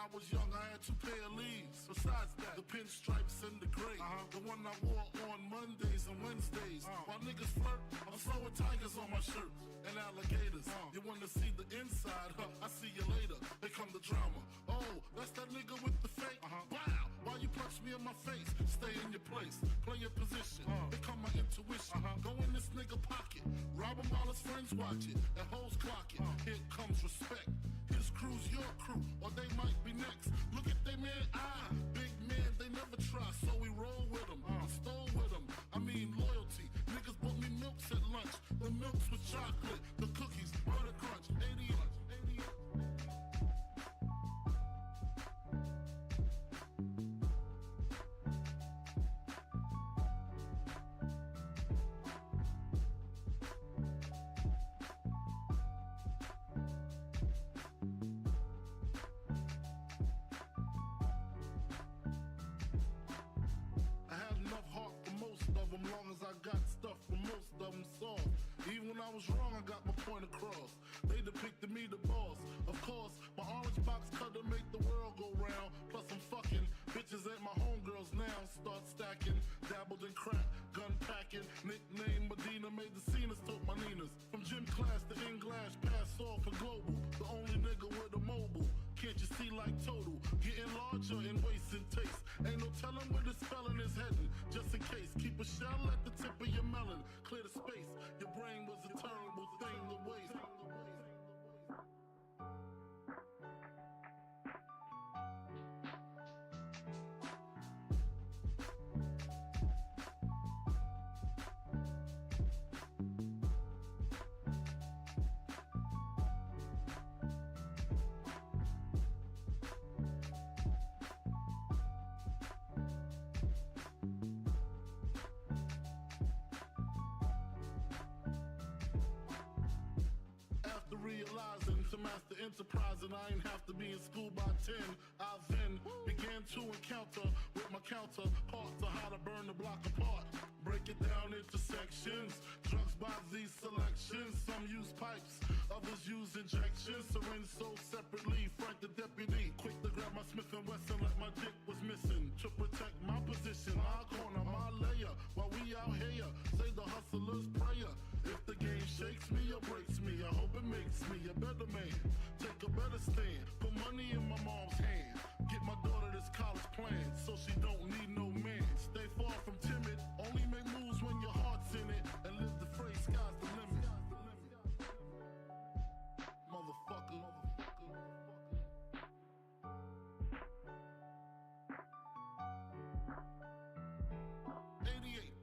I was young, I had 2 pair of leaves. Besides that, the pinstripes and the gray. The one I wore on Mondays and Wednesdays. While niggas flirt, I'm throwing tigers on my shirt and alligators. You wanna see the inside? I see you later. Here come the drama. Oh, that's that nigga with the fake. Wow, why you punch me in my face? Stay in your place, play your position. Here come my intuition. Go in this nigga pocket, rob him while his friends watch it, and hoes clock it. Here comes respect. His crew's your crew, or they might be next. Look at they man, big man, they never try, so we roll with them, stole with them. I mean loyalty. Niggas bought me milks at lunch. The milks with chocolate, the cookies, butter crunch, 88. Long as I got stuff for most of them soft. Even when I was wrong, I got my point across. They depicted me the boss. Of course, my orange box cutter make the world go round. Plus I'm fucking bitches ain't my homegirls now. Start stacking, dabbled in crack, gun packing. Nickname Medina, made the scenes, took my Ninas. From gym class to English, pass off for global. The only nigga with a mobile. Can't you see like total? Getting larger in waist and taste. Ain't no telling where the spelling is heading. Just in case, keep a shell at the tip of your melon. Clear the space. Your brain was a terrible thing to waste. Realizing to master enterprise, and I ain't have to be in school by 10. I then began to encounter with my counterparts to how to burn the block apart. Break it down into sections. Drugs by these selections. Some use pipes, others use injections. Syringe sold separately. Frank the deputy, quick to grab my Smith & Wesson like my dick was missing. To protect my position, my corner, my layer. While we out here, say the hustler's prayer. If the game shakes me or breaks me, I hope it makes me a better man. Take a better stand, put money in my mom's hand. Get my daughter this college plan, so she don't need no man. Stay far from timid, only make moves when your heart's in it. And live the phrase, sky's the limit. Motherfucker. 88.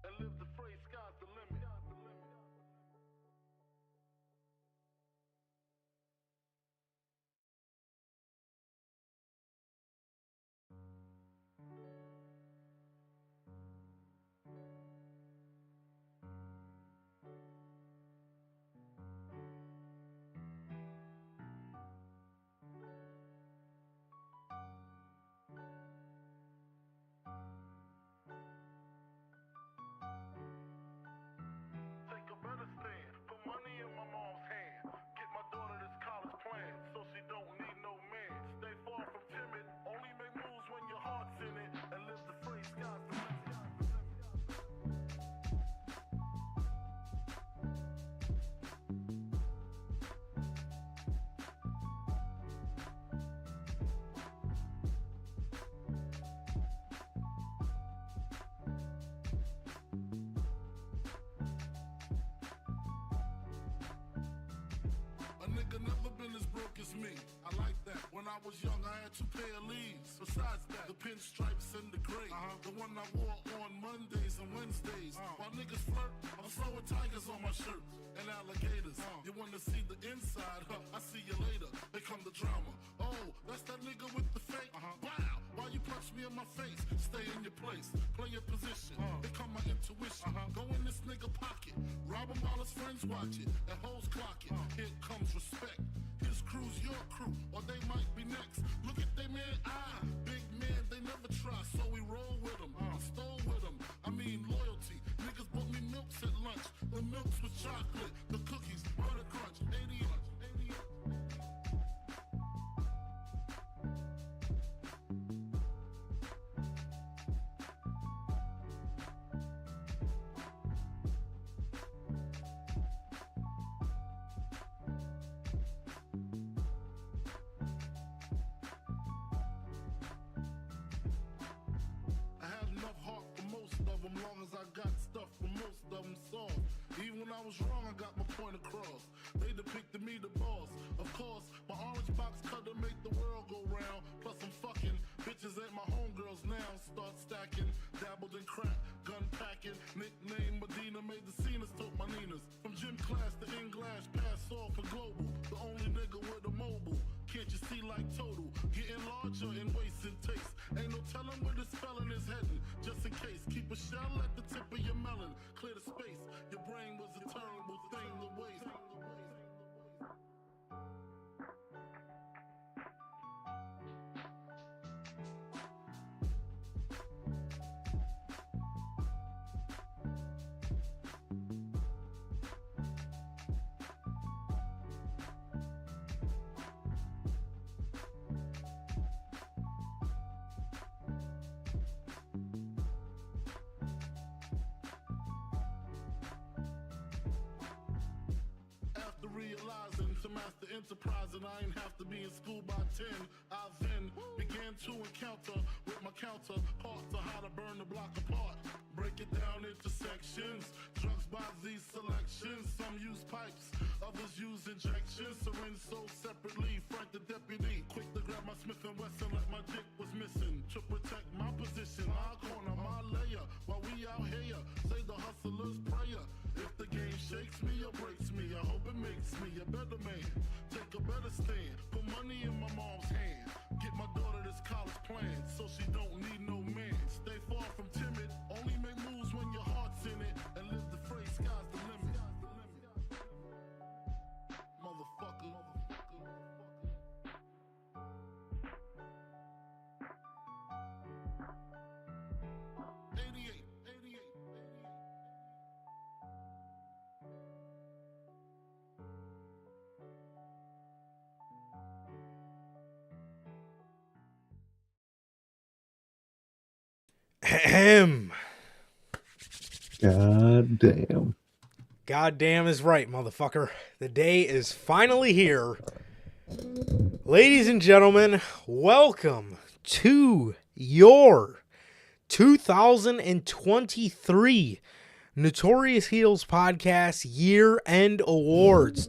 And live the phrase, sky's the limit. Put money in my mom's hand. Get my daughter this college plan, so she don't need no man. Stay far from timid, only make moves when your heart's in it. And live the phrase, sky's the limit. Never been as broke as me. I like that. When I was young, I had 2 pair of leaves. Besides that, the pinstripes and the gray. The one I wore on Mondays and Wednesdays. While niggas flirt, I'm throwing tigers on my shirt and alligators. You wanna see the inside? I see you later. Here come the drama. Oh, that's that nigga with the fake. Wow, why you punch me in my face? Stay in your place, play your position. Here come my intuition. Go in this nigga pocket, rob him while his friends watch it, and hoes clock it. Here comes respect. His crew's your crew, or they might be next. Look at they man, big man, they never try, so we roll with them. Stole with them, I mean loyalty. Niggas bought me milks at lunch. The milks with chocolate, the cookies, butter crunch, 88. Long as I got stuff for most of them soft. Even when I was wrong, I got my point across. They depicted me the boss. Of course, my orange box cutter make the world go round. Plus I'm fucking bitches ain't my homegirls now. Start stacking, dabbled in crack, gun packing. Nickname Medina, made the scenes, took my Ninas. From gym class to in-glass, pass off for global. The only nigga with a mobile. Can't you see like total? Getting larger in waist and taste. Ain't no telling where this felon is heading. Just in case, keep a shell at the tip of your melon. Clear the space. Your brain was a terrible thing to waste. Realizing to master enterprise and I ain't have to be in school by 10. I then began to encounter with my counterparts on how to burn the block apart. Break it down into sections. Drugs by these selections. Some use pipes, others use injections. Syringe sold separately. Frank the deputy, quick to grab my Smith & Wesson like my dick was missing. To protect my position, my corner, my layer. While we out here, say the hustler's prayer. If the game shakes me or breaks me, I hope it makes me a better man. Take a better stand, put money in my mom's hand. Get my daughter this college plan, so she don't need no man. Stay far from timid, only make moves when your heart's in it. And live the phrase, sky's the limit. Motherfucker. 88. Ahem. God damn. God damn is right, motherfucker. The day is finally here. Ladies and gentlemen, welcome to your 2023 Notorious Heels Podcast Year-End Awards.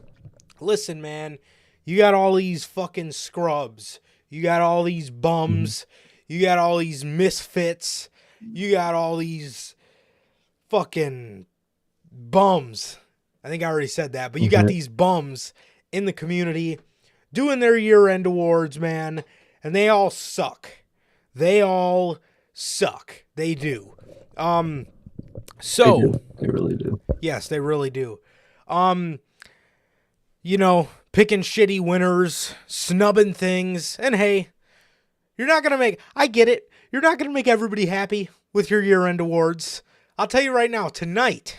Listen, man, you got all these fucking scrubs. You got all these bums. You got all these misfits. You got all these fucking bums. I think I already said that, but you got these bums in the community doing their year-end awards, man, and they all suck. They all suck. They do. So they really do. Yes, they really do. You know, picking shitty winners, snubbing things, and hey, you're not going to make, I get it, you're not going to make everybody happy with your year-end awards. I'll tell you right now, tonight,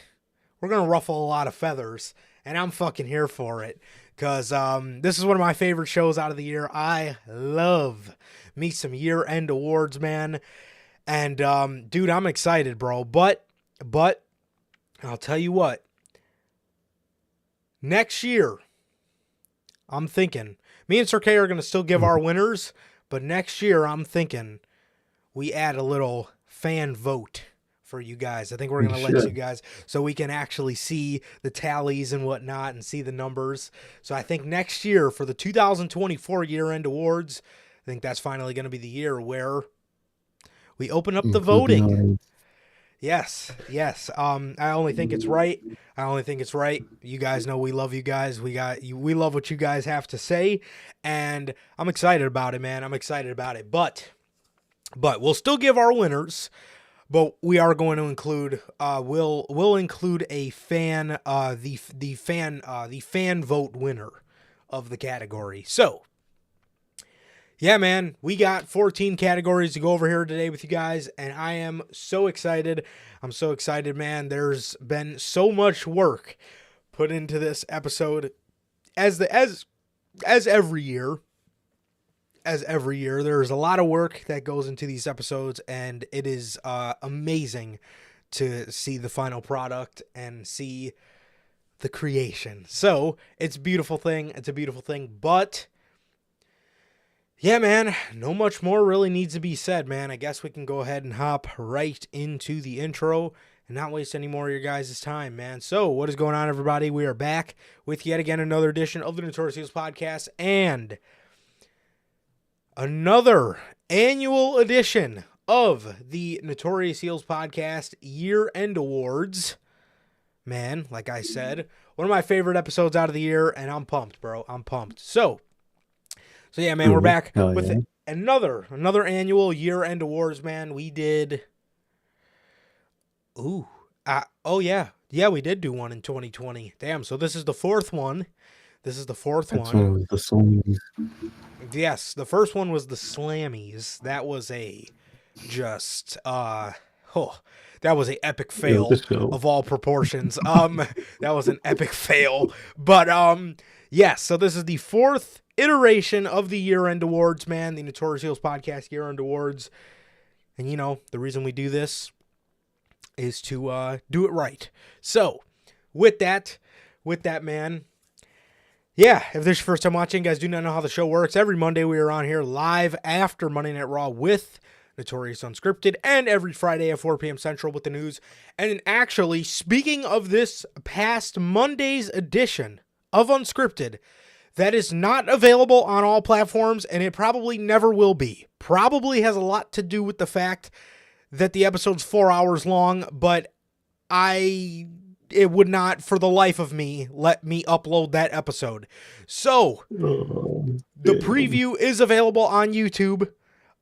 we're going to ruffle a lot of feathers, and I'm fucking here for it, because this is one of my favorite shows out of the year. I love me some year-end awards, man, and dude, I'm excited, bro, but, I'll tell you what, next year, I'm thinking, me and Sir K are going to still give our winners, but next year, I'm thinking we add a little fan vote for you guys. I think we're going to let you guys, so we can actually see the tallies and whatnot and see the numbers. So I think next year for the 2024 year-end awards, I think that's finally going to be the year where we open up the voting. Yes. I only think it's right. You guys know we love you guys. We love what you guys have to say, and I'm excited about it, man. I'm excited about it. But we'll still give our winners. But we are going to include we'll include a fan the fan vote winner of the category. So yeah, man, we got 14 categories to go over here today with you guys, and I am so excited. I'm so excited, man. There's been so much work put into this episode as every year. As every year, there's a lot of work that goes into these episodes, and it is amazing to see the final product and see the creation. So it's a beautiful thing. It's a beautiful thing, but yeah, man, no much more really needs to be said, man. I guess we can go ahead and hop right into the intro and not waste any more of your guys' time, man. So, what is going on, everybody? We are back with yet again another edition of the Notorious podcast and another annual edition of the Notorious Heels podcast year-end awards. Man, like I said, one of my favorite episodes out of the year, and I'm pumped, bro. I'm pumped. So yeah, man, we're back with another annual year-end awards, man. We did... oh, yeah. Yeah, we did do one in 2020. Damn, so this is the fourth one. That's one of the Slammies. Yes, the first one was the Slammies. That was a that was an epic fail of all proportions. That was an epic fail. But yes, so this is the fourth iteration of the year-end awards, man. The Notorious Heels podcast year-end awards. And you know, the reason we do this is to do it right. So, with that, man. Yeah, if this is your first time watching, guys, do not know how the show works. Every Monday we are on here live after Monday Night Raw with Notorious Unscripted, and every Friday at 4 p.m. Central with the news. And actually, speaking of this past Monday's edition of Unscripted, that is not available on all platforms, and it probably never will be. Probably has a lot to do with the fact that the episode's 4 hours long, but it would not, for the life of me, let me upload that episode. So, the preview is available on YouTube.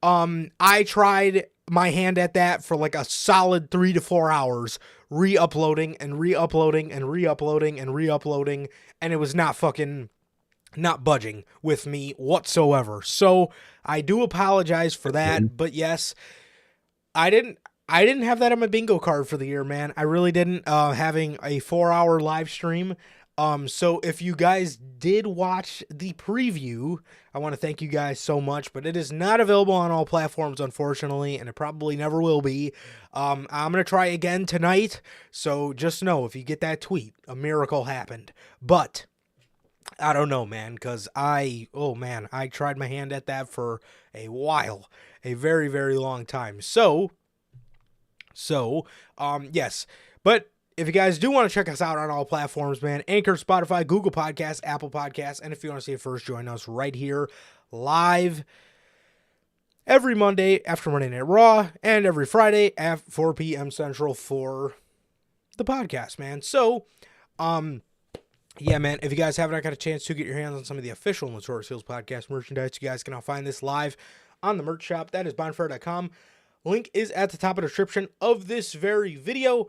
I tried my hand at that for like a solid 3 to 4 hours, re-uploading, and it was not budging with me whatsoever. So, I do apologize for that, but yes, I didn't have that on my bingo card for the year, man. I really didn't, having a 4-hour live stream. So if you guys did watch the preview, I want to thank you guys so much, but it is not available on all platforms, unfortunately, and it probably never will be. I'm going to try again tonight. So just know, if you get that tweet, a miracle happened. But I don't know, man, because I tried my hand at that for a while, a very, very long time. So, yes, but if you guys do want to check us out on all platforms, man, Anchor, Spotify, Google Podcasts, Apple Podcasts, and if you want to see it first, join us right here live every Monday after Monday Night Raw and every Friday at 4 p.m. Central for the podcast, man. So, yeah, man, if you guys haven't got a chance to get your hands on some of the official Notorious Heels podcast merchandise, you guys can now find this live on the merch shop. That is bonfire.com. Link is at the top of the description of this very video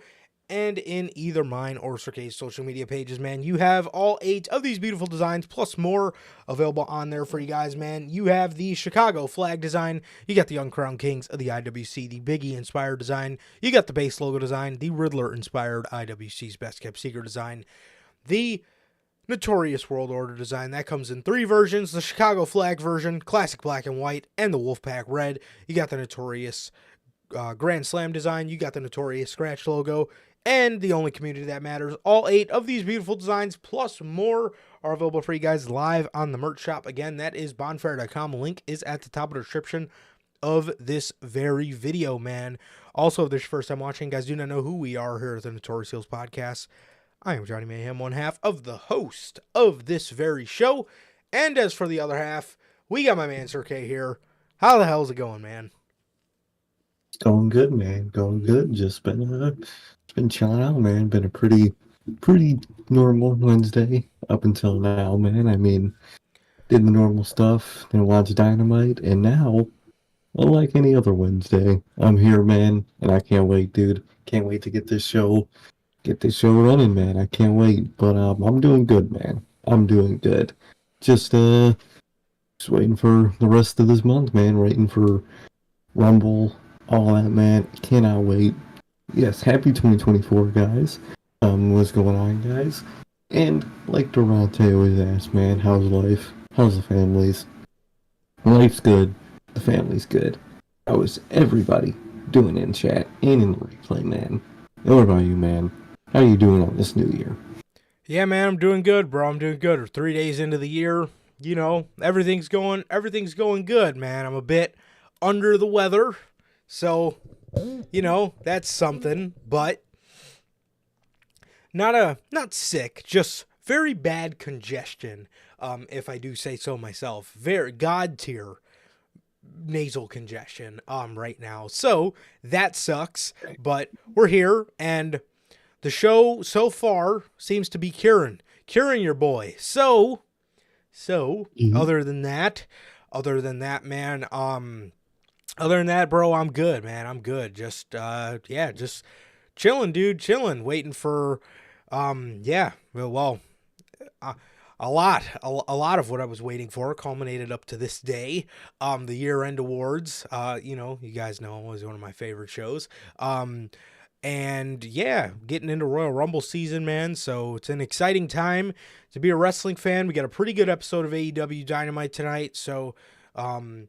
and in either mine or Circay's social media pages, man. You have all 8 of these beautiful designs plus more available on there for you guys, man. You have the Chicago flag design. You got the Uncrowned Kings of the IWC, the Biggie inspired design. You got the base logo design, the Riddler inspired IWC's Best Kept Secret design. The Notorious World Order design, that comes in 3 versions: the Chicago flag version, classic black and white, and the Wolfpack red. You got the Notorious Grand Slam design, you got the Notorious scratch logo, and the only community that matters. All 8 of these beautiful designs plus more are available for you guys live on the merch shop. Again, that is bonfire.com. Link is at the top of the description of this very video, man. Also, if this is your first time watching, guys, do not know who we are here at the Notorious Heels podcast. I am Johnny Mayhem, one half of the host of this very show. And as for the other half, we got my man Sir K here. How the hell is it going, man? Going good, man. Going good. Just been chilling out, man. Been a pretty normal Wednesday up until now, man. I mean, did the normal stuff, then watched Dynamite, and now unlike any other Wednesday. I'm here, man, and I can't wait, dude. Can't wait to get this show running, man. I can't wait. But I'm doing good, man. I'm doing good. Just just waiting for the rest of this month, man. Waiting for Rumble, all that, man. Cannot wait. Yes, happy 2024, guys. What's going on, guys? And like Durante always asks, man, how's life? How's the families? Life's good. The family's good. How is everybody doing in chat and in the replay, man? And what about you, man? How are you doing on this new year? Yeah, man, I'm doing good, bro. I'm doing good. We're 3 days into the year. You know, everything's going good, man. I'm a bit under the weather. So, you know, that's something, but not sick, just very bad congestion, if I do say so myself. Very god tier nasal congestion right now. So, that sucks, but we're here and the show so far seems to be curing your boy. So other than that, man, other than that, bro, I'm good, man. I'm good. Just just chilling, dude, chilling, waiting for well, a lot of what I was waiting for culminated up to this day. The year-end awards, you know, you guys know, was one of my favorite shows. And yeah, getting into Royal Rumble season, man. So it's an exciting time to be a wrestling fan. We got a pretty good episode of AEW Dynamite tonight. So, but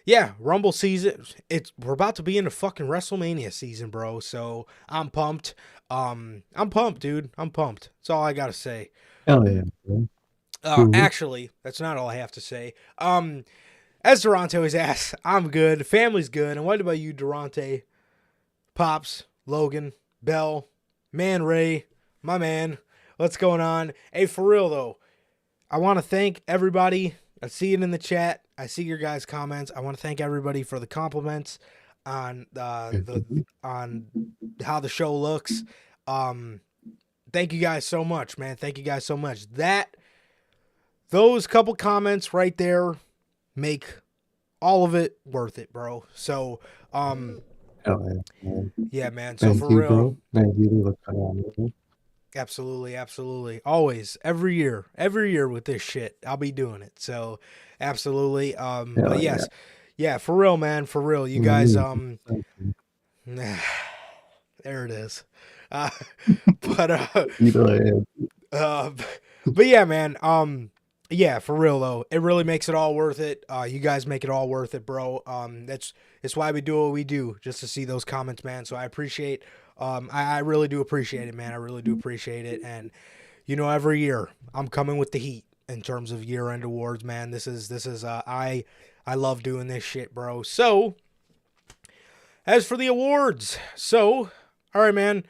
yeah, Rumble season. We're about to be into fucking WrestleMania season, bro. So I'm pumped. I'm pumped, dude. I'm pumped. That's all I gotta say. Hell yeah, bro. Actually, that's not all I have to say. As Durante always asks, I'm good. Family's good. And what about you, Durante? Pops, Logan, Bell, Man Ray, my man. What's going on? Hey, for real, though, I want to thank everybody. I see it in the chat. I see your guys' comments. I want to thank everybody for the compliments on on how the show looks. Thank you guys so much, man. Thank you guys so much. Those couple comments right there make all of it worth it, bro. So, yeah, man. So Thank for you, real, bro. Thank you. Look phenomenal. absolutely, always, every year with this shit, I'll be doing it. So, absolutely. But yes, yeah, for real, man, for real. You guys, there it is. But You know, but yeah, man. Yeah, for real though, it really makes it all worth it. You guys make it all worth it, bro. It's why we do what we do, just to see those comments, man. So I appreciate. I really do appreciate it, man. I really do appreciate it, and you know, every year I'm coming with the heat in terms of year-end awards, man. This is I love doing this shit, bro. So as for the awards, all right, man.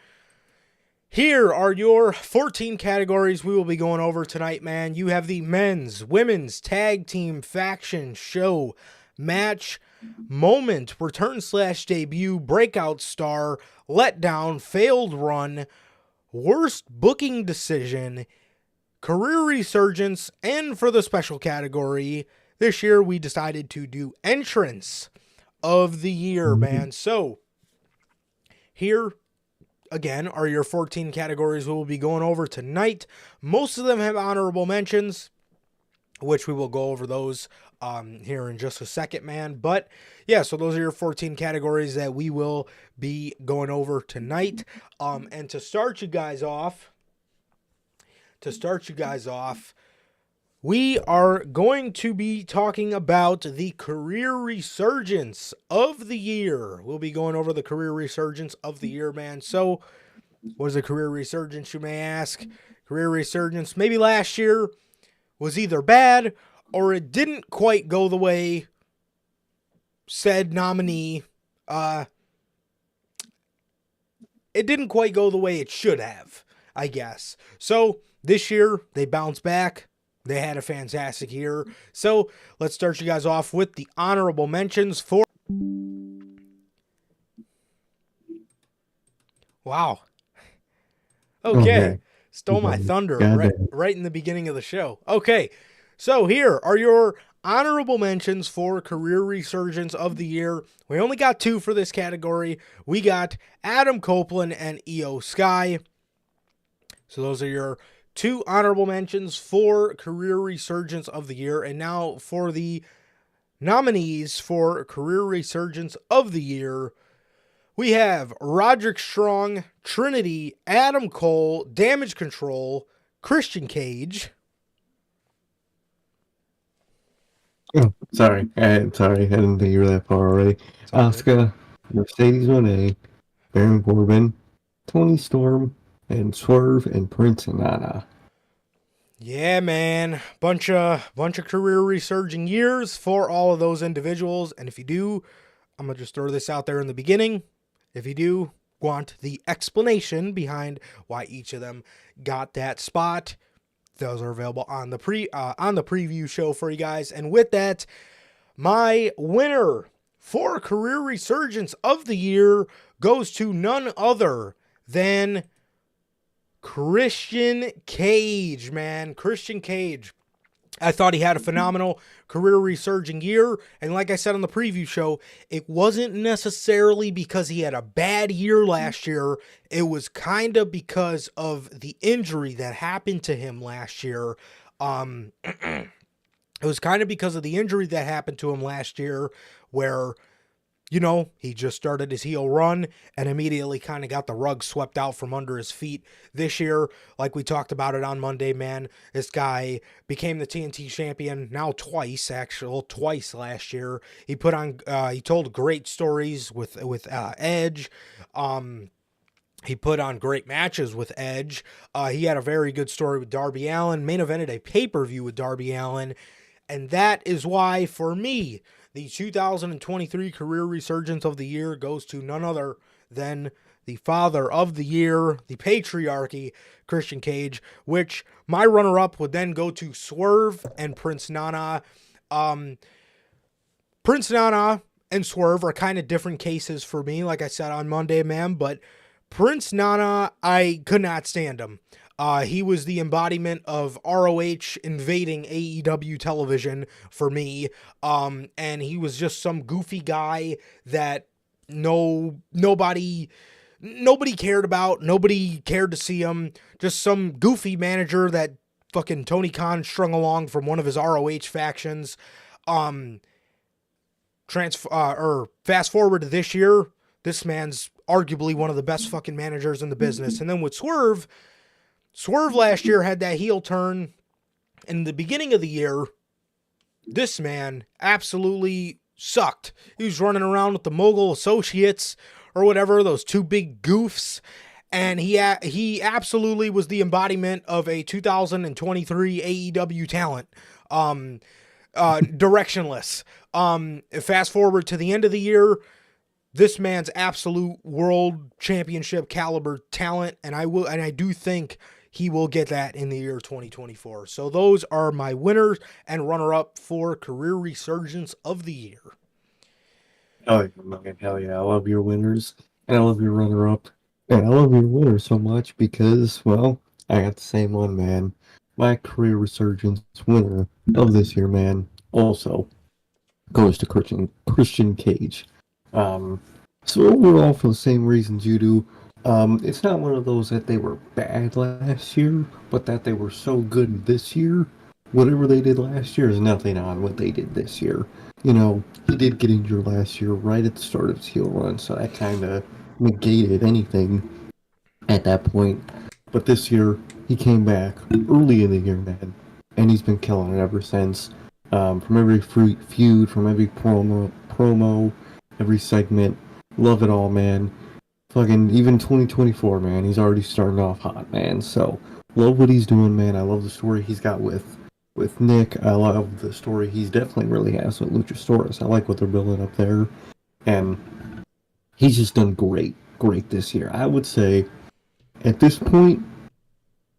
Here are your 14 categories we will be going over tonight, man. You have the men's, women's, tag team, faction, show, match, moment, return/debut, breakout star, letdown, failed run, worst booking decision, career resurgence, and for the special category, this year we decided to do entrance of the year, man. So, here again are your 14 categories we will be going over tonight. Most of them have honorable mentions, which we will go over those here in just a second, man. But yeah, so those are your 14 categories that we will be going over tonight. And to start you guys off, we are going to be talking about the career resurgence of the year. We'll be going over the career resurgence of the year, man. So, what is a career resurgence, you may ask? Career resurgence, maybe last year was either bad or it didn't quite go the way said nominee. It didn't quite go the way it should have, I guess. So, this year, they bounced back. They had a fantastic year. So let's start you guys off with the honorable mentions for. Wow. Okay. Stole my thunder right in the beginning of the show. Okay. So here are your honorable mentions for career resurgence of the year. We only got 2 for this category. We got Adam Copeland and Io Sky. So those are your 2 honorable mentions for career resurgence of the year. And now for the nominees for career resurgence of the year, we have Roderick Strong, Trinity, Adam Cole, Damage Control, Christian Cage. Oh, sorry. Sorry, I didn't think you were that far already. Asuka, Mercedes Moné, Baron Corbin, Tony Storm, and Swerve and Prince Nana. Yeah, man. Bunch of career resurging years for all of those individuals. And if you do, I'm going to just throw this out there in the beginning. If you do want the explanation behind why each of them got that spot, those are available on the preview show for you guys. And with that, my winner for career resurgence of the year goes to none other than Christian Cage, man. Christian Cage. I thought he had a phenomenal career resurging year. And like I said on the preview show, it wasn't necessarily because he had a bad year last year. It was kind of because of the injury that happened to him last year. It was kind of because of the injury that happened to him last year where, you know, he just started his heel run and immediately kind of got the rug swept out from under his feet. This year, like we talked about it on Monday, man, this guy became the TNT champion now twice last year. He put on, he told great stories with Edge. He put on great matches with Edge. He had a very good story with Darby Allin, main evented a pay-per-view with Darby Allin. And that is why, for me, the 2023 career resurgence of the year goes to none other than the father of the year, the patriarchy, Christian Cage, which my runner-up would then go to Swerve and Prince Nana. Prince Nana and Swerve are kind of different cases for me, like I said on Monday, man, but Prince Nana, I could not stand him. He was the embodiment of ROH invading AEW television for me. And he was just some goofy guy that nobody cared about. Nobody cared to see him. Just some goofy manager that fucking Tony Khan strung along from one of his ROH factions. Fast forward to this year, this man's arguably one of the best fucking managers in the business. And then with Swerve last year had that heel turn. In the beginning of the year, this man absolutely sucked. He was running around with the Mogul Associates or whatever, those 2 big goofs. And he absolutely was the embodiment of a 2023 AEW talent. Directionless. Fast forward to the end of the year, this man's absolute world championship caliber talent. And I do think he will get that in the year 2024. So those are my winners and runner-up for career resurgence of the year. Oh, man, hell yeah. I love your winners, and I love your runner-up, and I love your winner so much because, well, I got the same one, man. My career resurgence winner of this year, man, also goes to Christian Cage. So overall, for the same reasons you do, it's not one of those that they were bad last year, but that they were so good this year. Whatever they did last year is nothing on what they did this year. You know, he did get injured last year right at the start of his heel run, so that kind of negated anything at that point. But this year, he came back early in the year, man, and he's been killing it ever since. From every feud, from every promo, every segment, love it all, man. Fucking even 2024, man, he's already starting off hot, man. So love what he's doing, man. I love the story he's got with Nick. I love the story he's definitely really has with Luchasaurus. I like what they're building up there, and he's just done great this year. I would say at this point,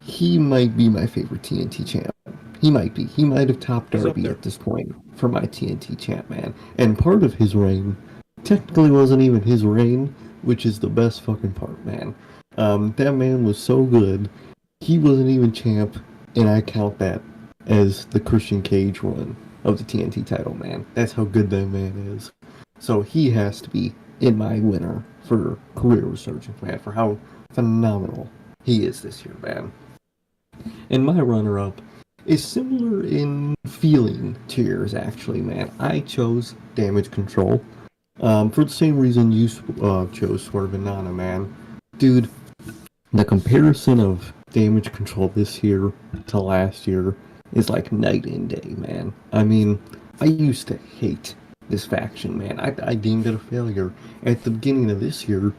he might be my favorite TNT champ. He might be. He might have topped Darby at this point for my TNT champ, man. And part of his reign technically wasn't even his reign, which is the best fucking part, man. That man was so good. He wasn't even champ, and I count that as the Christian Cage run of the TNT title, man. That's how good that man is. So he has to be in my winner for career resurgence, man, for how phenomenal he is this year, man. And my runner-up is similar in feeling to yours, actually, man. I chose Damage Control for the same reason you chose Swerve and Nana, man. Dude, the comparison of Damage Control this year to last year is like night and day, man. I mean, I used to hate this faction, man. I deemed it a failure. At the beginning of this year,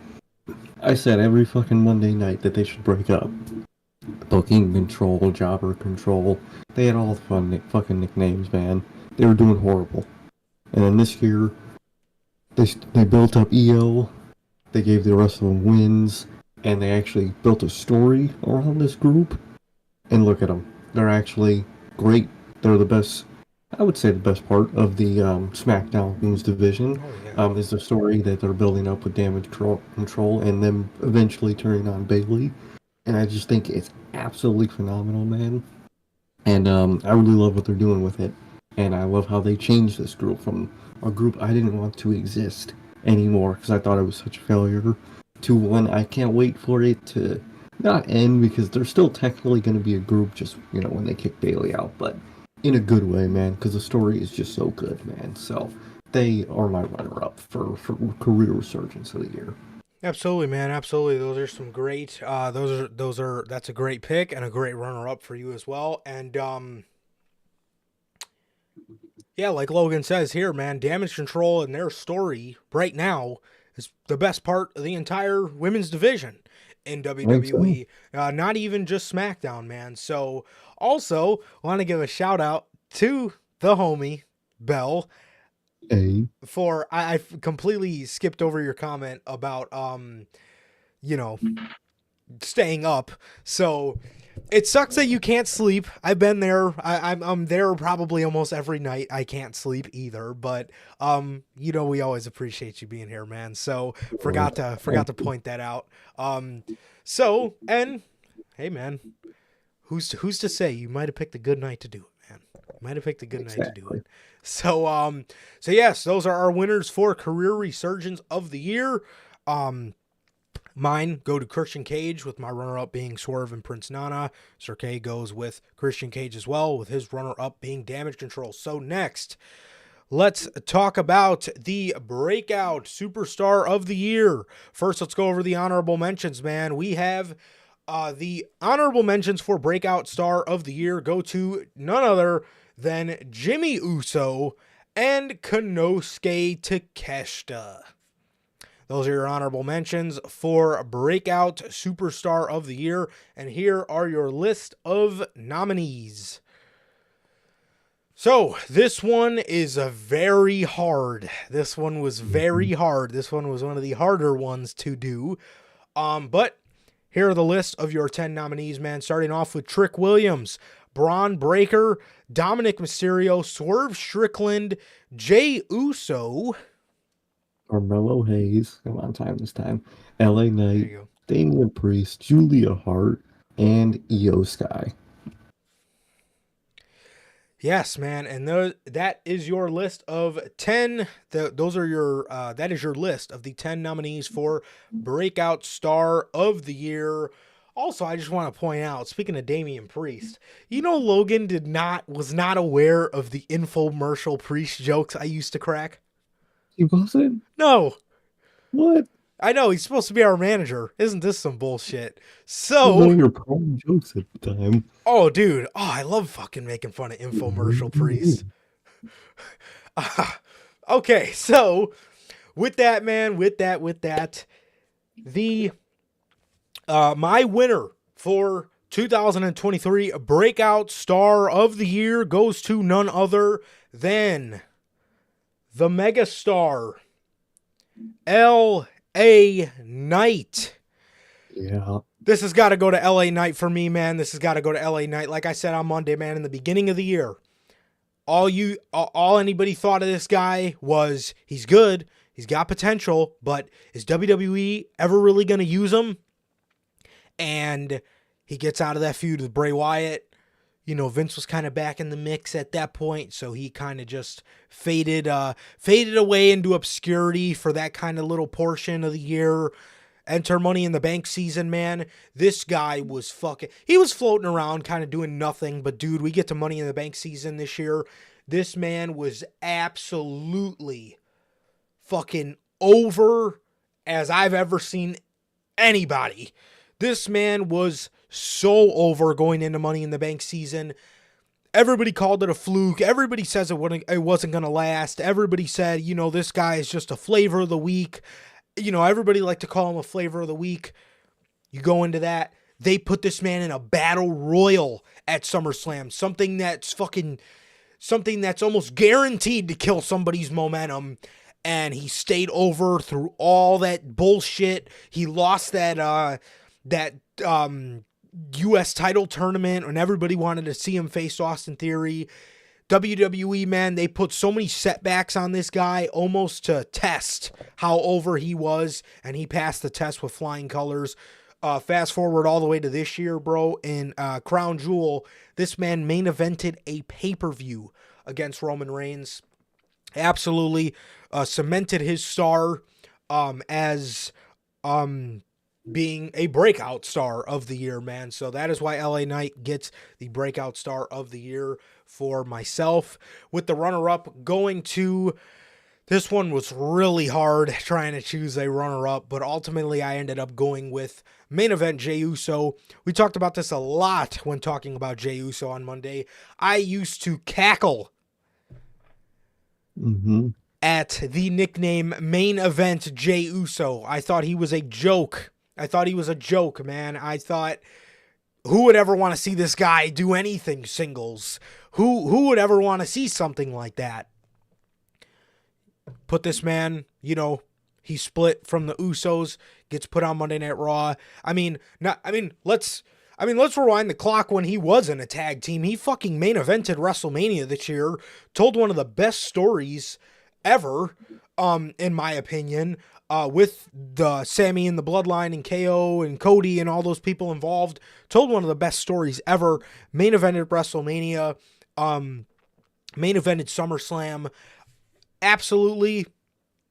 I said every fucking Monday night that they should break up. Booking Control, Jobber Control, they had all the fucking nicknames, man. They were doing horrible. And then this year, they built up EO, they gave the rest of them wins, and they actually built a story around this group. And look at them. They're actually great. They're the best, I would say the best part of the SmackDown Women's division is the story that they're building up with Damage Control and them eventually turning on Bayley. And I just think it's absolutely phenomenal, man. And I really love what they're doing with it. And I love how they changed this group from a group I didn't want to exist anymore because I thought it was such a failure to one I can't wait for it to not end because they're still technically going to be a group just, when they kick Bayley out. But in a good way, man, because the story is just so good, man. So they are my runner-up for career resurgence of the year. Absolutely, man. Absolutely. Those are some great, that's a great pick and a great runner up for you as well. And, yeah, like Logan says here, man, Damage Control and their story right now is the best part of the entire women's division in WWE. Not even just SmackDown, man. So also want to give a shout out to the homie Bell. For I completely skipped over your comment about staying up. So it sucks that you can't sleep. I've been there. I'm there probably almost every night. I can't sleep either, but we always appreciate you being here, man. So forgot to point that out. And hey, man, who's to say you might have picked a good night to do it, man? Might have picked a good night to do it. So yes, those are our winners for career resurgence of the year. Mine go to Christian Cage with my runner-up being Swerve and Prince Nana. Sir K goes with Christian Cage as well with his runner-up being Damage Control. So next, let's talk about the breakout superstar of the year. First, let's go over the honorable mentions, man. We have the honorable mentions for breakout star of the year go to none other than Jimmy Uso and Konosuke Takeshita. Those are your honorable mentions for breakout superstar of the year. And here are your list of nominees. So this one is very hard. This one was very hard. This one was one of the harder ones to do. But here are the list of your 10 nominees, man. Starting off with Trick Williams, Braun Breaker, Dominic Mysterio, Swerve Strickland, Jey Uso, Carmelo Hayes, come on time this time, LA Knight, Damian Priest, Julia Hart, and Io Sky. Yes, man, and that is your list of 10. Those are your that is your list of the 10 nominees for breakout star of the year. Also, I just want to point out, speaking of Damian Priest, Logan was not aware of the infomercial Priest jokes I used to crack. He wasn't? No. What? I know, he's supposed to be our manager. Isn't this some bullshit? So, you're calling jokes at the time. Oh, dude. Oh, I love fucking making fun of infomercial Priest. Okay, so with that, man, with that, the my winner for 2023 breakout star of the year goes to none other than the megastar L.A. Knight. Yeah. This has got to go to L.A. Knight for me, man. This has got to go to L.A. Knight. Like I said on Monday, man, in the beginning of the year, all anybody thought of this guy was he's good, he's got potential, but is WWE ever really going to use him? And he gets out of that feud with Bray Wyatt. Vince was kind of back in the mix at that point, so he kind of just faded away into obscurity for that kind of little portion of the year. Enter Money in the Bank season, man. This guy was he was floating around kind of doing nothing, but dude, we get to Money in the Bank season this year. This man was absolutely fucking over as I've ever seen anybody. This man was so over going into Money in the Bank season. Everybody called it a fluke. Everybody says it wasn't going to last. Everybody said, this guy is just a flavor of the week. Everybody liked to call him a flavor of the week. You go into that. They put this man in a battle royal at SummerSlam. Something that's almost guaranteed to kill somebody's momentum. And he stayed over through all that bullshit. He lost that U.S. title tournament when everybody wanted to see him face Austin Theory. WWE, man, they put so many setbacks on this guy almost to test how over he was, and he passed the test with flying colors. Fast forward all the way to this year, bro, in Crown Jewel, this man main evented a pay-per-view against Roman Reigns. Absolutely cemented his star as being a breakout star of the year, man. So that is why LA Knight gets the breakout star of the year for myself. With the runner-up going to, this one was really hard trying to choose a runner-up, but ultimately I ended up going with main event Jey Uso. We talked about this a lot when talking about Jey Uso on Monday. I used to cackle at the nickname main event Jey Uso. I thought he was a joke. Man. I thought, who would ever want to see this guy do anything singles? Who would ever want to see something like that? Put this man, he split from the Usos, gets put on Monday Night Raw. Let's rewind the clock when he was in a tag team. He fucking main evented WrestleMania this year, told one of the best stories ever, in my opinion, with the Sammy and the Bloodline and KO and Cody and all those people involved. Told one of the best stories ever. Main evented WrestleMania, main evented SummerSlam. Absolutely,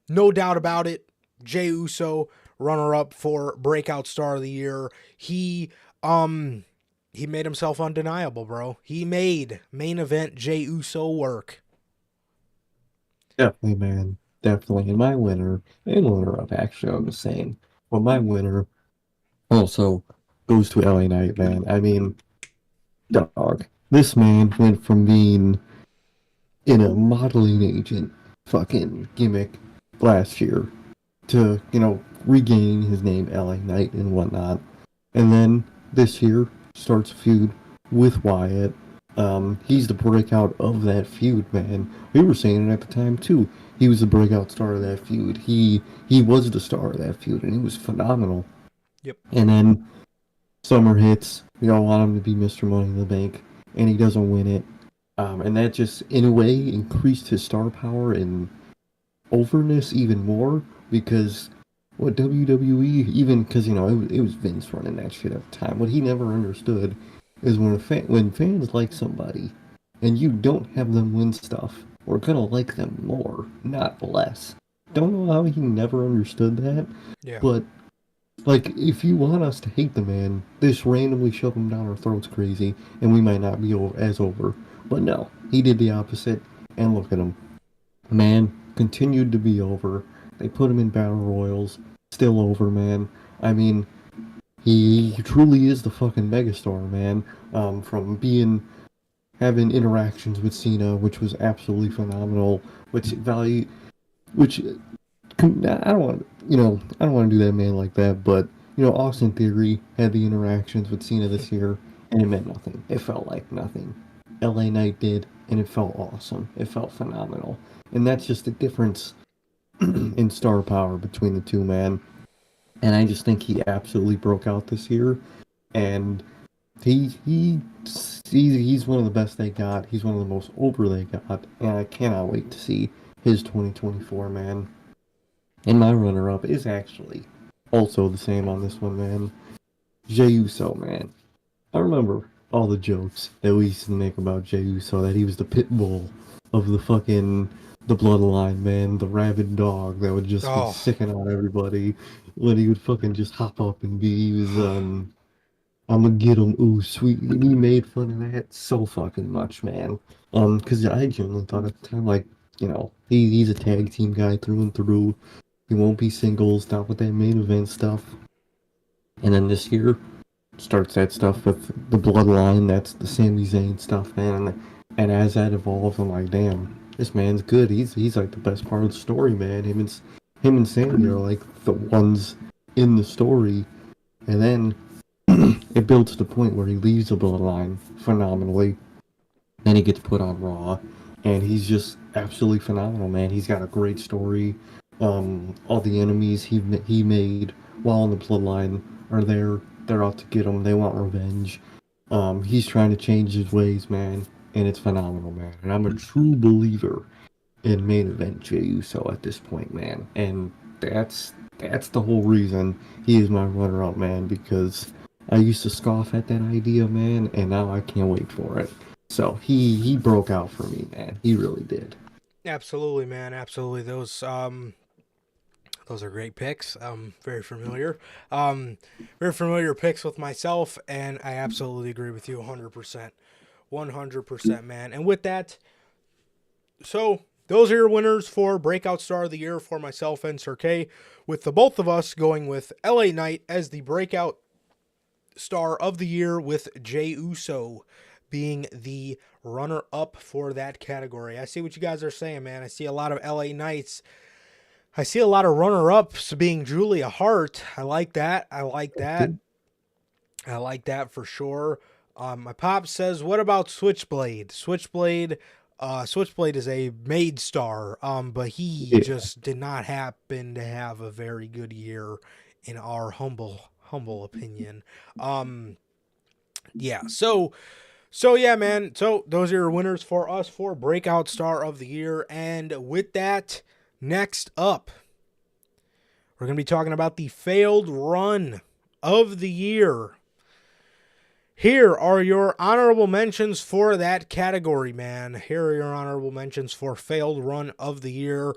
no doubt about it. Jey Uso, runner-up for Breakout Star of the Year. He made himself undeniable, bro. He made main event Jey Uso work. Definitely, man. Definitely. And my winner, and runner-up, actually, I'm just saying. Well, my winner also goes to LA Knight, man. I mean, dog. This man went from being in a modeling agent fucking gimmick last year to, regain his name, LA Knight, and whatnot. And then this year starts a feud with Wyatt. He's the breakout of that feud, man. We were saying it at the time too. He was the breakout star of that feud. He was the star of that feud, and he was phenomenal. Yep. And then summer hits. We all want him to be Mr. Money in the Bank, and he doesn't win it. And that just, in a way, increased his star power and overness even more, because what WWE, even because, it was Vince running that shit at the time, what he never understood is when fans like somebody and you don't have them win stuff, we're gonna like them more, not less. Don't know how he never understood that. Yeah. But if you want us to hate the man, just randomly shove him down our throats crazy, and we might not be as over. But no, he did the opposite, and look at him. Man continued to be over. They put him in battle royals, still over, man. I mean, he truly is the fucking megastar, man. From having interactions with Cena, which was absolutely phenomenal. I don't want to do that man like that, but Austin Theory had the interactions with Cena this year, and it meant nothing. It felt like nothing. LA Knight did, and it felt awesome. It felt phenomenal, and that's just the difference in star power between the two, man. And I just think he absolutely broke out this year, and he's one of the best they got. He's one of the most over they got, and I cannot wait to see his 2024, man. And my runner-up is actually also the same on this one, man. Jey Uso, man. I remember all the jokes that we used to make about Jey Uso, that he was the pit bull of the bloodline, man, the rabid dog that would just be Oh, sicking on everybody when he would fucking just hop up and be, he was, I'm gonna get him, ooh, sweet. And he made fun of that so fucking much, man. Because I genuinely thought at the time, like, he's a tag team guy through and through. He won't be singles, not with that main event stuff. And then this year starts that stuff with the bloodline, that's the Sami Zayn stuff, man. And as that evolves, I'm like, damn, this man's good. He's like the best part of the story, man. Him and Sami are like the ones in the story. And then it builds to the point where he leaves the bloodline phenomenally. Then he gets put on Raw, and he's just absolutely phenomenal, man. He's got a great story. All the enemies he made while in the bloodline are there. They're out to get him. They want revenge. He's trying to change his ways, man, and it's phenomenal, man. And I'm a true believer in main event Jey Uso at this point, man. And that's the whole reason he is my runner-up, man, because I used to scoff at that idea, man, and now I can't wait for it. So he broke out for me, man. He really did. absolutely, man. Absolutely. Those are great picks. Very familiar. Very familiar picks with myself, and I absolutely agree with you 100%. 100%, man. And with that, so those are your winners for Breakout Star of the Year for myself and Sir K, with the both of us going with LA Knight as the Breakout Star of the Year, with Jey Uso being the runner-up for that category. I see what you guys are saying, man. I see a lot of LA Knights. I see a lot of runner-ups being Julia Hart. I like that. I like that. I like that for sure. My pop says, what about Switchblade? Switchblade is a made star, but he Yeah. just did not happen to have a very good year in our humble opinion. Yeah, so yeah, man. So those are your winners for us for Breakout Star of the Year. And with that, next up, we're going to be talking about the failed run of the year. Here are your honorable mentions for that category, man. Here are your honorable mentions for failed run of the year.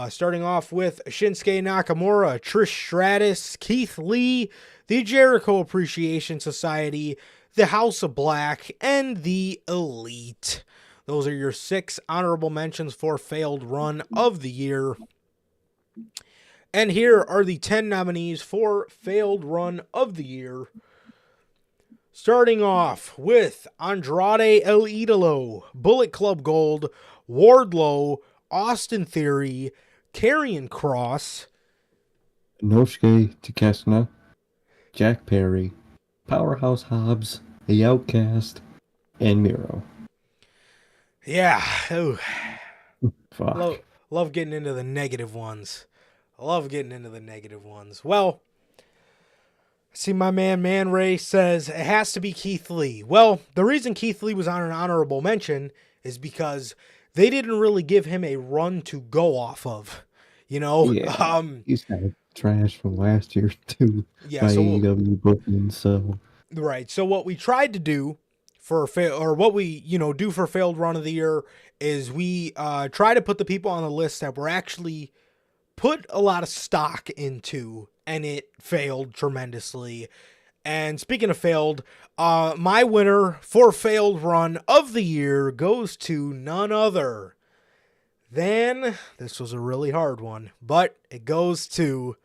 Starting off with Shinsuke Nakamura, Trish Stratus, Keith Lee, the Jericho Appreciation Society, the House of Black, and the Elite. Those are your 6 honorable mentions for failed run of the year. And here are the 10 nominees for failed run of the year. Starting off with Andrade El Idolo, Bullet Club Gold, Wardlow, Austin Theory, Karrion Kross, Inosuke Takeshita, Jack Perry, Powerhouse Hobbs, The Outcast, and Miro. Yeah, ooh, Fuck. love getting into the negative ones. I love getting into the negative ones. Well, see, my Man Ray says it has to be Keith Lee. Well, the reason Keith Lee was on an honorable mention is because they didn't really give him a run to go off of. You know? Yeah. He's kind of trash from last year too. Yeah, By so AEW booking, so right. So what we tried to do for what we, do for failed run of the year is we try to put the people on the list that were actually put a lot of stock into, and it failed tremendously. And speaking of failed, my winner for failed run of the year goes to none other than, this was a really hard one, but it goes to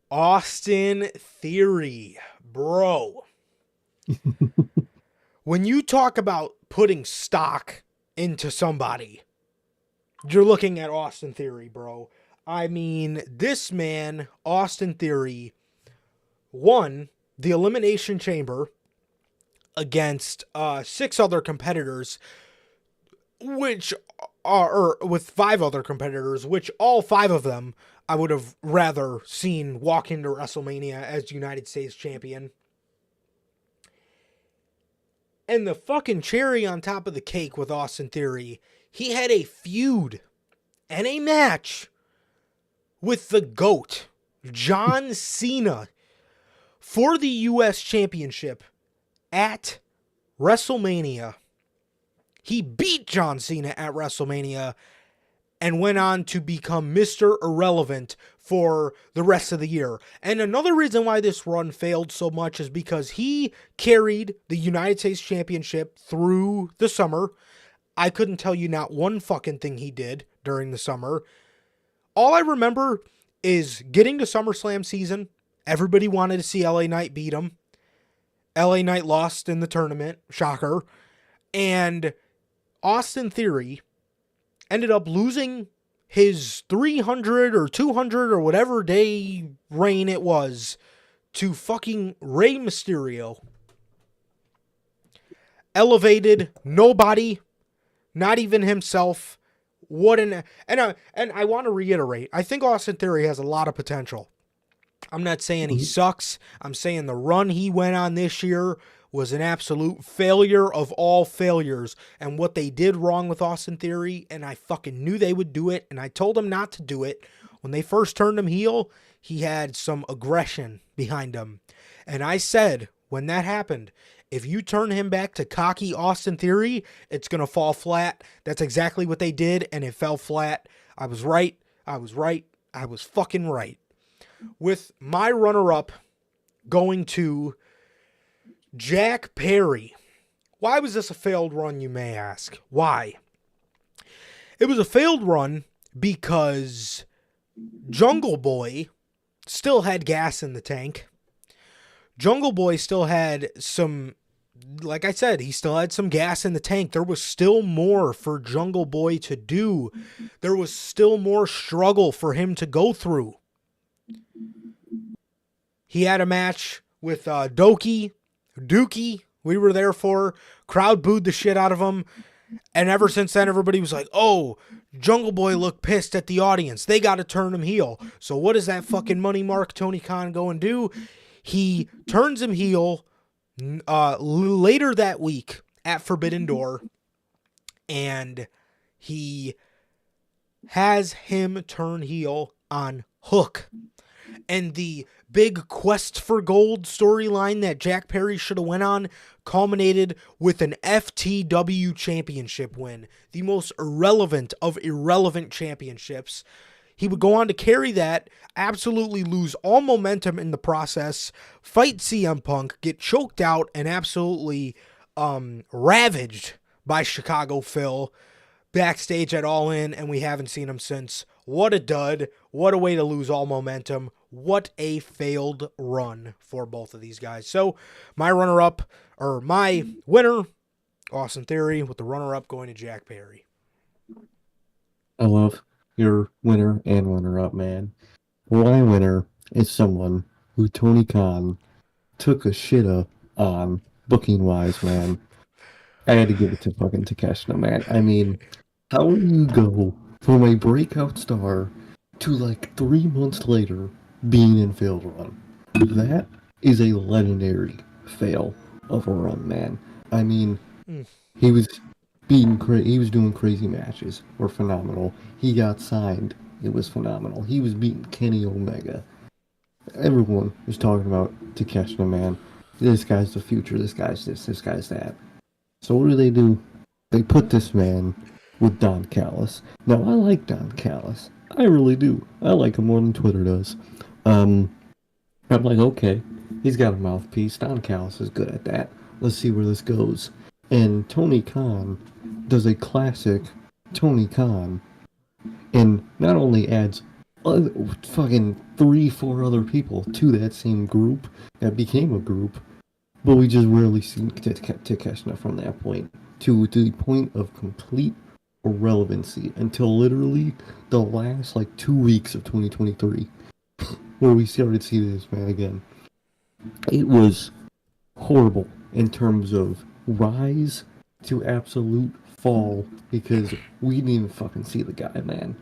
Austin Theory. Bro, when you talk about putting stock into somebody, you're looking at Austin Theory, bro. I mean, this man, Austin Theory, won the Elimination Chamber against 6 other competitors, which are, or with 5 other competitors, which all 5 of them I would have rather seen walk into WrestleMania as United States champion. And the fucking cherry on top of the cake with Austin Theory, he had a feud and a match with the GOAT, John Cena, for the U.S. Championship at WrestleMania. He beat John Cena at WrestleMania and went on to become Mr. Irrelevant for the rest of the year. And another reason why this run failed so much is because he carried the United States Championship through the summer. I couldn't tell you not one fucking thing he did during the summer. All I remember is getting to SummerSlam season. Everybody wanted to see LA Knight beat him. LA Knight lost in the tournament. Shocker. And Austin Theory ended up losing his 300 or 200 or whatever day reign it was to fucking Rey Mysterio. Elevated nobody, not even himself. What an and I want to reiterate, I think Austin Theory has a lot of potential. I'm not saying he sucks. I'm saying the run he went on this year was an absolute failure of all failures. And what they did wrong with Austin Theory, and I fucking knew they would do it, and I told them not to do it. When they first turned him heel, he had some aggression behind him. And I said, when that happened, if you turn him back to cocky Austin Theory, it's going to fall flat. That's exactly what they did, and it fell flat. I was right. I was fucking right. With my runner-up going to Jack Perry. Why was this a failed run, you may ask? Why? It was a failed run because Jungle Boy still had gas in the tank. Jungle Boy still had some, like I said, he still had some gas in the tank. There was still more for Jungle Boy to do. There was still more struggle for him to go through. He had a match with Dookie. We were there for. Crowd booed the shit out of him. And ever since then, everybody was like, oh, Jungle Boy looked pissed at the audience. They got to turn him heel. So what does that fucking money mark Tony Khan go and do? He turns him heel later that week at Forbidden Door. And he has him turn heel on Hook. And the big quest for gold storyline that Jack Perry should have went on culminated with an FTW championship win. The most irrelevant of irrelevant championships. He would go on to carry that, absolutely lose all momentum in the process, fight CM Punk, get choked out, and absolutely ravaged by Chicago Phil backstage at All In, and we haven't seen him since. What a dud. What a way to lose all momentum. What a failed run for both of these guys. So, my runner-up, or my winner, Austin Theory, with the runner-up going to Jack Perry. I love your winner and runner-up, man. My winner is someone who Tony Khan took a shitta on booking-wise, man. I had to give it to fucking Takeshita, man. I mean, how do you go from a breakout star to like 3 months later being in failed run? That is a legendary fail of a run, man. I mean, he was he was doing crazy matches, were phenomenal. He got signed, it was phenomenal. He was beating Kenny Omega. Everyone was talking about Takeshita, man. This guy's the future, this guy's this guy's that. So what do? They put this man with Don Callis. Now, I like Don Callis. I really do. I like him more than Twitter does. I'm like, okay, he's got a mouthpiece. Don Callis is good at that. Let's see where this goes. And Tony Khan does a classic Tony Khan and not only adds fucking 3-4 other people to that same group that became a group, but we just rarely see Takeshita from that point to the point of complete irrelevancy until literally the last like 2 weeks of 2023 where we started to see this man again. It was horrible in terms of rise to absolute fall because we didn't even fucking see the guy, man.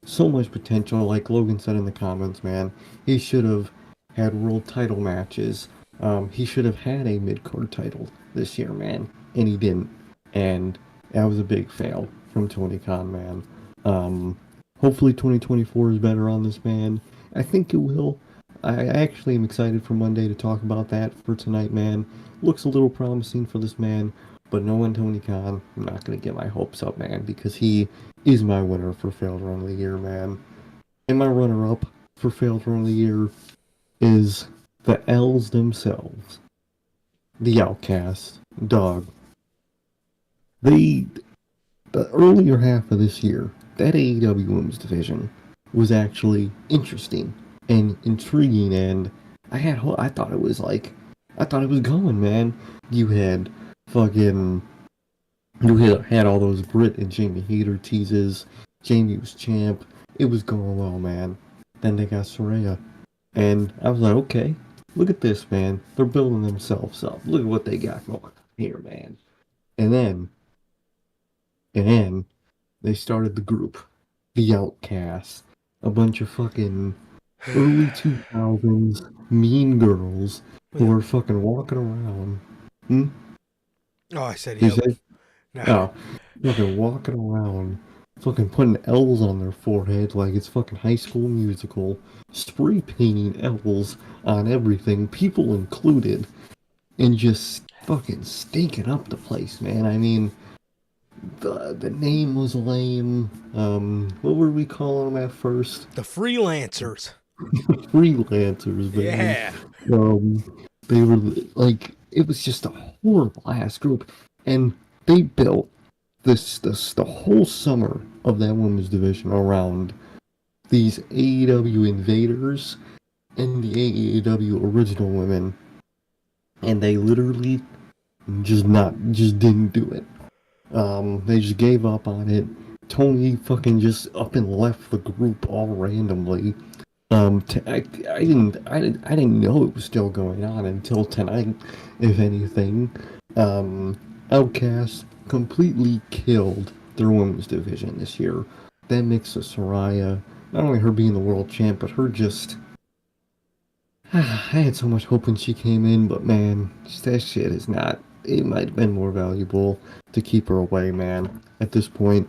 So much potential, like Logan said in the comments, man. He should have had world title matches. He should have had a mid-card title this year, man, and he didn't. And that was a big fail from Tony Khan, man. Hopefully 2024 is better on this man. I think it will. I actually am excited for Monday to talk about that for tonight, man. Looks a little promising for this man, but knowing Tony Khan, I'm not gonna get my hopes up, man, because he is my winner for failed run of the year, man. And my runner-up for failed run of the year is the L's themselves, the Outcasts. Dog. They the earlier half of this year, that AEW Women's division was actually interesting and intriguing, and I thought it was I thought it was going, man. You had fucking had all those Britt and Jamie Hayter teases. Jamie was champ. It was going well, man. Then they got Soraya, and I was like, okay, look at this, man. They're building themselves up. Look at what they got going on here, man. And then, and they started the group, the Outcasts, a bunch of fucking early 2000s mean girls who are fucking walking around. Hmm? Oh, I said, You yep. say? No. Oh, fucking walking around, fucking putting L's on their forehead like it's fucking High School Musical, spray painting L's on everything, people included, and just fucking stinking up the place, man. I mean, the name was lame. What were we calling them at first? The freelancers. Freelancers, man. Yeah. They were like, it was just a horrible ass group, and they built this the whole summer of that women's division around these AEW invaders and the AEW original women, and they literally just didn't do it. They just gave up on it. Tony fucking just up and left the group all randomly. I didn't know it was still going on until tonight, if anything. Outcast completely killed their women's division this year. That mix of Soraya, not only her being the world champ, but her just. I had so much hope when she came in, but man, that shit is not. It might have been more valuable to keep her away, man. At this point,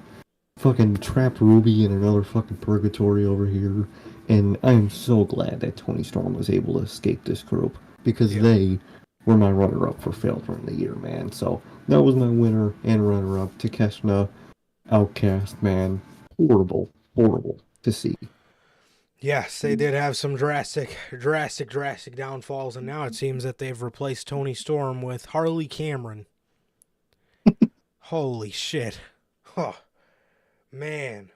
fucking trapped Ruby in another fucking purgatory over here, and I am so glad that Tony Storm was able to escape this group because they were my runner-up for failed run of the year, man. So that was my winner and runner-up. Takeshna, Outcast, man, horrible, horrible to see. Yes, they did have some drastic downfalls, and now it seems that they've replaced Tony Storm with Harley Cameron. Holy shit. Huh. Man.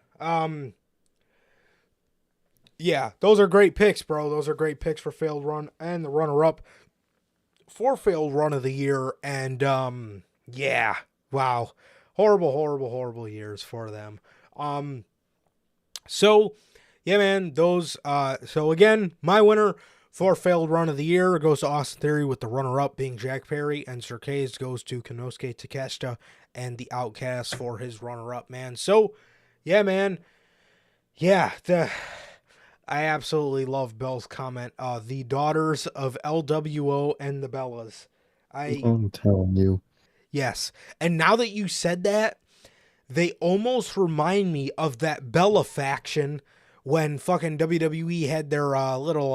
Yeah, those are great picks, bro. Those are great picks for failed run and the runner-up for failed run of the year. And, yeah. Wow. Horrible years for them. So, yeah, man, those, so again, my winner for failed run of the year goes to Austin Theory with the runner-up being Jack Perry, and Sir K's goes to Konosuke Takeshita and the Outcast for his runner-up, man. So, yeah, man, yeah, I absolutely love Bell's comment, the daughters of LWO and the Bellas. I'm telling you. Yes, and now that you said that, they almost remind me of that Bella faction when fucking WWE had their little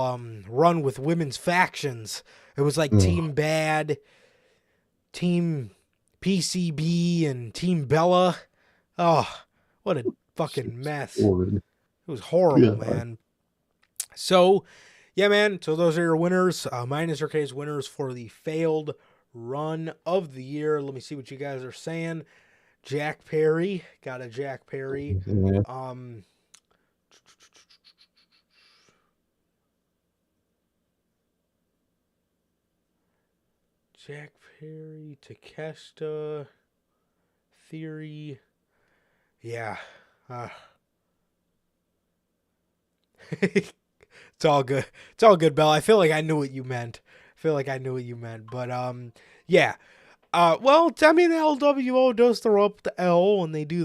run with women's factions. It was like Team Bad, Team PCB, and Team Bella. Oh, what a fucking mess. It was horrible, man. So, yeah, man. So those are your winners. Mine is RK's winners for the failed run of the year. Let me see what you guys are saying. Jack Perry. Got a Jack Perry. Jack Perry, Takeshita, Theory. Yeah. It's all good. It's all good, Bell. I feel like I knew what you meant. But yeah. Well, I mean, the LWO does throw up the L when they did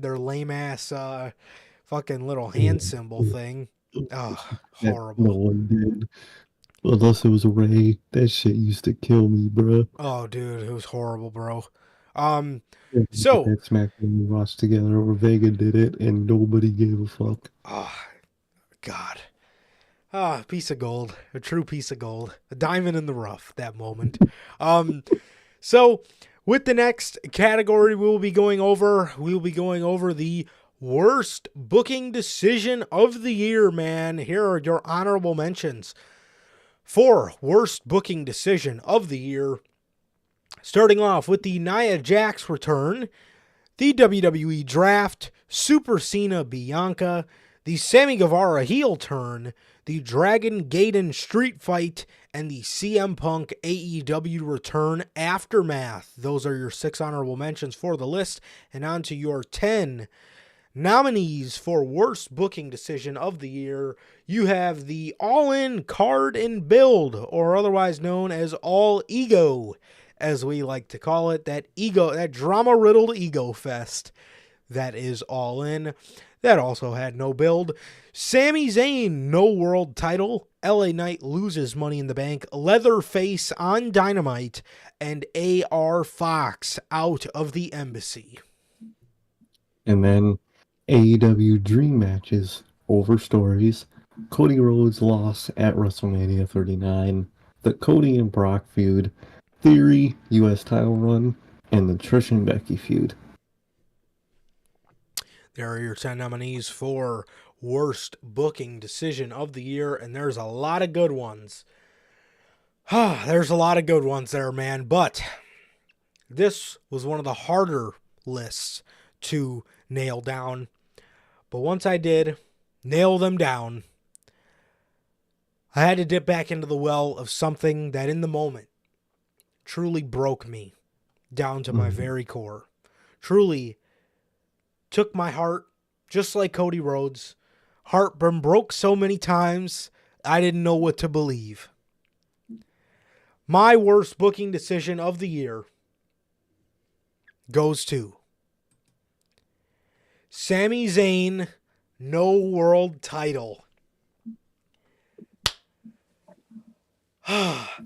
their lame ass fucking little hand symbol thing. Oh, horrible. No one did. Unless it was Ray. That shit used to kill me, bro. Oh, dude, it was horrible, bro. So that SmackDown we watched together, where Vega did it, and nobody gave a fuck. Oh, God. Ah, piece of gold, a true piece of gold, a diamond in the rough. That moment. So with the next category, we'll be going over the worst booking decision of the year. Man, here are your honorable mentions for worst booking decision of the year. Starting off with the Nia Jax return, the WWE Draft, Super Cena Bianca, the Sammy Guevara heel turn, the Dragon Gaiden street fight, and the CM Punk AEW return aftermath. Those are your 6 honorable mentions for the list. And on to your 10 nominees for worst booking decision of the year. You have the All In Card and Build, or otherwise known as All Ego, as we like to call it. That drama-riddled ego fest that is All In. That also had no build. Sami Zayn, no world title. LA Knight loses Money in the Bank. Leatherface on Dynamite. And AR Fox out of the embassy. And then AEW Dream Matches over stories. Cody Rhodes loss at WrestleMania 39. The Cody and Brock feud. Theory US title run. And the Trish and Becky feud. There are your 10 nominees for worst booking decision of the year, and there's a lot of good ones. There's a lot of good ones there, man, but this was one of the harder lists to nail down. But once I did nail them down, I had to dip back into the well of something that in the moment truly broke me down to my very core. Truly took my heart, just like Cody Rhodes. Heart been broke so many times, I didn't know what to believe. My worst booking decision of the year goes to Sami Zayn, no world title.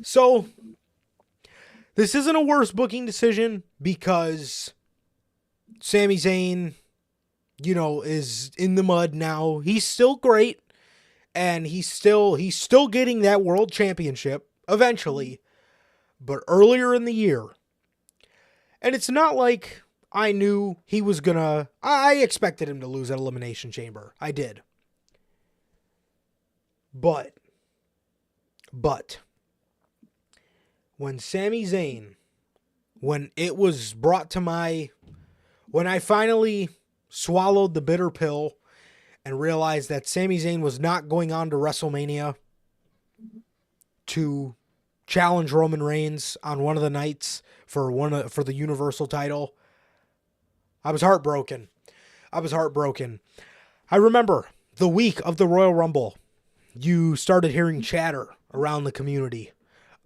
So, this isn't a worst booking decision because Sami Zayn, is in the mud now. He's still great, and he's still getting that world championship eventually. But earlier in the year, and it's not like I knew he was gonna. I expected him to lose at Elimination Chamber. I did. But when Sami Zayn, when it was brought to when I finally swallowed the bitter pill and realized that Sami Zayn was not going on to WrestleMania to challenge Roman Reigns on one of the nights for the Universal title, I was heartbroken. I remember the week of the Royal Rumble, you started hearing chatter around the community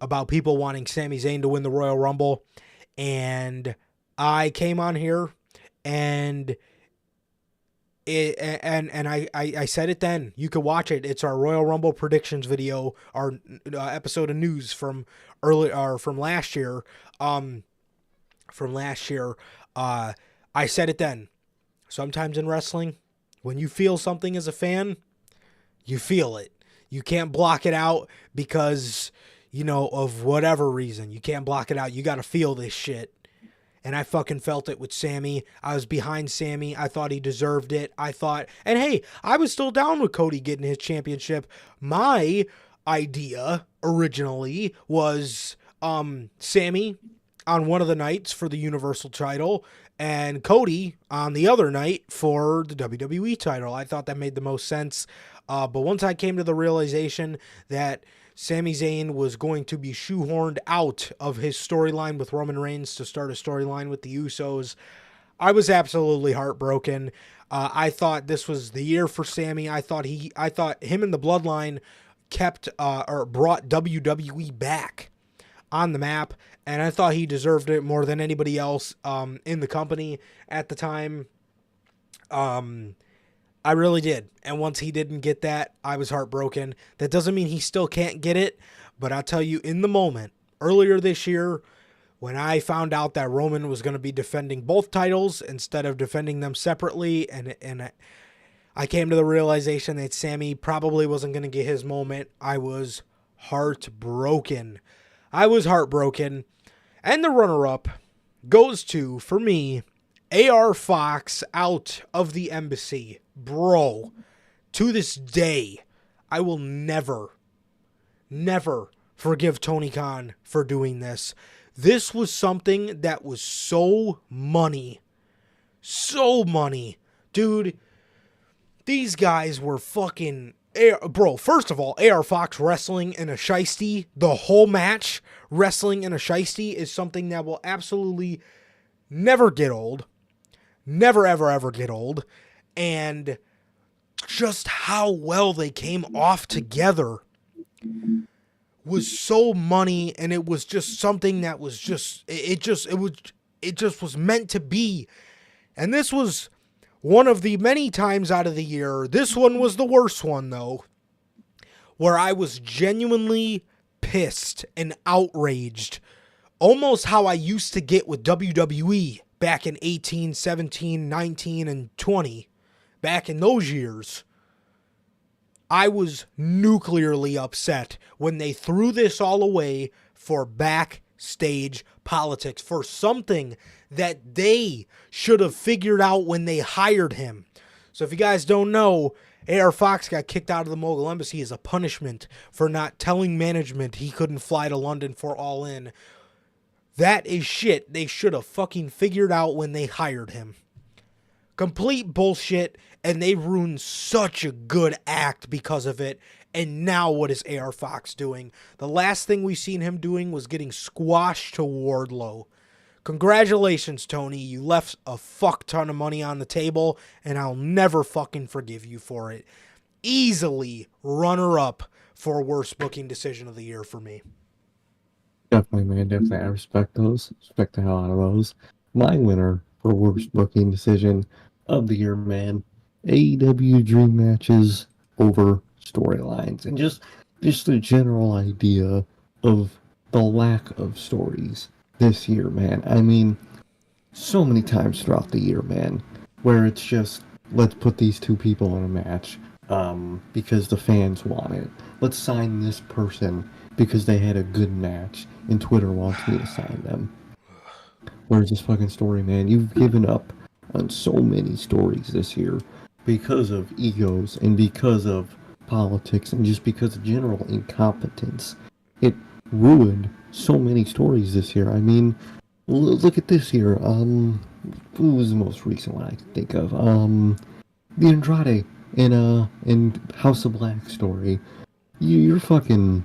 about people wanting Sami Zayn to win the Royal Rumble, and I came on here and I said it then. You can watch it. It's our Royal Rumble predictions video, our episode of news from last year. I said it then. Sometimes in wrestling, when you feel something as a fan, you feel it. You can't block it out because, of whatever reason. You can't block it out. You got to feel this shit. And I fucking felt it with Sammy. I was behind Sammy. I thought he deserved it. And hey, I was still down with Cody getting his championship. My idea originally was Sammy on one of the nights for the Universal title and Cody on the other night for the WWE title. I thought that made the most sense. But once I came to the realization that Sami Zayn was going to be shoehorned out of his storyline with Roman Reigns to start a storyline with the Usos, I was absolutely heartbroken. I thought this was the year for Sami. I thought him and the Bloodline brought WWE back on the map, and I thought he deserved it more than anybody else in the company at the time. I really did. And once he didn't get that, I was heartbroken. That doesn't mean he still can't get it, but I'll tell you, in the moment, earlier this year, when I found out that Roman was going to be defending both titles instead of defending them separately, and I came to the realization that Sammy probably wasn't going to get his moment. I was heartbroken. And the runner-up goes to, for me, AR Fox out of the embassy. Bro, to this day, I will never forgive Tony Khan for doing this. This was something that was so money. Dude, these guys were fucking... Bro, first of all, AR Fox wrestling in a shiesty, the whole match wrestling in a shiesty is something that will absolutely never get old. Never, ever, ever get old. And just how well they came off together was so money, and it was just something that was just, it just was meant to be. And this was one of the many times out of the year, this one was the worst one though, where I was genuinely pissed and outraged, almost how I used to get with WWE back in 18, 17, 19, and 20. Back in those years, I was nuclearly upset when they threw this all away for backstage politics, for something that they should have figured out when they hired him. So if you guys don't know, AR Fox got kicked out of the Mogul Embassy as a punishment for not telling management he couldn't fly to London for All In. That is shit they should have fucking figured out when they hired him. Complete bullshit, and they ruined such a good act because of it. And now what is AR Fox doing? The last thing we seen him doing was getting squashed to Wardlow. Congratulations, Tony. You left a fuck ton of money on the table, and I'll never fucking forgive you for it. Easily runner-up for worst booking decision of the year for me. Definitely, man. Definitely. I respect those. Respect the hell out of those. My winner for worst booking decision of the year, man. AEW dream matches over storylines. And just the general idea of the lack of stories this year, man. I mean, so many times throughout the year, man, where it's just, let's put these two people in a match because the fans want it. Let's sign this person because they had a good match and Twitter wants me to sign them. Where's this fucking story, man? You've given up on so many stories this year because of egos and because of politics and just because of general incompetence. It ruined so many stories this year. I mean, look at this year. Who was the most recent one I can think of? The Andrade in House of Black story. You have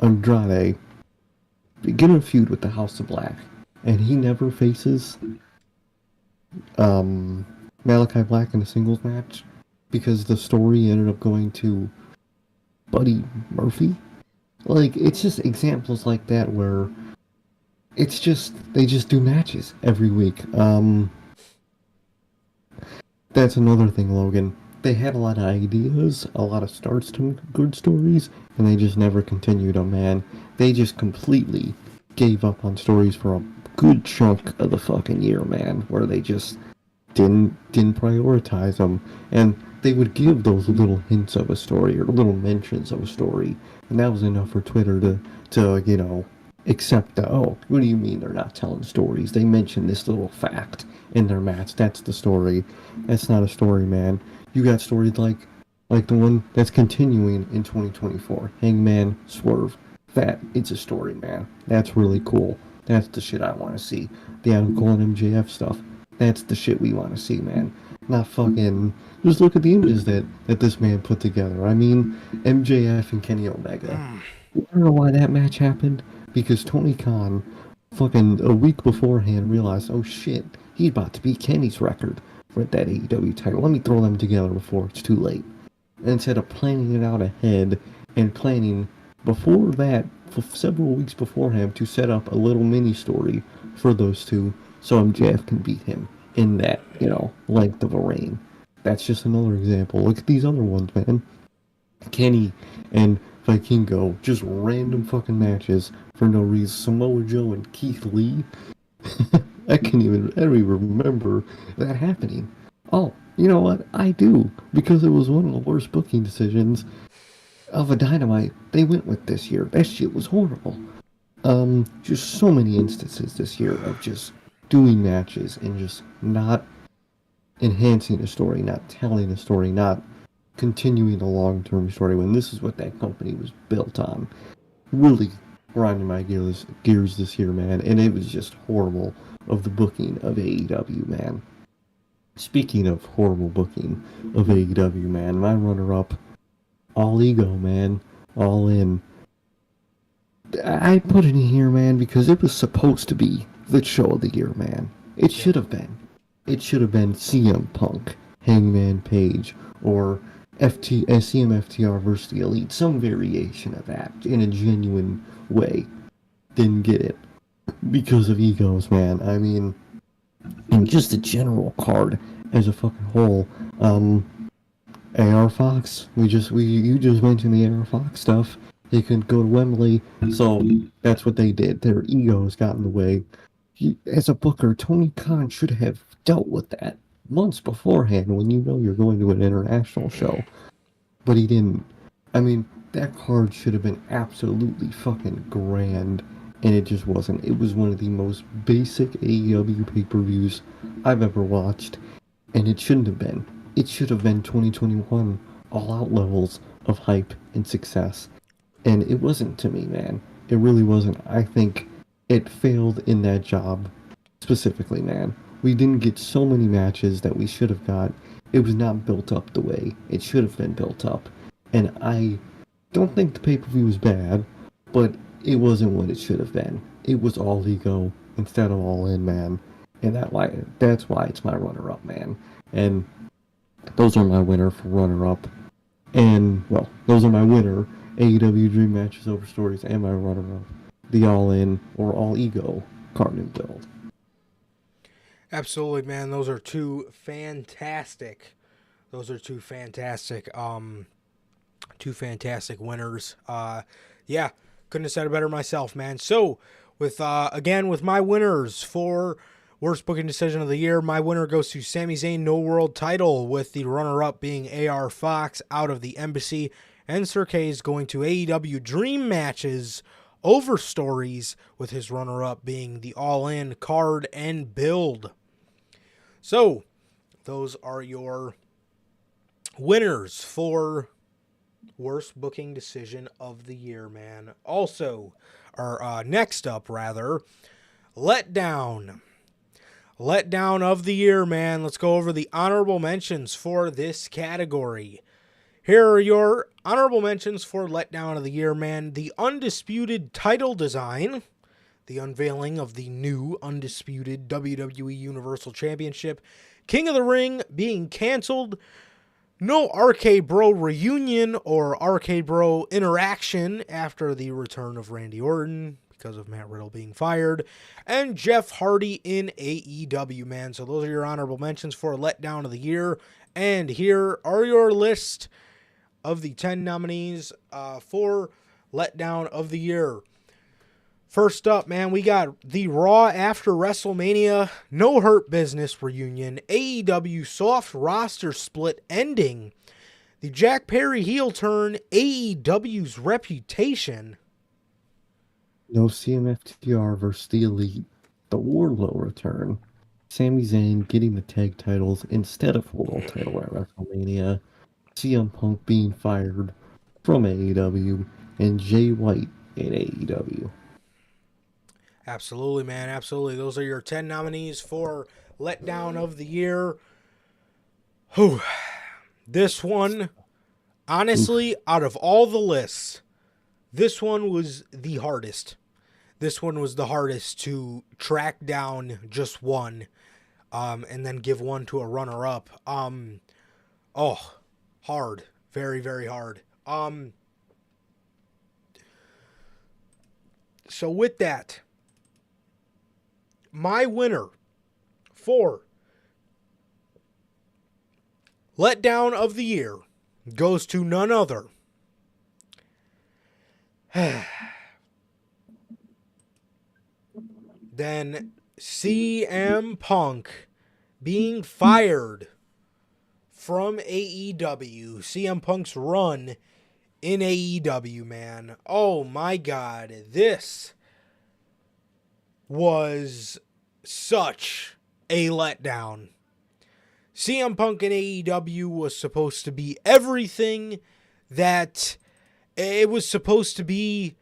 Andrade get in a feud with the House of Black, and he never faces Malachi Black in a singles match because the story ended up going to Buddy Murphy. Like, it's just examples like that where it's just, they just do matches every week. That's another thing, Logan. They had a lot of ideas, a lot of starts to good stories, and they just never continued them, man. They just completely gave up on stories for a good chunk of the fucking year, man, where they just didn't prioritize them. And they would give those little hints of a story or little mentions of a story, and that was enough for Twitter to you know, accept that, oh, what do you mean they're not telling stories? They mentioned this little fact in their match. That's the story. That's not a story, man. You got stories like the one that's continuing in 2024. Hangman Swerve. That, it's a story, man. That's really cool. That's the shit I want to see. The Adam Cole and MJF stuff. That's the shit we want to see, man. Not fucking... Just look at the images that this man put together. I mean, MJF and Kenny Omega. You don't know why that match happened? Because Tony Khan, fucking a week beforehand, realized, oh shit, he's about to beat Kenny's record for that AEW title. Let me throw them together before it's too late. And instead of planning it out ahead and planning before that, for several weeks beforehand, to set up a little mini story for those two, so MJF can beat him in that, you know, length of a reign. That's just another example. Look at these other ones, man. Kenny and Vikingo, just random fucking matches for no reason. Samoa Joe and Keith Lee. I don't even remember that happening. Oh, you know what? I do. Because it was one of the worst booking decisions of a Dynamite they went with this year. That shit was horrible. Just so many instances this year of just doing matches and just not enhancing the story, not telling the story, not continuing the long-term story when this is what that company was built on. Really grinding my gears this year, man, and it was just horrible of the booking of AEW, man. Speaking of horrible booking of AEW, man, my runner-up, All Ego, man, All In. I put it in here, man, because it was supposed to be the show of the year, man. It should have been. It should have been CM Punk, Hangman Page, or CM versus the Elite, some variation of that in a genuine way. Didn't get it because of egos, man. I mean, and just the general card as a fucking whole. AR Fox, you just mentioned the AR Fox stuff. They couldn't go to Wembley, so that's what they did. Their egos got in the way. As a booker, Tony Khan should have dealt with that months beforehand when you know you're going to an international show. But he didn't. I mean, that card should have been absolutely fucking grand, and it just wasn't. It was one of the most basic AEW pay-per-views I've ever watched, and it shouldn't have been. It should have been 2021 all-out levels of hype and success, and it wasn't to me, man. It really wasn't. I think it failed in that job specifically, man. We didn't get so many matches that we should have got. It was not built up the way it should have been built up. And I don't think the pay-per-view was bad, but it wasn't what it should have been. It was all ego instead of all in, man. And that's why it's my runner-up, man. And those are my winner for runner-up. And, well, those are my winner AEW Dream Matches Over Stories and my runner-up, the all-in or all-ego card and build. Absolutely, man. Those are two fantastic. Two fantastic winners. Yeah, couldn't have said it better myself, man. So, with my winners for worst booking decision of the year, my winner goes to Sami Zayn No World Title, with the runner-up being AR Fox out of the Embassy, and Sir K's going to AEW Dream Matches Over Stories, with his runner-up being the All-In card and build. So, those are your winners for worst booking decision of the year, man. Also, next up, letdown. Letdown of the year, man. Let's go over the honorable mentions for this category. Here are your honorable mentions for letdown of the year, man. The undisputed title design. The unveiling of the new undisputed WWE Universal Championship. King of the Ring being canceled. No Arcade Bro reunion or Arcade Bro interaction after the return of Randy Orton because of Matt Riddle being fired. And Jeff Hardy in AEW, man. So those are your honorable mentions for letdown of the year. And here are your list of the 10 nominees for letdown of the year. First up, man, we got the Raw after WrestleMania No Hurt Business reunion, AEW soft roster split ending, the Jack Perry heel turn, AEW's reputation. No CMFTR versus the Elite, the Wardlow return, Sami Zayn getting the tag titles instead of world title at WrestleMania, CM Punk being fired from AEW, and Jay White in AEW. Absolutely, man. Absolutely. Those are your 10 nominees for letdown of the year. Whew. This one, honestly, out of all the lists, this one was the hardest. This one was the hardest to track down just one, and then give one to a runner-up. Hard. Very, very hard. So with that, my winner for letdown of the year goes to none other than CM Punk being fired from AEW, CM Punk's run in AEW, man. Oh my God, this was such a letdown. CM Punk in AEW was supposed to be everything that it was supposed to be.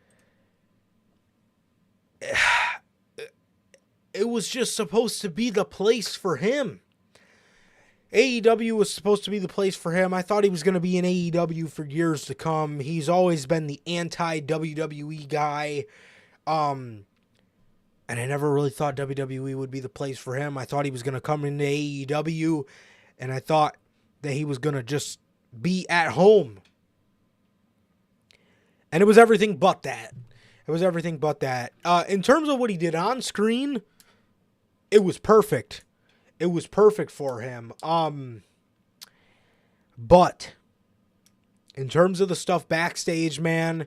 It was just supposed to be the place for him. AEW was supposed to be the place for him. I thought he was going to be in AEW for years to come. He's always been the anti-WWE guy. And I never really thought WWE would be the place for him. I thought he was going to come into AEW, and I thought that he was going to just be at home. And it was everything but that. It was everything but that. In terms of what he did on screen, it was perfect. It was perfect for him. But in terms of the stuff backstage, man,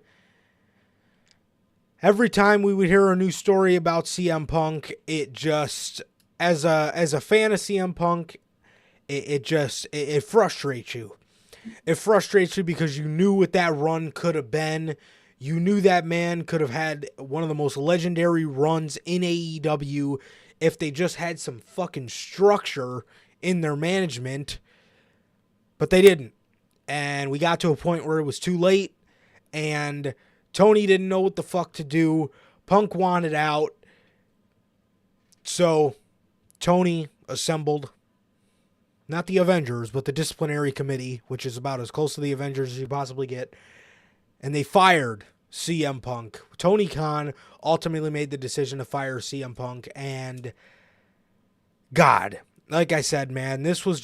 every time we would hear a new story about CM Punk, it just, as a fan of CM Punk, it frustrates you. It frustrates you because you knew what that run could have been. You knew that man could have had one of the most legendary runs in AEW if they just had some fucking structure in their management. But they didn't. And we got to a point where it was too late. And Tony didn't know what the fuck to do. Punk wanted out. So Tony assembled, not the Avengers, but the disciplinary committee, which is about as close to the Avengers as you possibly get. And they fired CM Punk. Tony Khan ultimately made the decision to fire CM Punk. And God, like I said, man, this was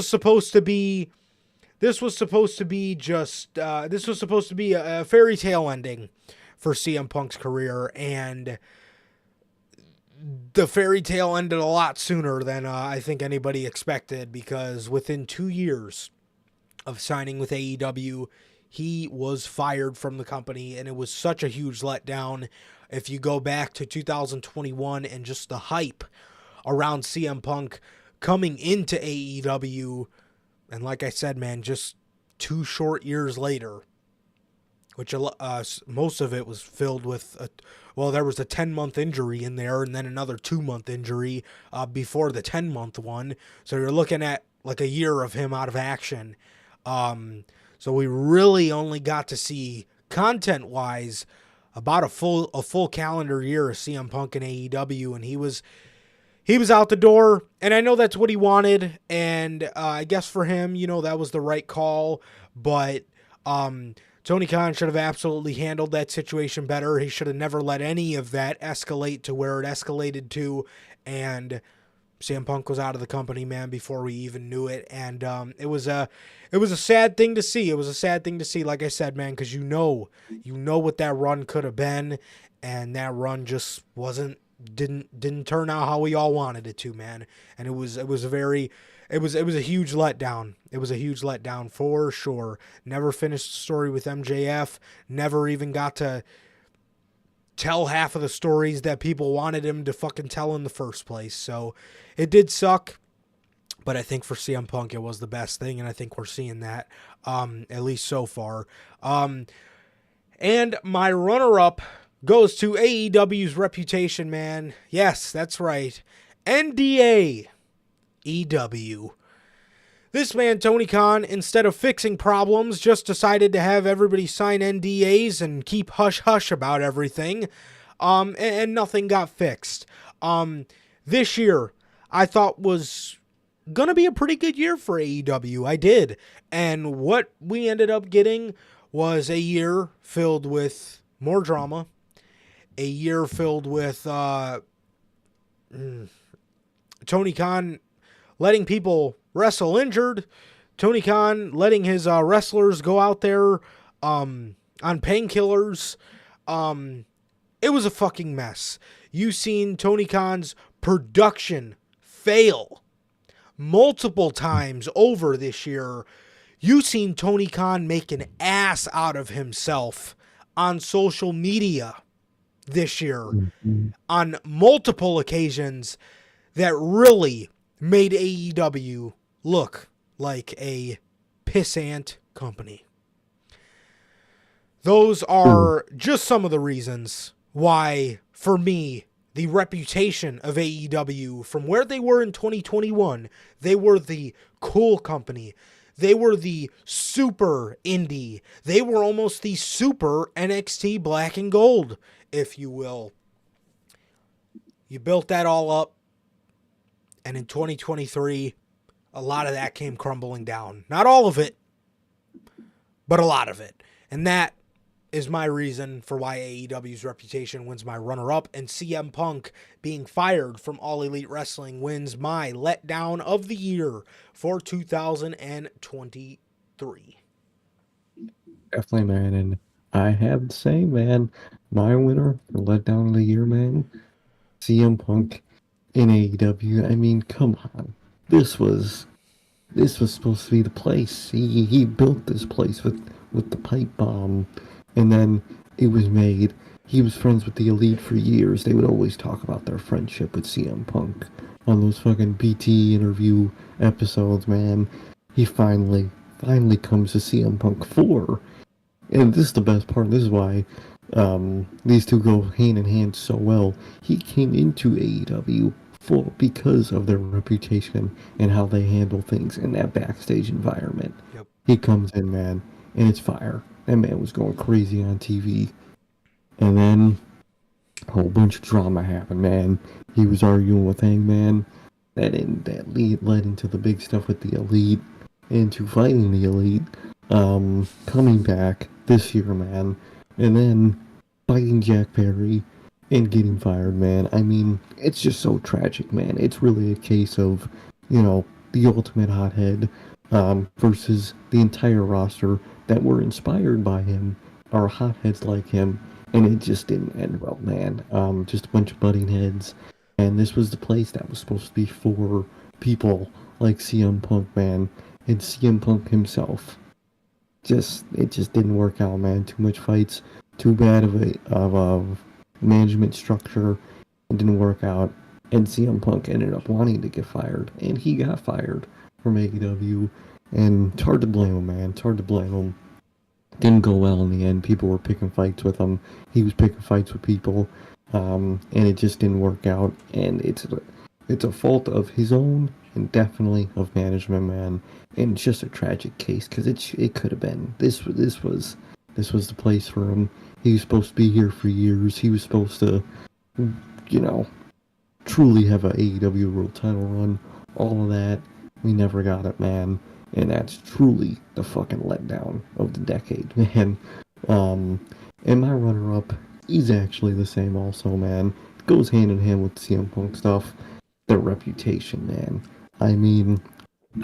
supposed to be a fairy tale ending for CM Punk's career. And the fairy tale ended a lot sooner than I think anybody expected, because within 2 years of signing with AEW, he was fired from the company, and it was such a huge letdown. If you go back to 2021 and just the hype around CM Punk coming into AEW, and like I said, man, just 2 short years later, which most of it was filled with, there was a 10-month injury in there, and then another 2-month injury before the 10-month one. So you're looking at like a year of him out of action. So we really only got to see, content-wise, about a full calendar year of CM Punk in AEW, and he was out the door, and I know that's what he wanted, and I guess for him, that was the right call, but Tony Khan should have absolutely handled that situation better. He should have never let any of that escalate to where it escalated to, and CM Punk was out of the company, man, before we even knew it, and it was a sad thing to see. It was a sad thing to see, like I said, man, because you know what that run could have been, and that run just didn't turn out how we all wanted it to, man. And it was a huge letdown. It was a huge letdown for sure. Never finished the story with MJF. Never even got to tell half of the stories that people wanted him to fucking tell in the first place. So it did suck, but I think for CM Punk it was the best thing, and I think we're seeing that at least so far. And my runner-up goes to AEW's reputation, man. Yes, that's right. NDA EW. This man, Tony Khan, instead of fixing problems, just decided to have everybody sign NDAs and keep hush-hush about everything, and nothing got fixed. This year, I thought was going to be a pretty good year for AEW. I did. And what we ended up getting was a year filled with more drama, a year filled with Tony Khan letting people wrestle injured, Tony Khan letting his wrestlers go out there on painkillers. It was a fucking mess. You've seen Tony Khan's production fail multiple times over this year. You've seen Tony Khan make an ass out of himself on social media this year on multiple occasions that really made AEW look like a pissant company. Those are just some of the reasons why, for me, the reputation of AEW, from where they were in 2021, they were the cool company. They were the super indie. They were almost the super NXT Black and Gold, if you will. You built that all up, and in 2023, a lot of that came crumbling down. Not all of it, but a lot of it. And that is my reason for why AEW's reputation wins my runner-up, and CM Punk being fired from All Elite Wrestling wins my letdown of the year for 2023. Definitely, man. And I have the same, man. My winner for letdown of the year, man. CM Punk in AEW. I mean, come on. This was supposed to be the place. He built this place with the pipe bomb, and then it was made. He was friends with the Elite for years. They would always talk about their friendship with CM Punk on those fucking BT interview episodes, man. He finally comes to CM Punk 4. And this is the best part. This is why these two go hand in hand so well. He came into AEW because of their reputation and how they handle things in that backstage environment. Yep. He comes in, man, and it's fire. That man was going crazy on TV. And then a whole bunch of drama happened, man. He was arguing with Hangman. That led into the big stuff with the Elite, into fighting the Elite, coming back this year, man, and then fighting Jack Perry and getting fired, man. I mean, it's just so tragic, man. It's really a case of, the ultimate hothead versus the entire roster that were inspired by him, are hotheads like him, and it just didn't end well, man. Just a bunch of butting heads, and this was the place that was supposed to be for people like CM Punk, man, and CM Punk himself. It just didn't work out, man. Too much fights, too bad of a management structure. It didn't work out, and CM Punk ended up wanting to get fired, and he got fired from AEW. And it's hard to blame him, man. It's hard to blame him. Didn't go well in the end. People were picking fights with him. He was picking fights with people, and it just didn't work out. And it's a fault of his own, and definitely of management, man. And it's just a tragic case, because it could have been. This was the place for him. He was supposed to be here for years. He was supposed to, truly have a AEW World Title run. All of that, we never got it, man. And that's truly the fucking letdown of the decade, man. And my runner-up, he's actually the same also, man. It goes hand in hand with CM Punk stuff. Their reputation, man. I mean,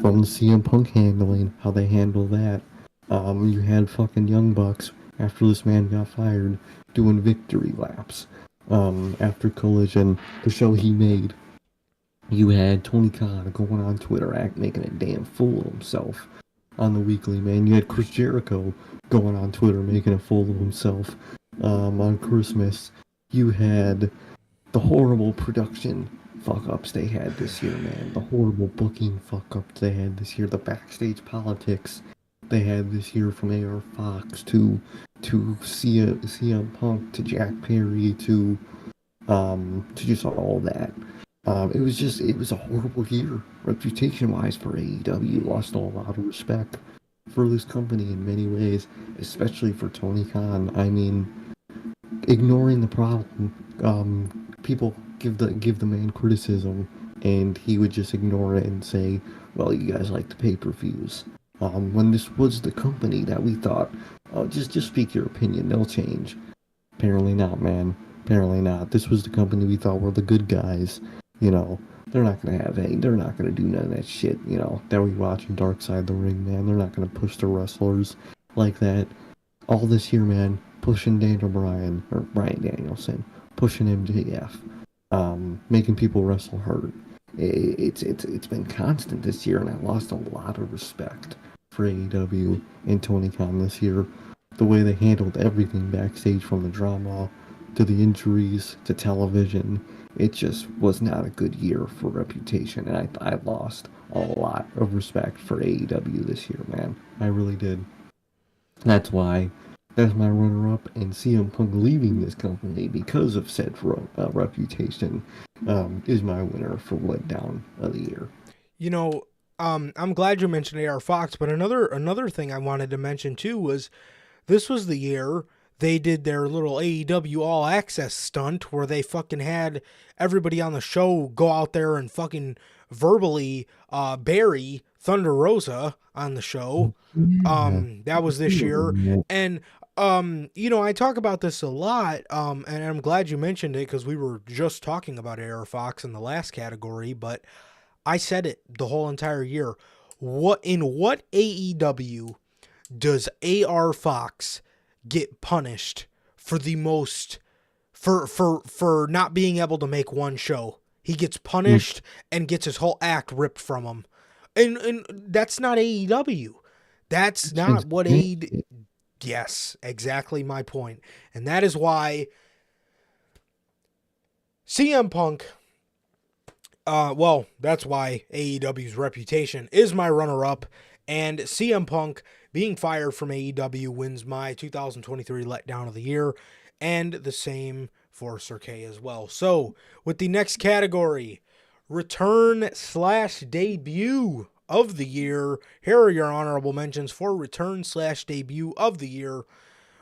from the CM Punk handling, how they handle that. You had fucking Young Bucks, after this man got fired, doing victory laps. After Collision, the show he made. You had Tony Khan going on Twitter, making a damn fool of himself on the weekly, man. You had Chris Jericho going on Twitter, making a fool of himself on Christmas. You had the horrible production fuck-ups they had this year, man. The horrible booking fuck-ups they had this year. The backstage politics they had this year, from AR Fox to CM Punk to Jack Perry to just all that. It was a horrible year, reputation-wise, for AEW. Lost a lot of respect for this company in many ways, especially for Tony Khan. I mean, ignoring the problem, people give the man criticism, and he would just ignore it and say, well, you guys like the pay-per-views. When this was the company that we thought, oh, just speak your opinion, they'll change. Apparently not, man. Apparently not. This was the company we thought were the good guys. They're not gonna do none of that shit, that we watch in Dark Side of the Ring, man. They're not gonna push the wrestlers like that. All this year, man, pushing Daniel Bryan, or Bryan Danielson, pushing MJF, making people wrestle hurt. It's been constant this year, and I lost a lot of respect for AEW and Tony Khan this year. The way they handled everything backstage, from the drama to the injuries to television, it just was not a good year for reputation, and I lost a lot of respect for AEW this year, man. I really did. That's why that's my runner-up, and CM Punk leaving this company because of said reputation is my winner for letdown of the year. You know, I'm glad you mentioned AR Fox, but another thing I wanted to mention too was this was the year they did their little AEW All Access stunt where they fucking had everybody on the show go out there and fucking verbally bury Thunder Rosa on the show. Yeah. That was this year. And I talk about this a lot, and I'm glad you mentioned it because we were just talking about AR Fox in the last category, but I said it the whole entire year. What AEW does AR Fox get punished for the most for not being able to make one show? He gets punished and gets his whole act ripped from him. And that's not AEW. That's not what AEW. Yes, exactly my point. And that is why CM Punk that's why AEW's reputation is my runner-up, and CM Punk being fired from AEW wins my 2023 letdown of the year, and the same for Sir K as well. So, with the next category, return/debut of the year, here are your honorable mentions for return/debut of the year,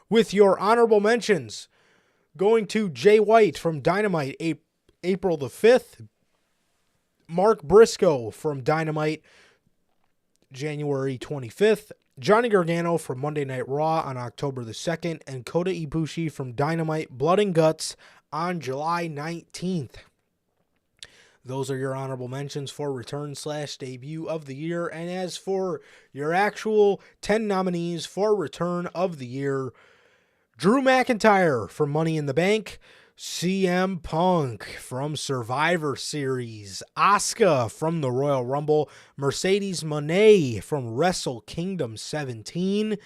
with your honorable mentions going to Jay White from Dynamite April the 5th, Mark Briscoe from Dynamite, January 25th, Johnny Gargano from Monday Night Raw on October the 2nd, and Kota Ibushi from Dynamite Blood and Guts on July 19th. Those are your honorable mentions for return/debut of the year. And as for your actual 10 nominees for return of the year, Drew McIntyre from Money in the Bank, CM Punk from Survivor Series, Asuka from the Royal Rumble, Mercedes Moné from Wrestle Kingdom 17,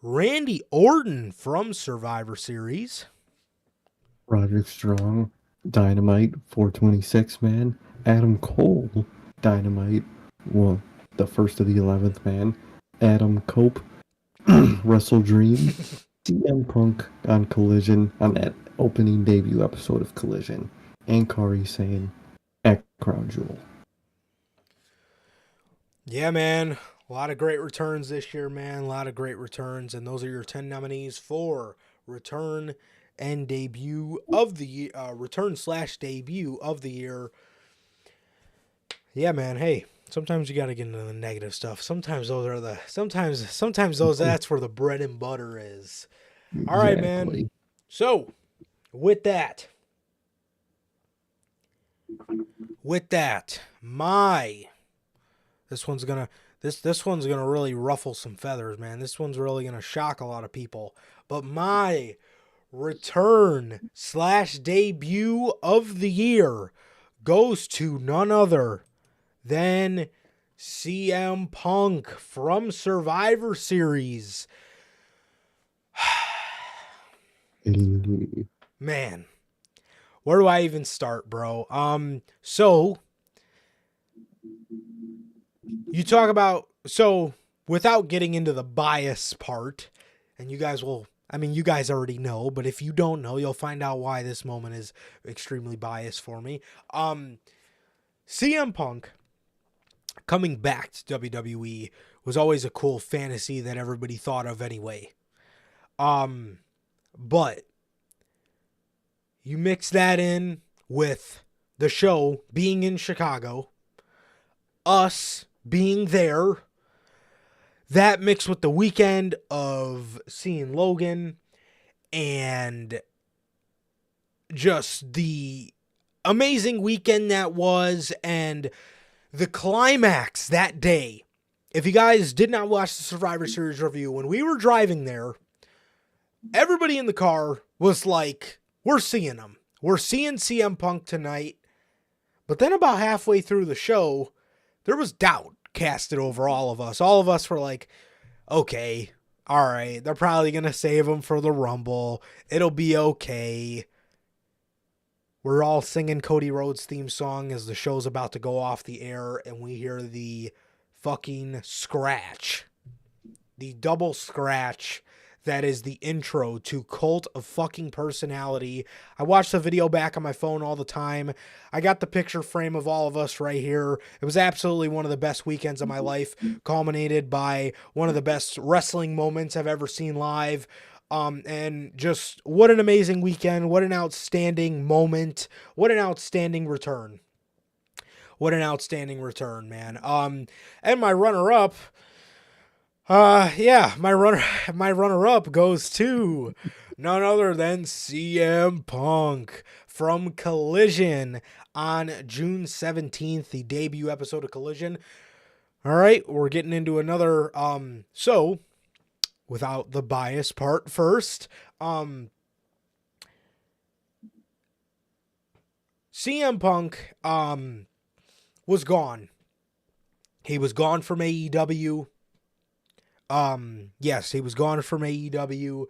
Randy Orton from Survivor Series, Roderick Strong, Dynamite 426 man, Adam Cole, Dynamite, well, the first of the 11th man, Adam Cope, Wrestle Dream, CM Punk on Collision, on that opening debut episode of Collision, and Kari Sane at Crown Jewel. Yeah, man. A lot of great returns this year, man. A lot of great returns. And those are your 10 nominees for return and debut of the year, return/debut of the year. Yeah, man. Hey, sometimes you got to get into the negative stuff. Sometimes that's where the bread and butter is. All right, man. So, with that, this one's gonna really ruffle some feathers, man. This one's really gonna shock a lot of people. But my return/debut of the year goes to none other than CM Punk from Survivor Series. Man, where do I even start, bro? So you talk about, without getting into the bias part, and you guys already know, but if you don't know, you'll find out why this moment is extremely biased for me. CM Punk coming back to WWE was always a cool fantasy that everybody thought of anyway. But you mix that in with the show being in Chicago, us being there, that mixed with the weekend of seeing Logan and just the amazing weekend that was, and the climax that day. If you guys did not watch the Survivor Series review, when we were driving there, everybody in the car was like, we're seeing him. We're seeing CM Punk tonight. But then about halfway through the show, there was doubt casted over all of us. All of us were like, okay, all right, they're probably going to save him for the Rumble. It'll be okay. We're all singing Cody Rhodes' theme song as the show's about to go off the air, and we hear the fucking scratch. The double scratch that is the intro to Cult of Fucking Personality. I watch the video back on my phone all the time. I got the picture frame of all of us right here. It was absolutely one of the best weekends of my life, culminated by one of the best wrestling moments I've ever seen live. And just what an amazing weekend. What an outstanding moment. What an outstanding return. What an outstanding return, man. And my runner-up, my runner-up goes to none other than CM Punk from Collision on June 17th, the debut episode of Collision. All right, we're getting into another, so without the bias part first, CM Punk, was gone. He was gone from AEW. Yes, he was gone from AEW.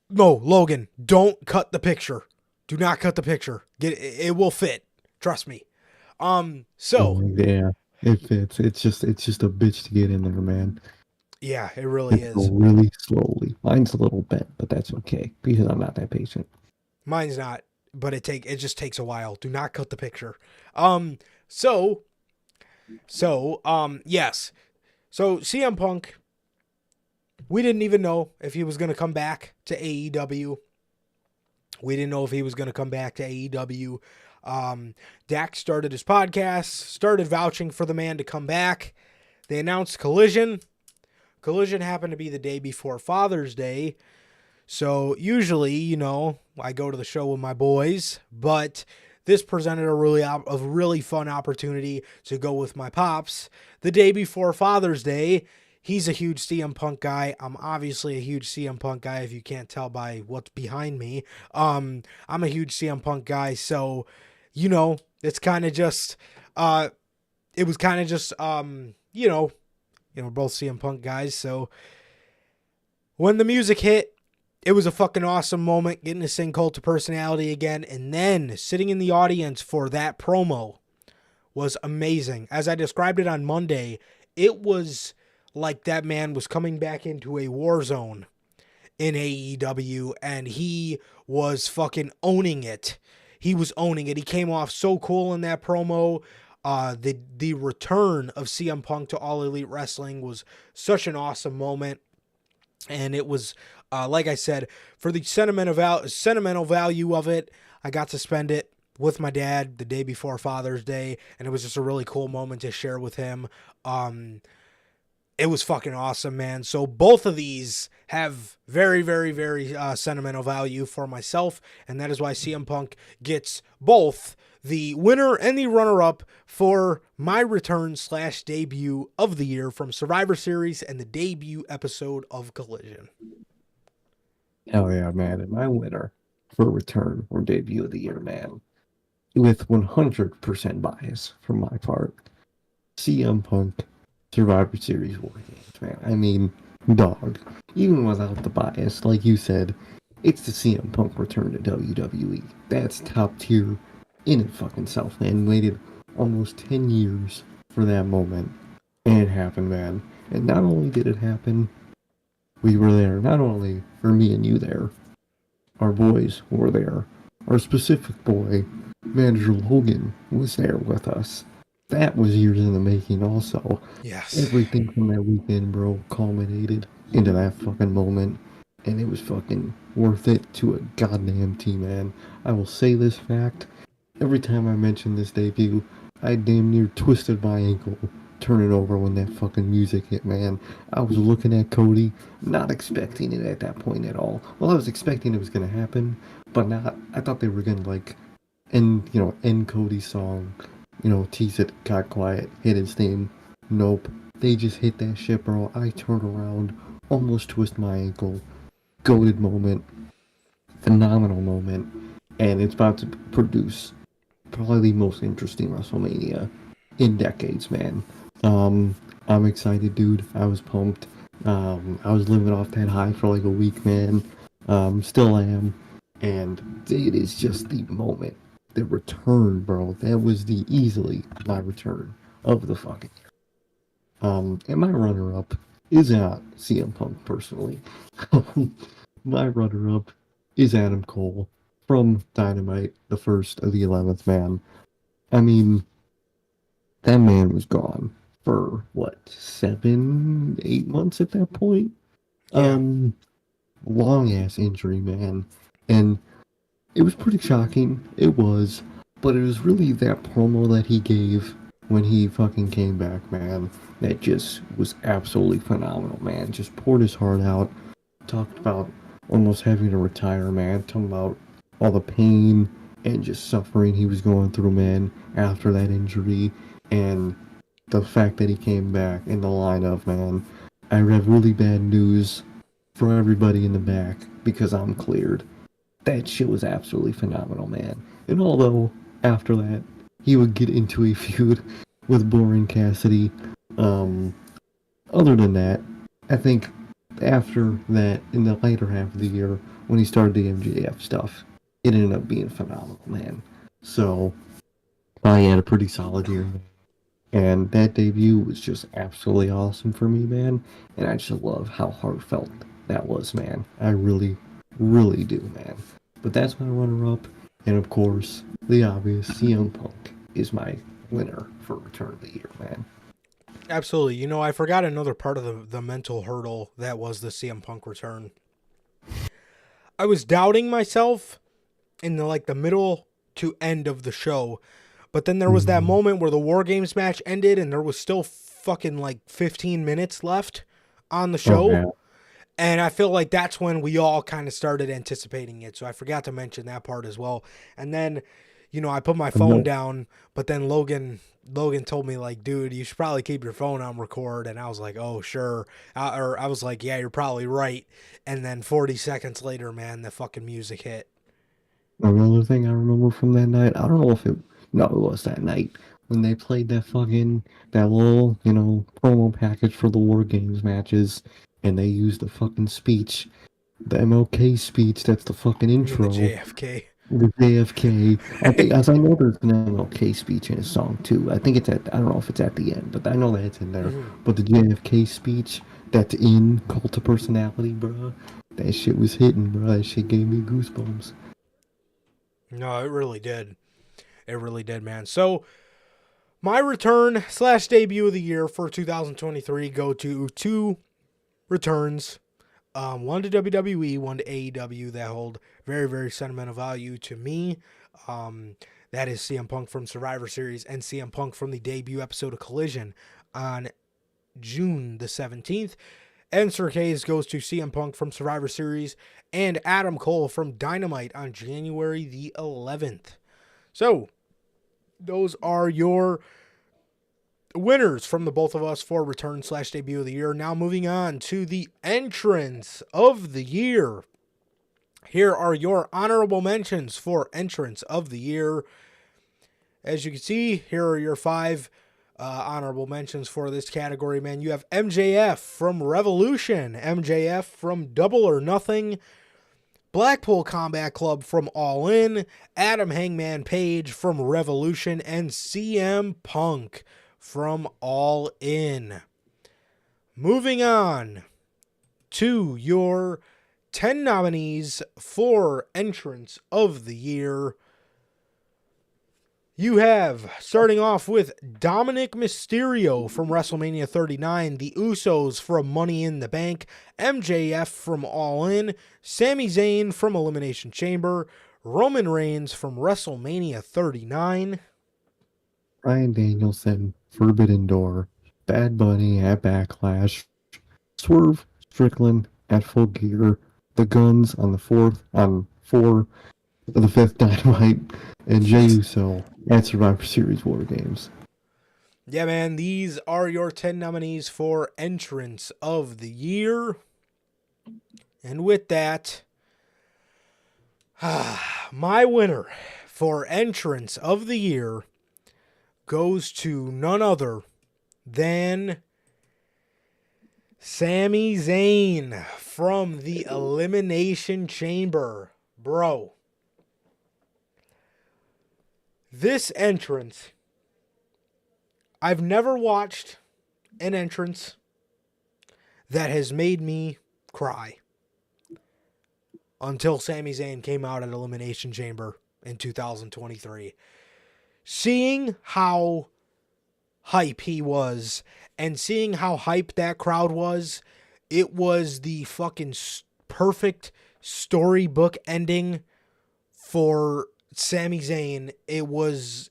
No, Logan, don't cut the picture. Do not cut the picture. It will fit. Trust me. Yeah, it fits. It's just a bitch to get in there, man. Yeah, it really It's is. really slowly. Mine's a little bent, but that's okay because I'm not that patient. Mine's not, but it just takes a while. Do not cut the picture. Yes. So CM Punk, we didn't even know if he was going to come back to AEW. We didn't know if he was going to come back to AEW. Dak started his podcast, started vouching for the man to come back. They announced Collision. Collision happened to be the day before Father's Day. So usually, I go to the show with my boys, but this presented a really fun opportunity to go with my pops the day before Father's Day. He's a huge CM Punk guy. I'm obviously a huge CM Punk guy, if you can't tell by what's behind me. I'm a huge CM Punk guy, so it's kind of just it was kind of just we're both CM Punk guys, so when the music hit, it was a fucking awesome moment getting to sing Cult of Personality again, and then sitting in the audience for that promo was amazing. As I described it on Monday, it was like that man was coming back into a war zone in AEW, and he was fucking owning it. He was owning it. He came off so cool in that promo. The return of CM Punk to All Elite Wrestling was such an awesome moment. And it was, like I said, for the sentimental value of it, I got to spend it with my dad the day before Father's Day, and it was just a really cool moment to share with him. It was fucking awesome, man. So both of these have very, very, very sentimental value for myself, and that is why CM Punk gets both the winner and the runner-up for my return/debut of the year from Survivor Series and the debut episode of Collision. Hell yeah, man. And my winner for return or debut of the year, man, with 100% bias from my part, CM Punk Survivor Series War Games, man. I mean, dog. Even without the bias, like you said, it's the CM Punk return to WWE. That's top tier in it fucking self, man. Waited almost 10 years for that moment, and it happened, man. And not only did it happen, we were there. Not only for me and you there, our boys were there. Our specific boy, Manager Logan, was there with us. That was years in the making also. Yes. Everything from that weekend, bro, culminated into that fucking moment. And it was fucking worth it to a goddamn T, man. I will say this fact. Every time I mention this debut, I damn near twisted my ankle turning over when that fucking music hit, man. I was looking at Cody, not expecting it at that point at all. Well, I was expecting it was going to happen, but not. I thought they were going to, end Cody's song, tease it, got quiet, hit his theme. Nope. They just hit that shit, bro. I turned around, almost twist my ankle. Goated moment. Phenomenal moment. And it's about to produce probably the most interesting WrestleMania in decades, man. I'm excited, dude. I was pumped. I was living off that high for like a week, man. Still am. And it is just the moment. The return, bro. That was the easily my return of the fucking year. And my runner-up is not CM Punk personally. My runner-up is Adam Cole from Dynamite, the first of the 11th man. I mean, that man was gone for what, 7, 8 months at that point? Yeah. Long ass injury, man. And it was pretty shocking. It was. But it was really that promo that he gave when he fucking came back, man. That just was absolutely phenomenal, man. Just poured his heart out. Talked about almost having to retire, man. Talking about all the pain and just suffering he was going through, man, after that injury. And the fact that he came back in the lineup, man. I have really bad news for everybody in the back because I'm cleared. That shit was absolutely phenomenal, man. And although after that he would get into a feud with Boring Cassidy, um, other than that, I think after that, in the later half of the year, when he started the MJF stuff, it ended up being phenomenal, man. So I had a pretty solid year, and that debut was just absolutely awesome for me, man. And I just love how heartfelt that was, man. I really, really do, man. But that's my runner-up, and of course, the obvious CM Punk is my winner for Return of the Year, man. Absolutely. You know, I forgot another part of the mental hurdle that was the CM Punk return. I was doubting myself in the middle to end of the show, but then there was that moment where the War Games match ended and there was still fucking 15 minutes left on the show. Oh, yeah. And I feel like that's when we all kind of started anticipating it. So I forgot to mention that part as well. And then, I put my phone down, but then Logan told me dude, you should probably keep your phone on record. And I was like, oh, sure. Or I was like, yeah, you're probably right. And then 40 seconds later, man, the fucking music hit. Another thing I remember from that night, I don't know if it, no, it was that night, when they played that little, promo package for the War Games matches, and they used the fucking speech, the MLK speech, that's the fucking You mean the intro. JFK? The JFK. I think, as I know, there's an MLK speech in his song too. I think I don't know if it's at the end, but I know that it's in there. Mm-hmm. But the JFK speech, that's in Cult of Personality, bro. That shit was hitting, bro. That shit gave me goosebumps. No, it really did. It really did, man. So, my return / debut of the year for 2023 go to 2 returns. One to WWE, one to AEW that hold very, very sentimental value to me. That is CM Punk from Survivor Series and CM Punk from the debut episode of Collision on June the 17th. And Sir K's goes to CM Punk from Survivor Series and Adam Cole from Dynamite on January the 11th. So, those are your winners from the both of us for return / debut of the year. Now moving on to the entrance of the year. Here are your honorable mentions for entrance of the year. As you can see, here are your 5 honorable mentions for this category, man. You have MJF from Revolution, MJF from Double or Nothing, Blackpool Combat Club from All In, Adam Hangman Page from Revolution, and CM Punk from All In. Moving on to your 10 nominees for entrance of the year. You have, starting off with Dominic Mysterio from WrestleMania 39, the Usos from Money in the Bank, MJF from All In, Sami Zayn from Elimination Chamber, Roman Reigns from WrestleMania 39, Bryan Danielson, Forbidden Door, Bad Bunny at Backlash, Swerve Strickland at Full Gear, The Guns on the 5th Dynamite, and Jey Uso at Survivor Series War Games. Yeah, man, these are your 10 nominees for entrance of the year. And with that, my winner for entrance of the year goes to none other than Sami Zayn from the Elimination Chamber. Bro, this entrance, I've never watched an entrance that has made me cry until Sami Zayn came out at Elimination Chamber in 2023. Seeing how hype he was and seeing how hype that crowd was, it was the fucking perfect storybook ending for Sami Zayn. It was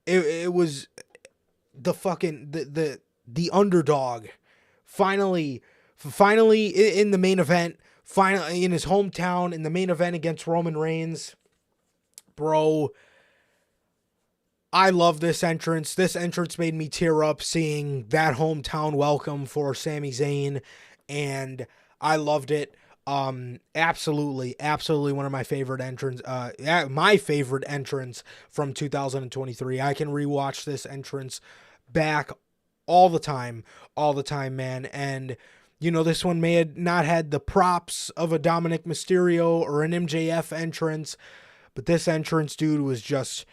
the fucking the underdog finally in the main event, finally in his hometown in the main event against Roman Reigns. Bro, I love this entrance. This entrance made me tear up seeing that hometown welcome for Sami Zayn, and I loved it. Absolutely one of my favorite entrance. My favorite entrance from 2023. I can rewatch this entrance back all the time, man. And you know, this one may have not had the props of a Dominic Mysterio or an MJF entrance, but this entrance, dude, was just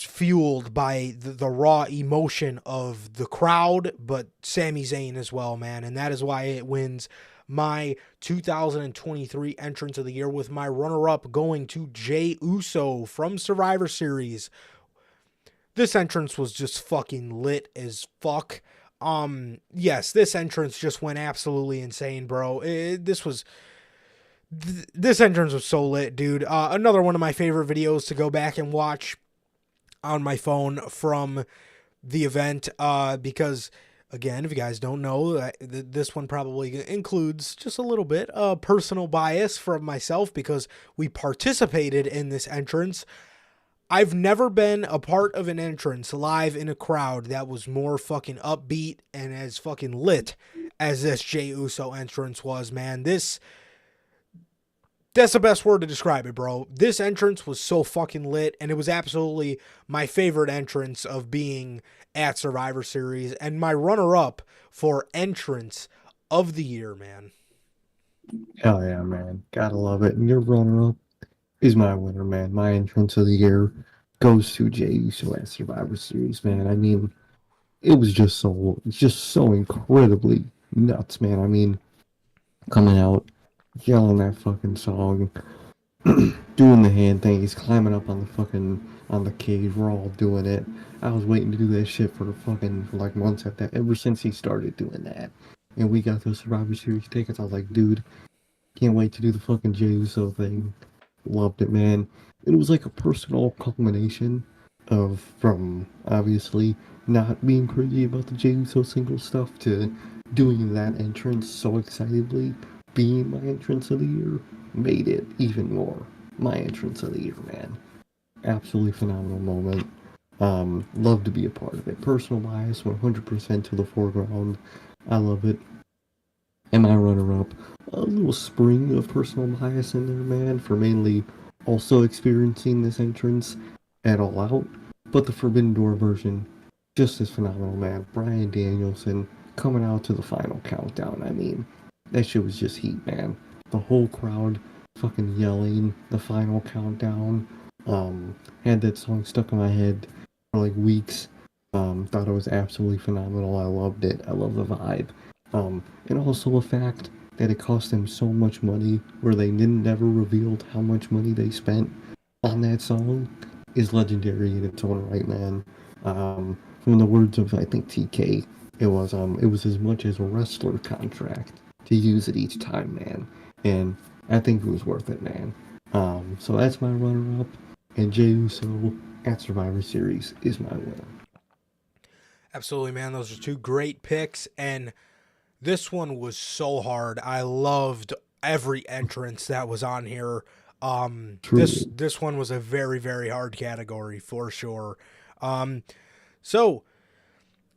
fueled by the raw emotion of the crowd, but Sami Zayn as well, man. And that is why it wins my 2023 entrance of the year, with my runner-up going to Jey Uso from Survivor Series. This entrance was just fucking lit as fuck. Yes, this entrance just went absolutely insane, bro. This entrance was so lit, dude. Another one of my favorite videos to go back and watch on my phone from the event, because again, if you guys don't know, this one probably includes just a little bit of personal bias from myself because we participated in this entrance. I've never been a part of an entrance live in a crowd that was more fucking upbeat and as fucking lit as this Jey Uso entrance was, man. That's the best word to describe it, bro. This entrance was so fucking lit, and it was absolutely my favorite entrance of being at Survivor Series, and my runner-up for entrance of the year, man. Hell yeah, man. Gotta love it. And your runner-up is my winner, man. My entrance of the year goes to Jey Uso at Survivor Series, man. I mean, it was just so incredibly nuts, man. I mean, coming out, yelling that fucking song, doing the hand thing, he's climbing up on the cage. We're all doing it. I was waiting to do that shit for like months after that, ever since he started doing that. And we got those Survivor Series tickets. I was like, dude, can't wait to do the fucking Jey Uso thing. Loved it, man. It was like a personal culmination from obviously not being crazy about the Jey Uso single stuff to doing that entrance so excitedly. Being my entrance of the year made it even more my entrance of the year, man. Absolutely phenomenal moment. Love to be a part of it. Personal bias 100% to the foreground. I love it. And my runner-up, a little spring of personal bias in there, man, for mainly also experiencing this entrance at All Out. But the Forbidden Door version, just as phenomenal, man. Bryan Danielson coming out to the final countdown. I mean, that shit was just heat, man. The whole crowd fucking yelling the final countdown. Had that song stuck in my head for like weeks. Thought it was absolutely phenomenal. I loved it. I love the vibe. And also the fact that it cost them so much money, where they never revealed how much money they spent on that song, is legendary in its own right, man. From the words of, I think, TK, it was as much as a wrestler contract to use it each time, man. And I think it was worth it, man. So that's my runner-up, and Jey Uso at Survivor Series is my winner. Absolutely, man. Those are two great picks, and this one was so hard. I loved every entrance that was on here. This one was a very, very hard category for sure. So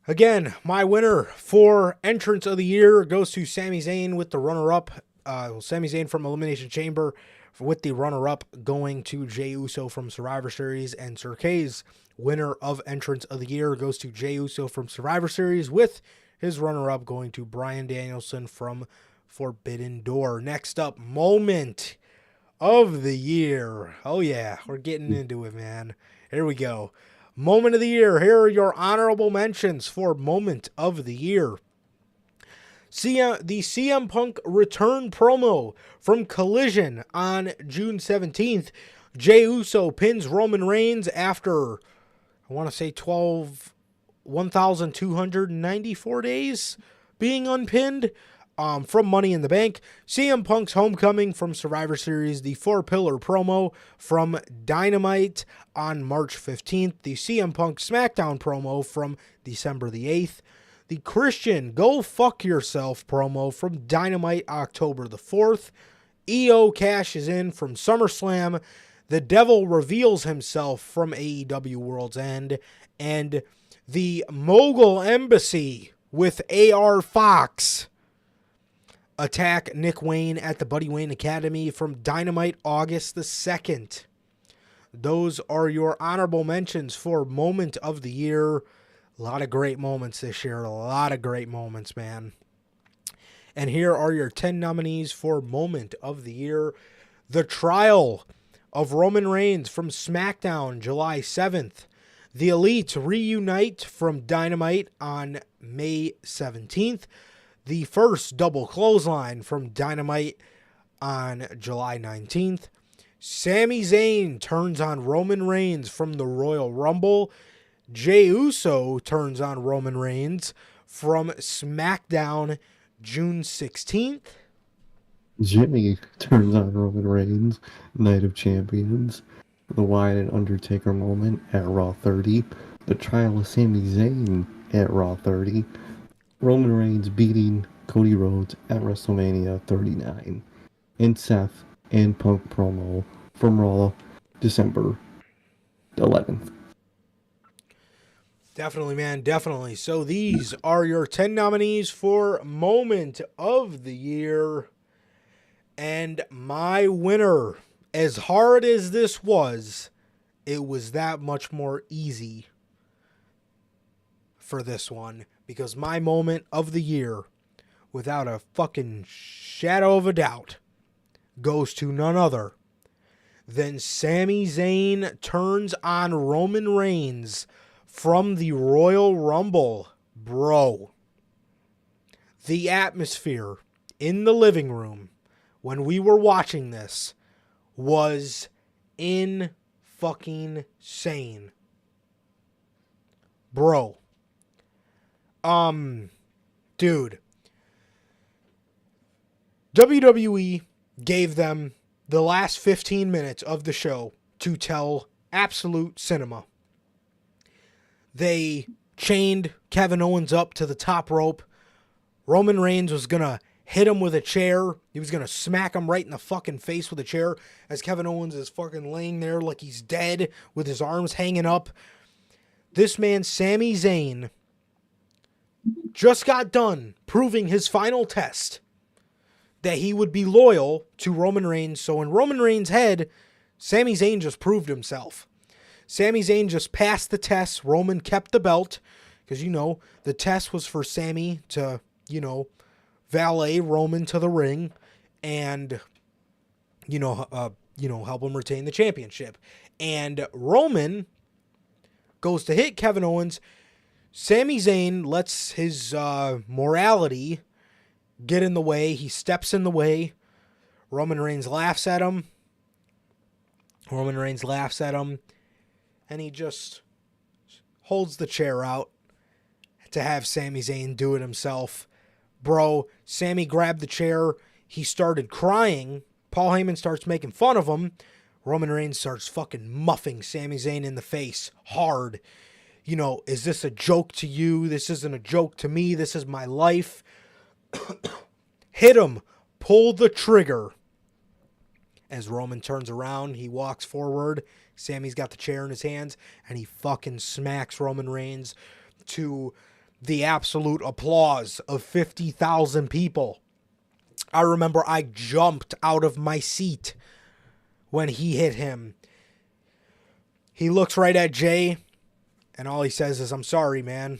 again, my winner for entrance of the year goes to Sami Zayn, with the runner-up. Sami Zayn from Elimination Chamber, with the runner-up going to Jey Uso from Survivor Series, and Sir K's winner of entrance of the year goes to Jey Uso from Survivor Series, with his runner-up going to Bryan Danielson from Forbidden Door. Next up, moment of the year. Oh, yeah, we're getting into it, man. Here we go. Moment of the year. Here are your honorable mentions for Moment of the Year. The CM Punk return promo from Collision on June 17th. Jey Uso pins Roman Reigns after, I want to say 1,294 days being unpinned from Money in the Bank. CM Punk's homecoming from Survivor Series. The 4-pillar promo from Dynamite on March 15th. The CM Punk SmackDown promo from December the 8th. The Christian Go Fuck Yourself promo from Dynamite October the 4th. EO cashes in from SummerSlam. The Devil reveals himself from AEW World's End. And the Mogul Embassy with AR Fox attack Nick Wayne at the Buddy Wayne Academy from Dynamite August the 2nd. Those are your honorable mentions for Moment of the Year. A lot of great moments this year. A lot of great moments, man. And here are your 10 nominees for Moment of the Year. The Trial of Roman Reigns from SmackDown, July 7th. The Elite reunite from Dynamite on May 17th. The first double clothesline from Dynamite on July 19th. Sami Zayn turns on Roman Reigns from the Royal Rumble. Jey Uso turns on Roman Reigns from SmackDown June 16th. Jimmy turns on Roman Reigns, Night of Champions. The Wyatt and Undertaker moment at Raw 30. The trial of Sami Zayn at Raw 30. Roman Reigns beating Cody Rhodes at WrestleMania 39. And Seth and Punk promo from Raw December 11th. Definitely, man, definitely. So these are your 10 nominees for Moment of the Year. And my winner, as hard as this was, it was that much more easy for this one. Because my Moment of the Year, without a fucking shadow of a doubt, goes to none other than Sami Zayn turns on Roman Reigns from the Royal Rumble. Bro, the atmosphere in the living room when we were watching this was in fucking sane. Bro. Dude. WWE gave them the last 15 minutes of the show to tell absolute cinema. They chained Kevin Owens up to the top rope. Roman Reigns was going to hit him with a chair. He was going to smack him right in the fucking face with a chair as Kevin Owens is fucking laying there like he's dead with his arms hanging up. This man, Sami Zayn, just got done proving his final test that he would be loyal to Roman Reigns. So in Roman Reigns' head, Sami Zayn just proved himself. Sami Zayn just passed the test. Roman kept the belt because, the test was for Sami to, valet Roman to the ring and, help him retain the championship. And Roman goes to hit Kevin Owens. Sami Zayn lets his morality get in the way. He steps in the way. Roman Reigns laughs at him. And he just holds the chair out to have Sami Zayn do it himself. Bro, Sami grabbed the chair. He started crying. Paul Heyman starts making fun of him. Roman Reigns starts fucking muffing Sami Zayn in the face hard. Is this a joke to you? This isn't a joke to me. This is my life. Hit him. Pull the trigger. As Roman turns around, he walks forward. Sami's got the chair in his hands, and he fucking smacks Roman Reigns to the absolute applause of 50,000 people. I remember I jumped out of my seat when he hit him. He looks right at Jey, and all he says is, "I'm sorry, man."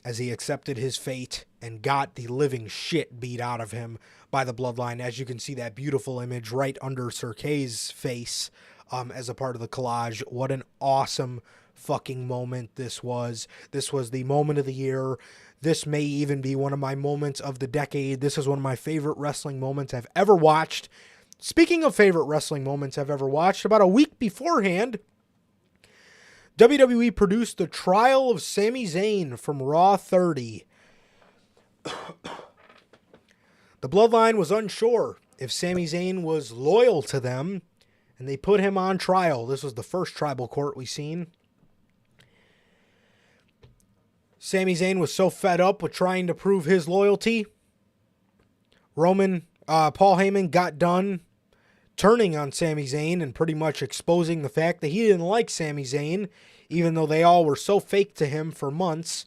as he accepted his fate and got the living shit beat out of him by the Bloodline. As you can see that beautiful image right under Sir Kay's face as a part of the collage. What an awesome fucking moment this was. This was the moment of the year. This may even be one of my moments of the decade. This is one of my favorite wrestling moments I've ever watched. Speaking of favorite wrestling moments I've ever watched, about a week beforehand, WWE produced the trial of Sami Zayn from Raw 30. The Bloodline was unsure if Sami Zayn was loyal to them, and they put him on trial. This was the first tribal court we seen. Sami Zayn was so fed up with trying to prove his loyalty, Paul Heyman got done turning on Sami Zayn and pretty much exposing the fact that he didn't like Sami Zayn, even though they all were so fake to him for months.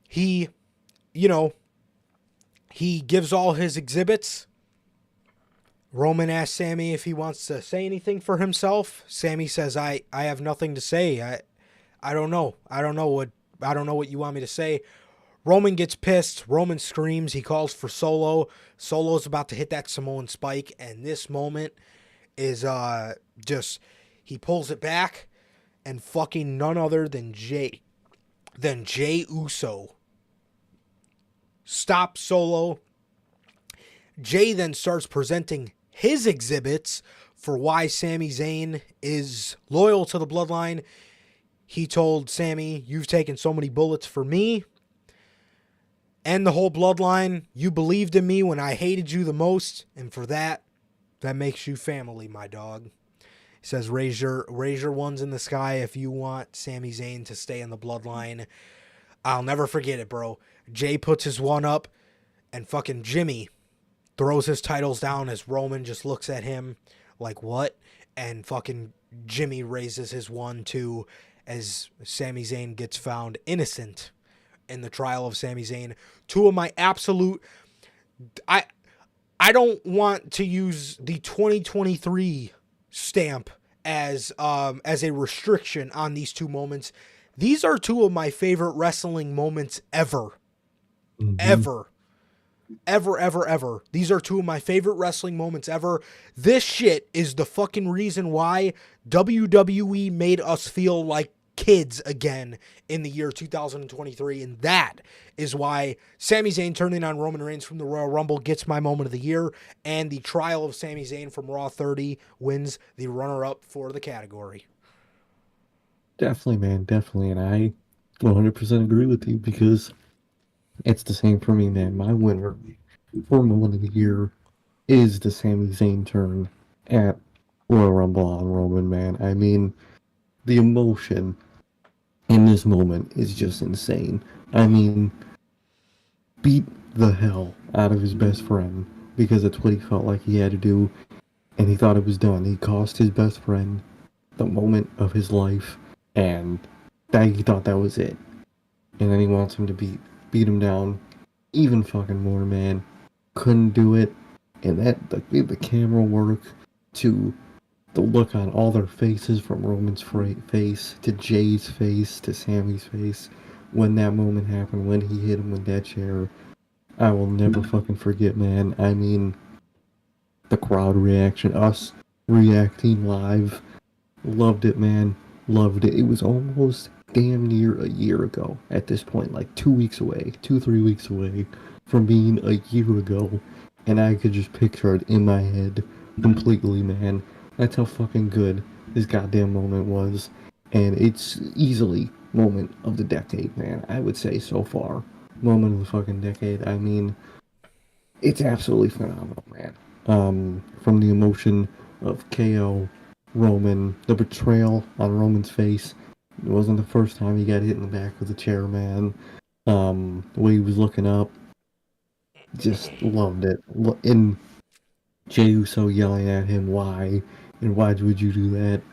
He gives all his exhibits. Roman asks Sami if he wants to say anything for himself. Sami says, I have nothing to say. I don't know. I don't know what you want me to say. Roman gets pissed. Roman screams. He calls for Solo. Solo's about to hit that Samoan spike, and this moment is he pulls it back, and fucking none other than Jay Uso stops Solo. Jay then starts presenting his exhibits for why Sami Zayn is loyal to the Bloodline. He told Sami, "You've taken so many bullets for me and the whole Bloodline. You believed in me when I hated you the most, and for that makes you family, my dog." He says, raise your ones in the sky if you want Sami Zayn to stay in the Bloodline. I'll never forget it, bro. Jay puts his one up, and fucking Jimmy throws his titles down as Roman just looks at him like, what? And fucking Jimmy raises his one too, as Sami Zayn gets found innocent in the trial of Sami Zayn. Two of my absolute... I don't want to use the 2023 stamp as a restriction on these two moments. These are two of my favorite wrestling moments ever. Mm-hmm. Ever. These are two of my favorite wrestling moments ever. This shit is the fucking reason why WWE made us feel like kids again in the year 2023, and that is why Sami Zayn turning on Roman Reigns from the Royal Rumble gets my moment of the year, and the trial of Sami Zayn from Raw 30 wins the runner-up for the category. Definitely, man, definitely, and I 100% agree with you, because it's the same for me, man. My winner for moment of the year is the Sami Zayn turn at Royal Rumble on Roman, man. I mean, the emotion in this moment is just insane. I mean, beat the hell out of his best friend, because that's what he felt like he had to do, and he thought it was done. He cost his best friend the moment of his life, and he thought that was it. And then he wants him to beat him down even fucking more, man. Couldn't do it. And that the camera work to the look on all their faces, from Roman's face to Jay's face to Sami's face, when that moment happened, when he hit him with that chair, I will never fucking forget, man. I mean, the crowd reaction, us reacting live, loved it, man. Loved it. It was almost damn near a year ago at this point, like 3 weeks away from being a year ago, and I could just picture it in my head completely, man. That's how fucking good this goddamn moment was, and it's easily moment of the decade, man. I would say so far, moment of the fucking decade. I mean, it's absolutely phenomenal, man. From the emotion of KO, Roman, the betrayal on Roman's face. It wasn't the first time he got hit in the back with a chair, man. The way he was looking up, just loved it. And Jey Uso yelling at him, why? And why would you do that?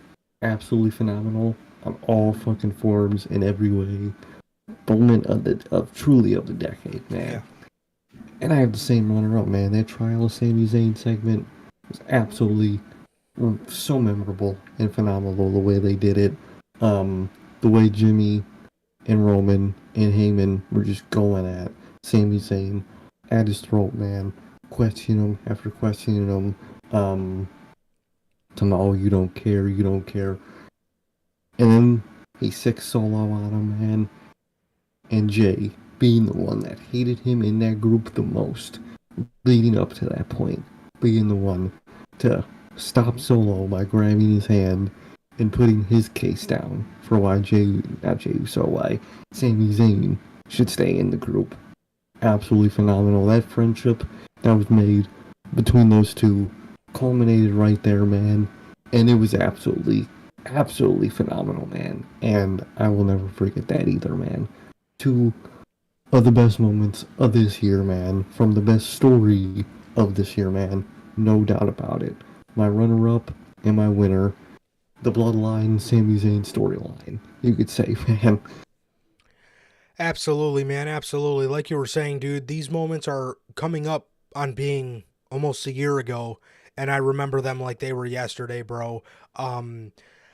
Absolutely phenomenal on all fucking forms in every way. Moment truly of the decade, man. Yeah. And I have the same runner-up, man. That trial of Sami Zayn segment was absolutely so memorable and phenomenal, the way they did it. The way Jimmy and Roman and Heyman were just going at Sami Zayn at his throat, man, questioning him after questioning him, telling him, oh, you don't care. And then he sick solo on him, man. And Jay, being the one that hated him in that group the most, leading up to that point, being the one to stop Solo by grabbing his hand and putting his case down for why why Sami Zayn should stay in the group. Absolutely phenomenal. That friendship that was made between those two culminated right there, man. And it was absolutely phenomenal, man. And I will never forget that either, man. Two of the best moments of this year, man. From the best story of this year, man. No doubt about it. My runner-up and my winner, the Bloodline Sami Zayn storyline. You could say, man. Absolutely, man. Absolutely. Like you were saying, dude, these moments are coming up on being almost a year ago, and I remember them like they were yesterday, bro. Um,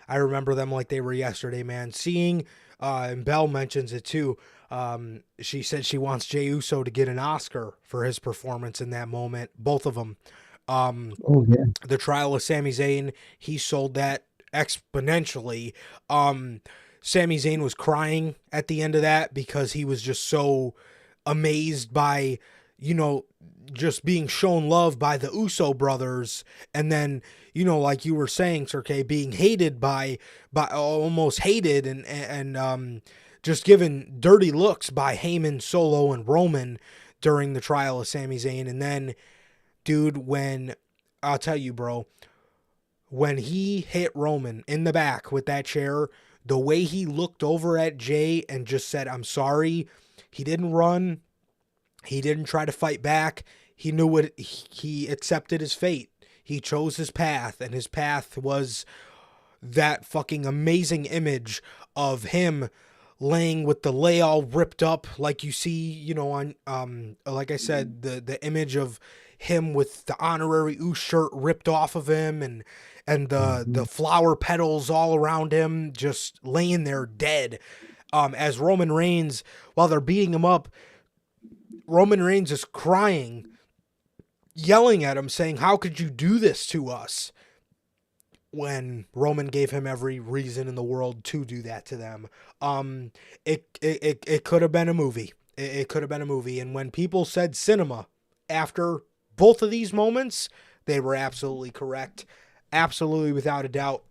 I remember them like they were yesterday, man. Seeing, and Belle mentions it too. She said she wants Jey Uso to get an Oscar for his performance in that moment. Both of them. Oh, yeah. The trial of Sami Zayn, he sold that exponentially. Sami Zayn was crying at the end of that because he was just so amazed by, you know, just being shown love by the Uso brothers, and then, you know, like you were saying, Sir K, being hated by almost hated and just given dirty looks by Heyman, Solo, and Roman during the trial of Sami Zayn. And then, dude, when I'll tell you, bro, when he hit Roman in the back with that chair, the way he looked over at Jay and just said, I'm sorry, he didn't run. He didn't try to fight back. He knew what he accepted his fate. He chose his path, and his path was that fucking amazing image of him laying with the lay all ripped up, like you see, you know, on like I said, the image of him with the honorary Uso shirt ripped off of him, and the flower petals all around him, just laying there dead. As Roman Reigns, while they're beating him up, Roman Reigns is crying, yelling at him, saying, "How could you do this to us?" When Roman gave him every reason in the world to do that to them. It could have been a movie. It could have been a movie. And when people said cinema after both of these moments, they were absolutely correct. Absolutely, without a doubt.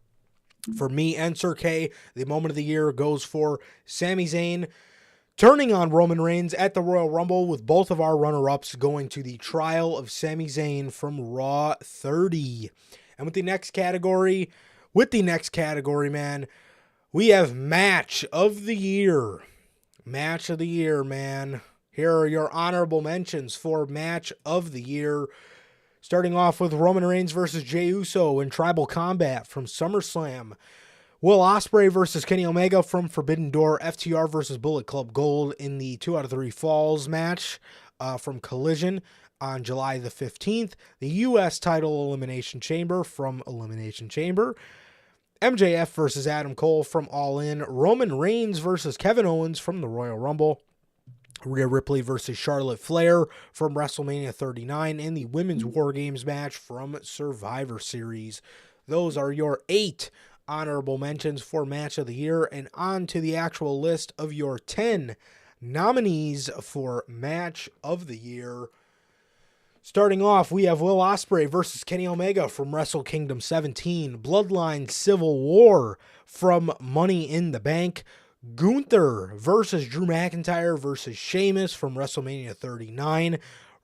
For me and Sir K, the moment of the year goes for Sami Zayn turning on Roman Reigns at the Royal Rumble, with both of our runner-ups going to the trial of Sami Zayn from Raw 30. And with the next category, man, we have Match of the Year. Match of the Year, man. Here are your honorable mentions for Match of the Year. Starting off with Roman Reigns versus Jey Uso in Tribal Combat from SummerSlam. Will Ospreay versus Kenny Omega from Forbidden Door. FTR versus Bullet Club Gold in the 2 out of 3 Falls match from Collision on July the 15th. The U.S. title Elimination Chamber from Elimination Chamber. MJF versus Adam Cole from All In. Roman Reigns versus Kevin Owens from the Royal Rumble. Rhea Ripley versus Charlotte Flair from WrestleMania 39. And the Women's War Games match from Survivor Series. Those are your 8 honorable mentions for Match of the Year. And on to the actual list of your 10 nominees for Match of the Year. Starting off, we have Will Ospreay versus Kenny Omega from Wrestle Kingdom 17. Bloodline Civil War from Money in the Bank. Gunther versus Drew McIntyre versus Sheamus from WrestleMania 39.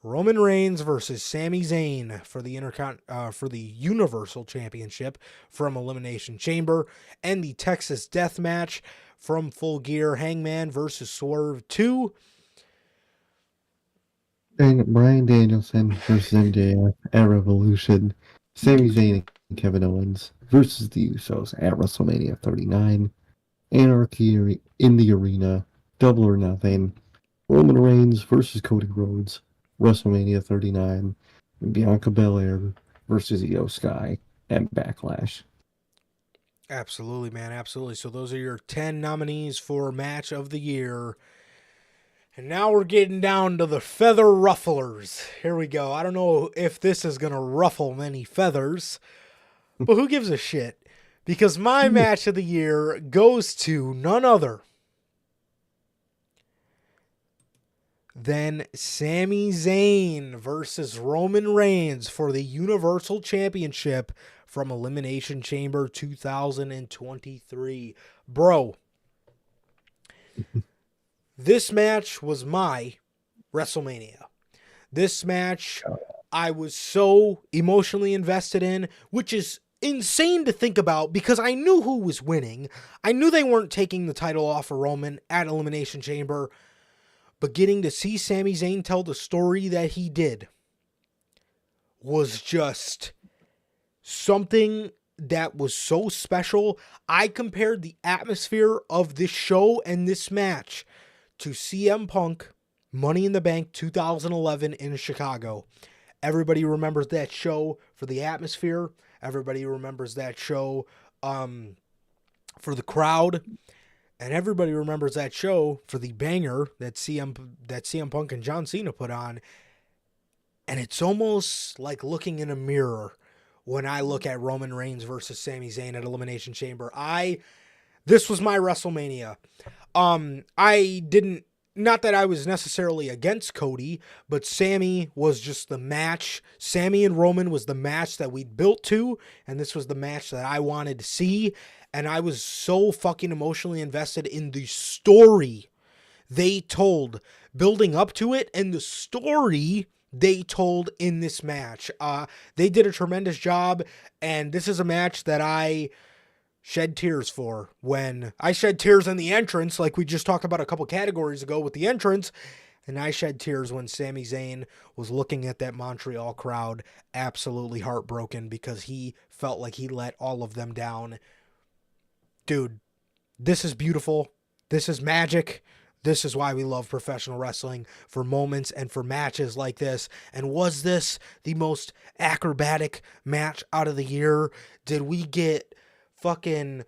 Roman Reigns versus Sami Zayn for the Universal Championship from Elimination Chamber. And the Texas Death Match from Full Gear. Hangman versus Swerve 2. Bryan Danielson versus MJF at Revolution. Sami Zayn and Kevin Owens versus the Usos at WrestleMania 39. Anarchy in the Arena. Double or Nothing. Roman Reigns versus Cody Rhodes. WrestleMania 39. And Bianca Belair versus Io Sky at Backlash. Absolutely, man. Absolutely. So those are your 10 nominees for Match of the Year. And now we're getting down to the feather rufflers. Here we go. I don't know if this is going to ruffle many feathers, but who gives a shit? Because my match of the year goes to none other than Sami Zayn versus Roman Reigns for the Universal Championship from Elimination Chamber 2023. Bro, this match was my WrestleMania. This match I was so emotionally invested in, which is insane to think about because I knew who was winning. I knew they weren't taking the title off of Roman at Elimination Chamber, but getting to see Sami Zayn tell the story that he did was just something that was so special. I compared the atmosphere of this show and this match to CM Punk Money in the Bank 2011 in Chicago. Everybody remembers that show for the atmosphere. Everybody remembers that show for the crowd. And everybody remembers that show for the banger that CM Punk and John Cena put on. And it's almost like looking in a mirror when I look at Roman Reigns versus Sami Zayn at Elimination Chamber. This was my WrestleMania. Not that I was necessarily against Cody, but Sami was just the match. Sami and Roman was the match that we'd built to, and this was the match that I wanted to see. And I was so fucking emotionally invested in the story they told, building up to it, and the story they told in this match. They did a tremendous job, and this is a match that I shed tears for. When I shed tears in the entrance, like we just talked about a couple categories ago with the entrance, and I shed tears when Sami Zayn was looking at that Montreal crowd absolutely heartbroken because he felt like he let all of them down. Dude, this is beautiful. This is magic. This is why we love professional wrestling, for moments and for matches like this. And was this the most acrobatic match out of the year? Did we get fucking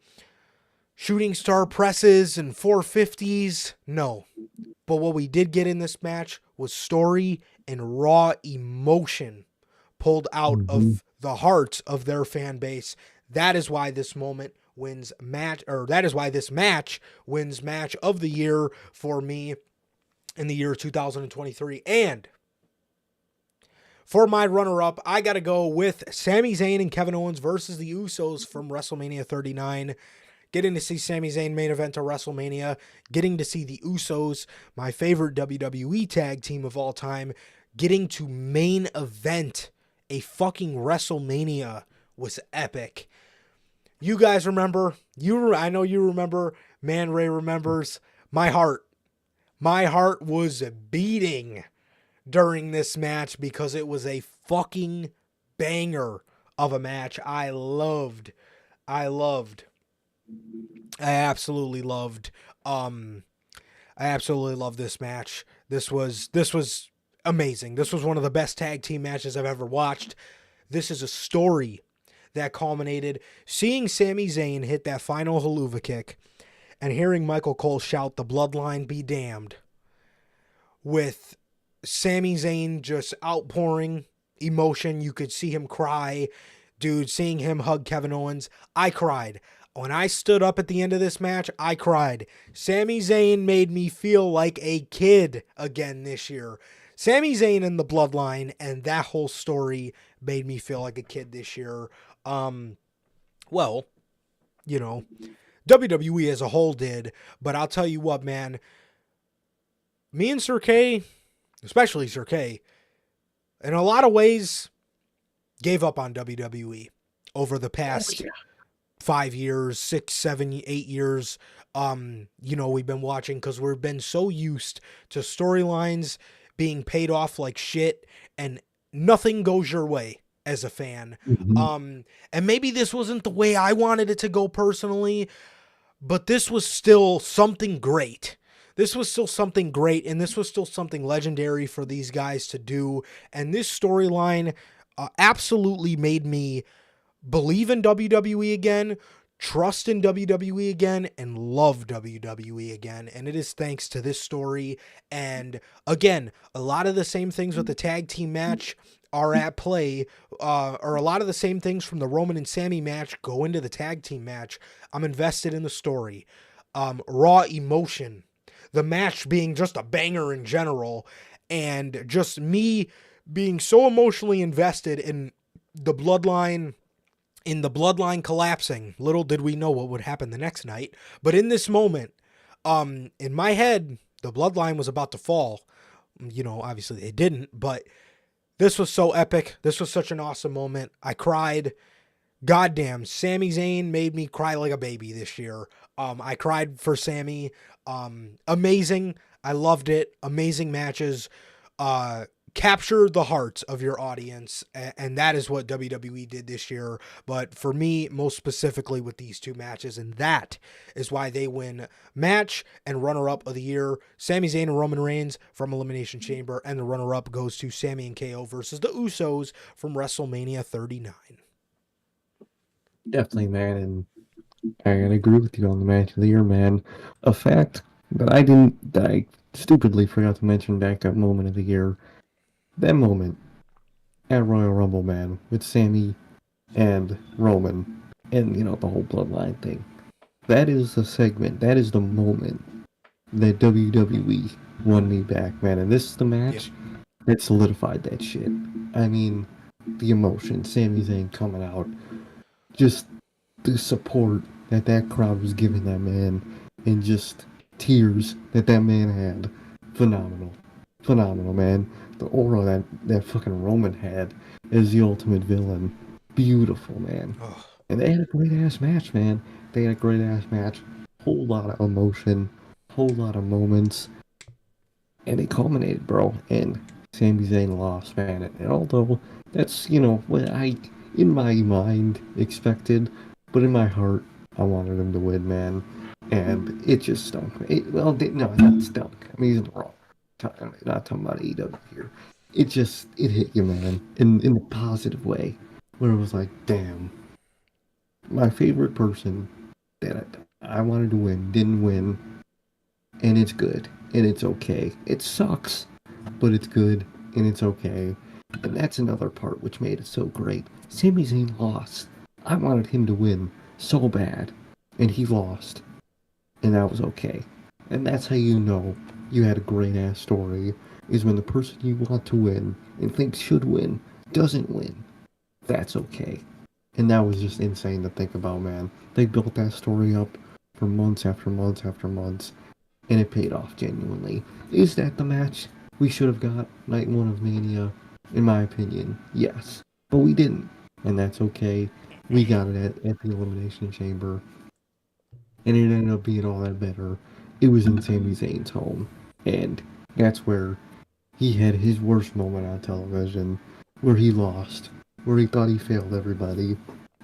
shooting star presses and 450s? No. But what we did get in this match was story and raw emotion pulled out of the hearts of their fan base. That is why this moment wins match, or that is why this match wins match of the year for me in the year 2023. And for my runner-up, I got to go with Sami Zayn and Kevin Owens versus the Usos from WrestleMania 39. Getting to see Sami Zayn main event of WrestleMania, getting to see the Usos, my favorite WWE tag team of all time, getting to main event a fucking WrestleMania was epic. You guys remember, I know you remember, Man Ray remembers, my heart was beating during this match because it was a fucking banger of a match. I absolutely loved this match. This was amazing. This was one of the best tag team matches I've ever watched. This is a story that culminated seeing Sami Zayn hit that final haluva kick and hearing Michael Cole shout, "The bloodline be damned," with Sami Zayn just outpouring emotion. You could see him cry. Dude, seeing him hug Kevin Owens, I cried. When I stood up at the end of this match, I cried. Sami Zayn made me feel like a kid again this year. Sami Zayn and the bloodline and that whole story made me feel like a kid this year. Well, you know, WWE as a whole did, but I'll tell you what, man, me and Sir K, especially Sir K, in a lot of ways, gave up on WWE over the past 5 years, 6, 7, 8 years. We've been watching because we've been so used to storylines being paid off like shit and nothing goes your way as a fan. And maybe this wasn't the way I wanted it to go personally, but this was still something great. This was still something great, and this was still something legendary for these guys to do. And this storyline absolutely made me believe in WWE again, trust in WWE again and love WWE again. And it is thanks to this story. And again, a lot of the same things with the tag team match are at play, or a lot of the same things from the Roman and Sammy match go into the tag team match. I'm invested in the story. Raw emotion, the match being just a banger in general, and just me being so emotionally invested in the bloodline collapsing. Little did we know what would happen the next night. But in this moment, in my head, the bloodline was about to fall. You know, obviously they didn't, but this was so epic. This was such an awesome moment. I cried. Goddamn, Sami Zayn made me cry like a baby this year. I cried for Sami. Amazing. I loved it. Amazing matches. Capture the hearts of your audience, and that is what WWE did this year. But for me, most specifically with these two matches, and that is why they win match and runner-up of the year. Sami Zayn and Roman Reigns from Elimination Chamber, and the runner-up goes to Sami and KO versus the Usos from WrestleMania 39. Definitely, man, and I gotta agree with you on the match of the year, man. A fact that I stupidly forgot to mention back up moment of the year. That moment at Royal Rumble, man, with Sammy and Roman, and the whole bloodline thing. That is the segment. That is the moment that WWE won me back, man. And this is the match that solidified that shit. I mean, the emotion, Sami Zayn coming out, just the support that crowd was giving that man, and just tears that man had. Phenomenal, man. The aura that fucking Roman had as the ultimate villain. Beautiful, man. Ugh. And they had a great ass match, man. They had a great ass match. Whole lot of emotion, whole lot of moments. And it culminated, bro. And Sami Zayn lost, man. And although that's, what I, in my mind, expected, but in my heart, I wanted him to win, man. And it just stunk. No, not stunk. I mean, he's in the wrong time. Not talking about AEW here. It hit you, man, in a positive way, where it was like, damn, my favorite person that I wanted to win didn't win, and it's good, and it's okay. It sucks, but it's good, and it's okay. And that's another part which made it so great. Sami Zayn lost. I wanted him to win so bad, and he lost, and that was okay. And that's how you know you had a great ass story, is when the person you want to win and think should win doesn't win. That's okay. And that was just insane to think about, man. They built that story up for months after months after months, and it paid off genuinely. Is that the match we should have got night one of Mania? In my opinion, yes. But we didn't, and that's okay. We got it at the Elimination Chamber, and it ended up being all that better. It was in Sami Zayn's home, and that's where he had his worst moment on television, where he lost, where he thought he failed everybody,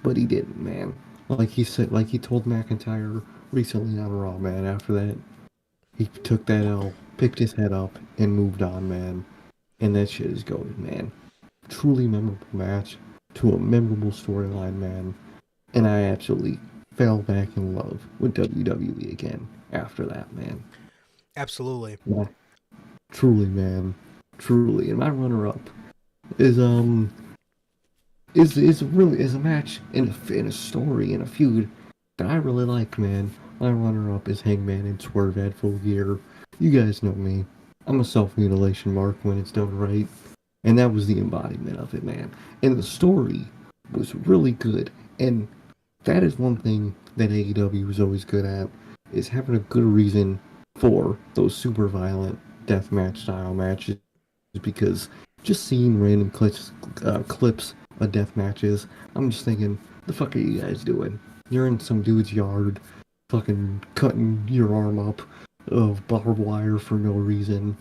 but he didn't, man. Like he told McIntyre recently on Raw, man. After that, he took that L, picked his head up, and moved on, man. And that shit is goated, man. Truly memorable match to a memorable storyline, man. And I absolutely fell back in love with WWE again after that, man. Absolutely. Yeah. Truly, man. Truly. And my runner-up is a match in a story, in a feud that I really like, man. My runner-up is Hangman and Swerve at Full Gear. You guys know me. I'm a self-mutilation mark when it's done right. And that was the embodiment of it, man. And the story was really good. And that is one thing that AEW was always good at, is having a good reason for those super violent deathmatch style matches. Because just seeing random clips of death matches, I'm just thinking, the fuck are you guys doing? You're in some dude's yard, fucking cutting your arm up of barbed wire for no reason.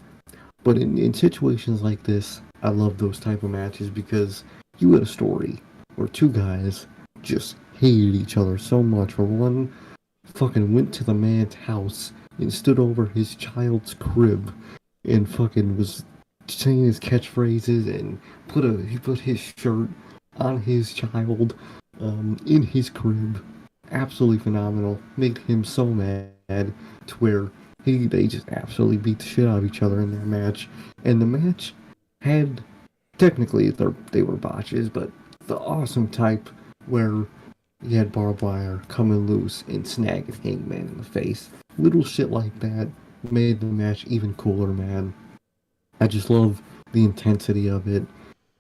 But in situations like this, I love those type of matches because you had a story where two guys just hated each other so much, where one fucking went to the man's house and stood over his child's crib and fucking was saying his catchphrases, and he put his shirt on his child in his crib absolutely phenomenal. Made him so mad to where they just absolutely beat the shit out of each other in their match. And the match had technically they were botches, but the awesome type where you had barbed wire coming loose and snagging Hangman in the face. Little shit like that made the match even cooler, man. I just love the intensity of it.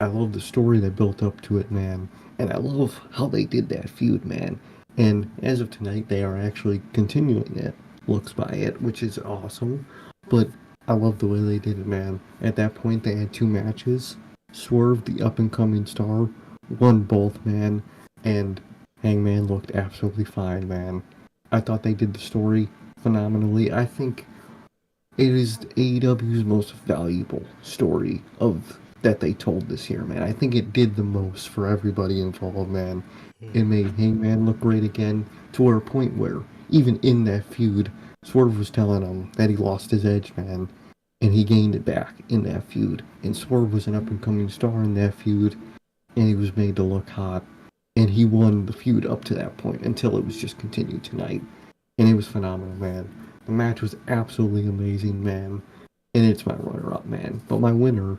I love the story that built up to it, man. And I love how they did that feud, man. And as of tonight, they are actually continuing it. Looks by it, which is awesome. But I love the way they did it, man. At that point, they had two matches. Swerve, the up and coming star, won both, man. And Hangman looked absolutely fine, man. I thought they did the story phenomenally. I think it is AEW's most valuable story of that they told this year, man. I think it did the most for everybody involved, man. It made Hangman look great again to a point where even in that feud, Swerve was telling him that he lost his edge, man, and he gained it back in that feud. And Swerve was an up and coming star in that feud, and he was made to look hot. And he won the feud up to that point until it was just continued tonight. And it was phenomenal, man. The match was absolutely amazing, man. And it's my runner-up, man. But my winner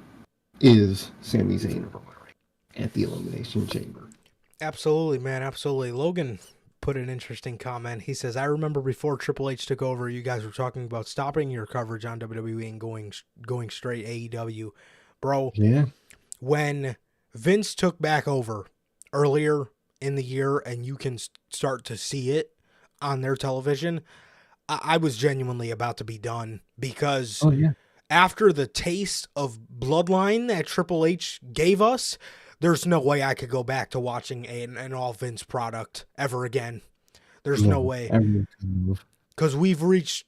is Sami Zayn at the Elimination Chamber. Absolutely, man. Absolutely. Logan put an interesting comment. He says, I remember before Triple H took over, you guys were talking about stopping your coverage on WWE and going straight AEW. Bro, Yeah. when Vince took back over earlier in the year and you can start to see it on their television, I was genuinely about to be done because Oh, yeah. after the taste of Bloodline that Triple H gave us, there's no way I could go back to watching an all Vince product ever again. There's no way. Because we've reached,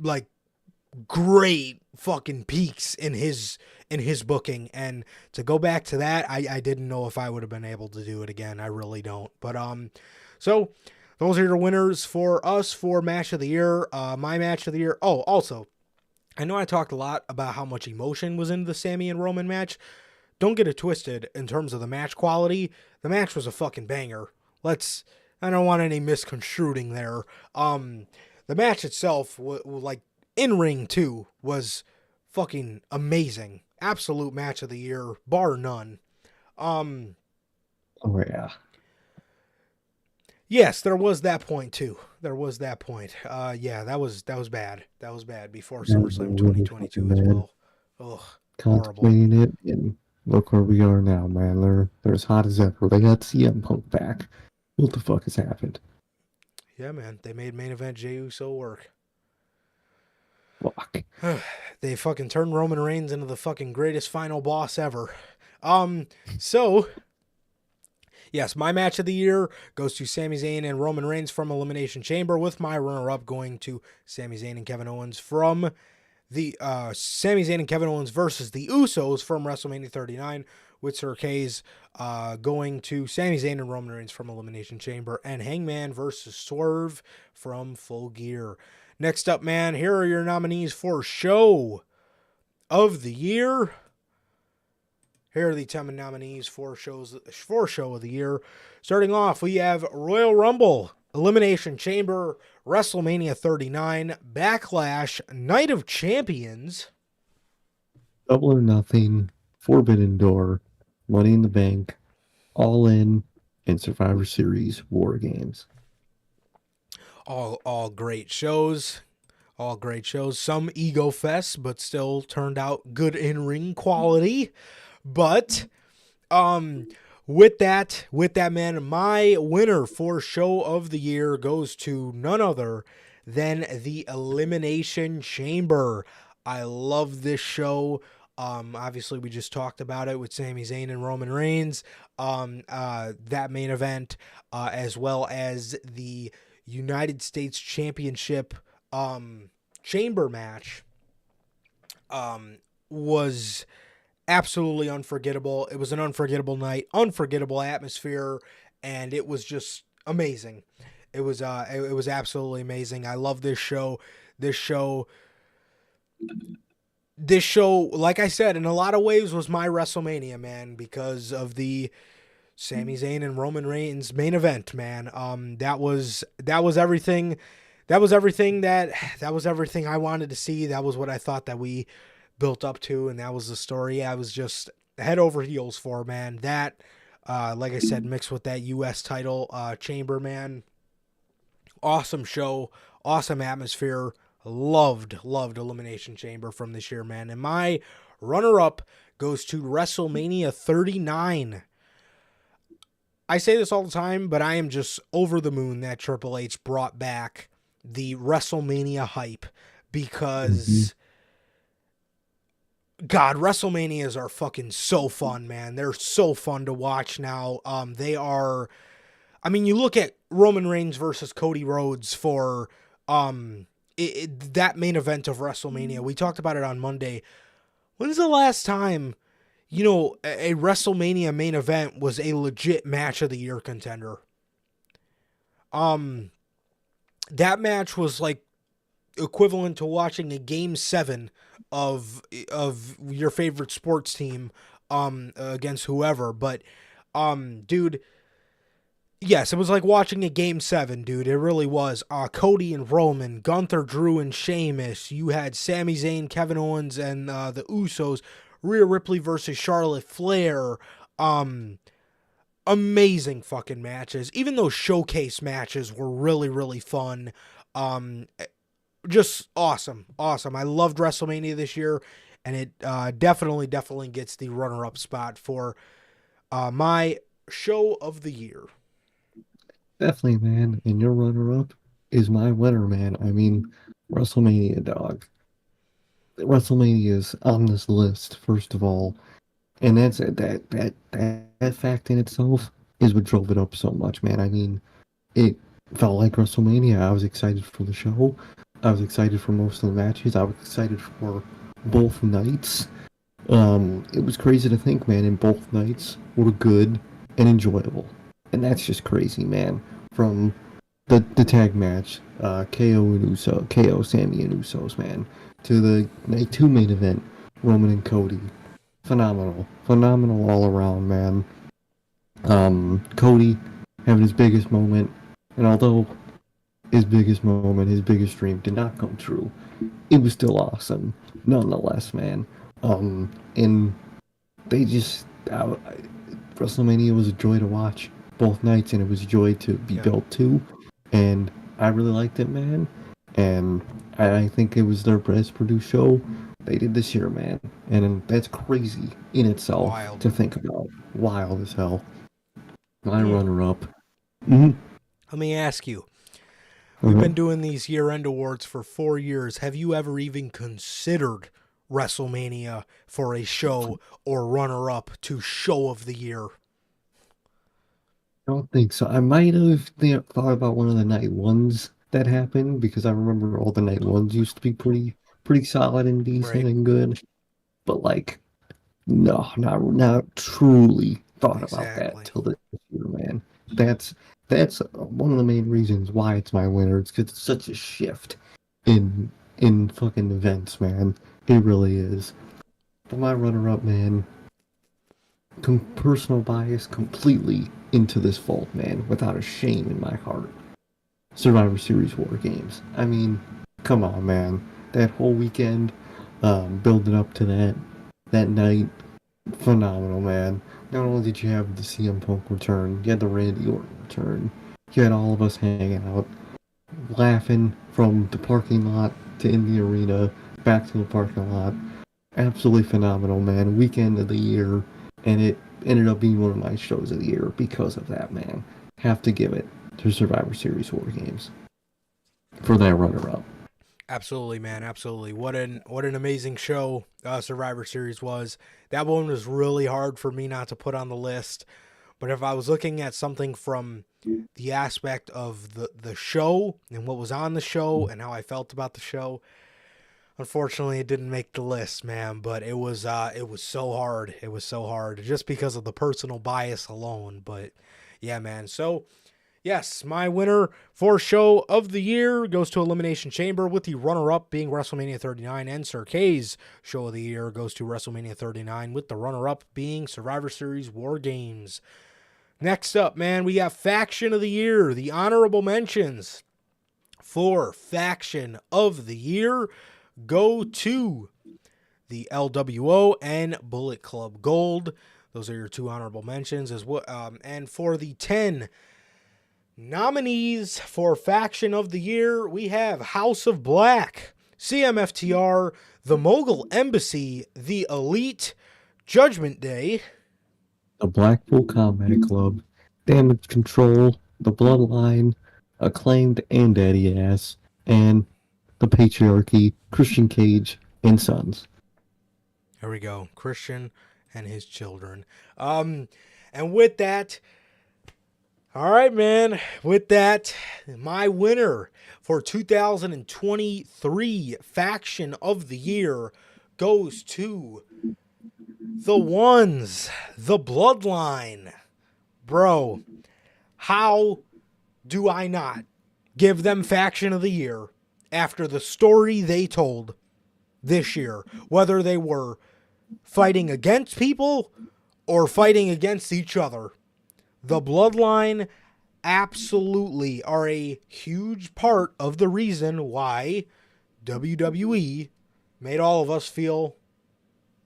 like great fucking peaks in his booking, and to go back to that, I didn't know if I would have been able to do it again. I really don't. But so those are your winners for us for match of the year. My match of the year. Oh, also, I know I talked a lot about how much emotion was in the Sami and Roman match. Don't get it twisted in terms of the match quality. The match was a fucking banger. I don't want any misconstruing there. The match itself, like in ring too, was fucking amazing. Absolute match of the year, bar none. Oh, yeah. Yes, there was that point too. There was that point. Yeah, that was bad. That was bad before SummerSlam 2022 as well. Ugh, horrible. Contemplating it, and look where we are now, man. They're as hot as ever. They got CM Punk back. What the fuck has happened? Yeah, man. They made main event Jey Uso work. Fuck. They fucking turned Roman Reigns into the fucking greatest final boss ever. So yes, my match of the year goes to Sami Zayn and Roman Reigns from Elimination Chamber, with my runner-up going to Sami Zayn and Kevin Owens from the Sami Zayn and Kevin Owens versus the Usos from WrestleMania 39, with Sir K's going to Sami Zayn and Roman Reigns from Elimination Chamber, and Hangman versus Swerve from Full Gear. Next up, man, here are your nominees for Show of the Year. Here are the 10 nominees for Show of the Year. Starting off, we have Royal Rumble, Elimination Chamber, WrestleMania 39, Backlash, Night of Champions, Double or Nothing, Forbidden Door, Money in the Bank, All In, and Survivor Series War Games. All great shows. All great shows. Some ego fests, but still turned out good in-ring quality. But with that, man, my winner for Show of the Year goes to none other than the Elimination Chamber. I love this show. Obviously, we just talked about it with Sami Zayn and Roman Reigns. That main event, as well as the United States Championship chamber match, was absolutely unforgettable. It was an unforgettable night, unforgettable atmosphere, and it was just amazing. It was absolutely amazing. I love this show. This show, like I said, in a lot of ways was my WrestleMania, man, because of the Sami Zayn and Roman Reigns main event, man. That was everything. That was everything I wanted to see. That was what I thought that we built up to, and that was the story I was just head over heels for, man. That, like I said, mixed with that U.S. title chamber, man. Awesome show, awesome atmosphere. Loved Elimination Chamber from this year, man. And my runner-up goes to WrestleMania 39. I say this all the time, but I am just over the moon that Triple H brought back the WrestleMania hype because, God, WrestleManias are fucking so fun, man. They're so fun to watch now. They are, I mean, you look at Roman Reigns versus Cody Rhodes for that main event of WrestleMania. We talked about it on Monday. When's the last time a WrestleMania main event was a legit match of the year contender? That match was like equivalent to watching a game 7 of your favorite sports team against whoever. But dude, yes, it was like watching a game 7, dude. It really was. Cody and Roman, Gunther, Drew, and Sheamus. You had Sami Zayn, Kevin Owens, and the Usos. Rhea Ripley versus Charlotte Flair. Amazing fucking matches. Even those showcase matches were really, really fun. Just awesome. I loved WrestleMania this year, and it definitely gets the runner-up spot for my show of the year. Definitely, man. And your runner-up is my winner, man. I mean, WrestleMania, dog. WrestleMania is on this list, first of all. And that's that fact in itself is what drove it up so much, man. I mean, it felt like WrestleMania. I was excited for the show. I was excited for most of the matches. I was excited for both nights. It was crazy to think, man, and both nights were good and enjoyable. And that's just crazy, man. From the tag match, KO, Sammy and Usos, man, to the night 2 main event, Roman and Cody. Phenomenal all around, man. Cody having his biggest moment, and although his biggest moment, his biggest dream did not come true, it was still awesome, nonetheless, man. And they just, WrestleMania was a joy to watch both nights, and it was a joy to be built to, and I really liked it, man. And I think it was their best produced show they did this year, man. And that's crazy in itself to think about. Wild as hell. My runner-up. Mm-hmm. Let me ask you. We've been doing these year-end awards for 4 years. Have you ever even considered WrestleMania for a show or runner-up to show of the year? I don't think so. I might have thought about one of the night ones that happened, because I remember all the night ones used to be pretty solid and decent and good. But like, no, not truly thought about that till this year, man. That's one of the main reasons why it's my winner. It's because it's such a shift in fucking events, man. It really is. But my runner-up, man, personal bias completely into this fault, man, without a shame in my heart. Survivor Series War Games. I mean, come on, man. That whole weekend, building up to that night, phenomenal, man. Not only did you have the CM Punk return, you had the Randy Orton return. You had all of us hanging out, laughing from the parking lot to in the arena, back to the parking lot. Absolutely phenomenal, man. Weekend of the year, and it ended up being one of my shows of the year because of that, man. Have to give it to Survivor Series War Games for that runner-up. Absolutely, man. Absolutely. What an amazing show Survivor Series was. That one was really hard for me not to put on the list. But if I was looking at something from the aspect of the show and what was on the show and how I felt about the show, unfortunately it didn't make the list, man. But it was so hard. It was so hard just because of the personal bias alone. But yeah, man. So yes, my winner for show of the year goes to Elimination Chamber, with the runner-up being WrestleMania 39, and Sir K's show of the year goes to WrestleMania 39, with the runner-up being Survivor Series War Games. Next up, man, we got Faction of the Year, the honorable mentions for Faction of the Year go to the LWO and Bullet Club Gold. Those are your two honorable mentions as well. And for the 10 nominees for Faction of the Year, we have House of Black, CMFTR, the Mogul Embassy, the Elite, Judgment Day, The Blackpool Combat Club, Damage Control, The Bloodline, Acclaimed and Daddy Ass, and The Patriarchy, Christian Cage, and Sons. There we go. Christian and his children. And with that, all right, man. With that, my winner for 2023 Faction of the Year goes to the ones, the Bloodline. Bro, how do I not give them Faction of the Year after the story they told this year? Whether they were fighting against people or fighting against each other. The Bloodline absolutely are a huge part of the reason why WWE made all of us feel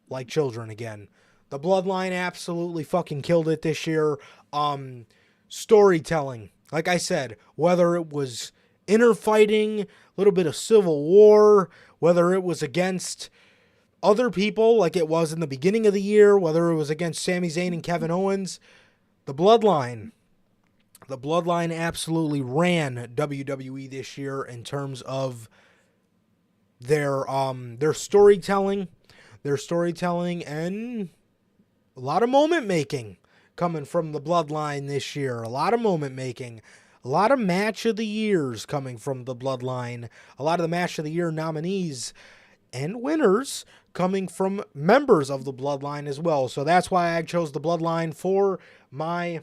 like children again. The Bloodline absolutely fucking killed it this year. Storytelling, like I said, whether it was inner fighting, a little bit of civil war, whether it was against other people like it was in the beginning of the year, whether it was against Sami Zayn and Kevin Owens, the Bloodline absolutely ran WWE this year in terms of their storytelling, and a lot of moment making coming from the Bloodline this year. A lot of moment making. A lot of match of the years coming from the Bloodline. A lot of the match of the year nominees and winners coming from members of the Bloodline as well. So that's why I chose the Bloodline for my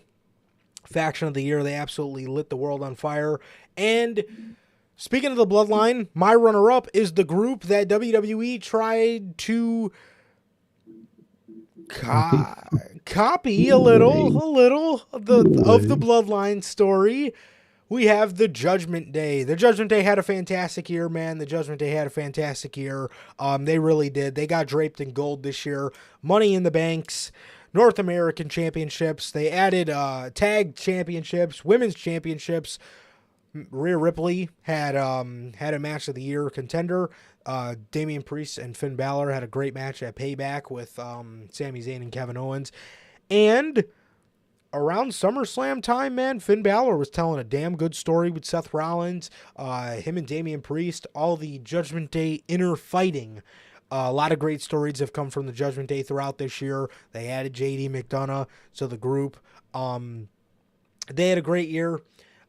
Faction of the Year. They absolutely lit the world on fire. And speaking of the Bloodline, my runner-up is the group that WWE tried to copy a little of the Bloodline story. We have the Judgment Day. The Judgment Day had a fantastic year, man. The Judgment Day had a fantastic year. They really did. They got draped in gold this year. Money in the Banks, North American Championships. They added tag championships, women's championships. Rhea Ripley had a match of the year contender. Damian Priest and Finn Balor had a great match at Payback with Sami Zayn and Kevin Owens. And around SummerSlam time, man, Finn Balor was telling a damn good story with Seth Rollins. Him and Damian Priest, all the Judgment Day inner fighting. A lot of great stories have come from the Judgment Day throughout this year. They added JD McDonough to the group. They had a great year.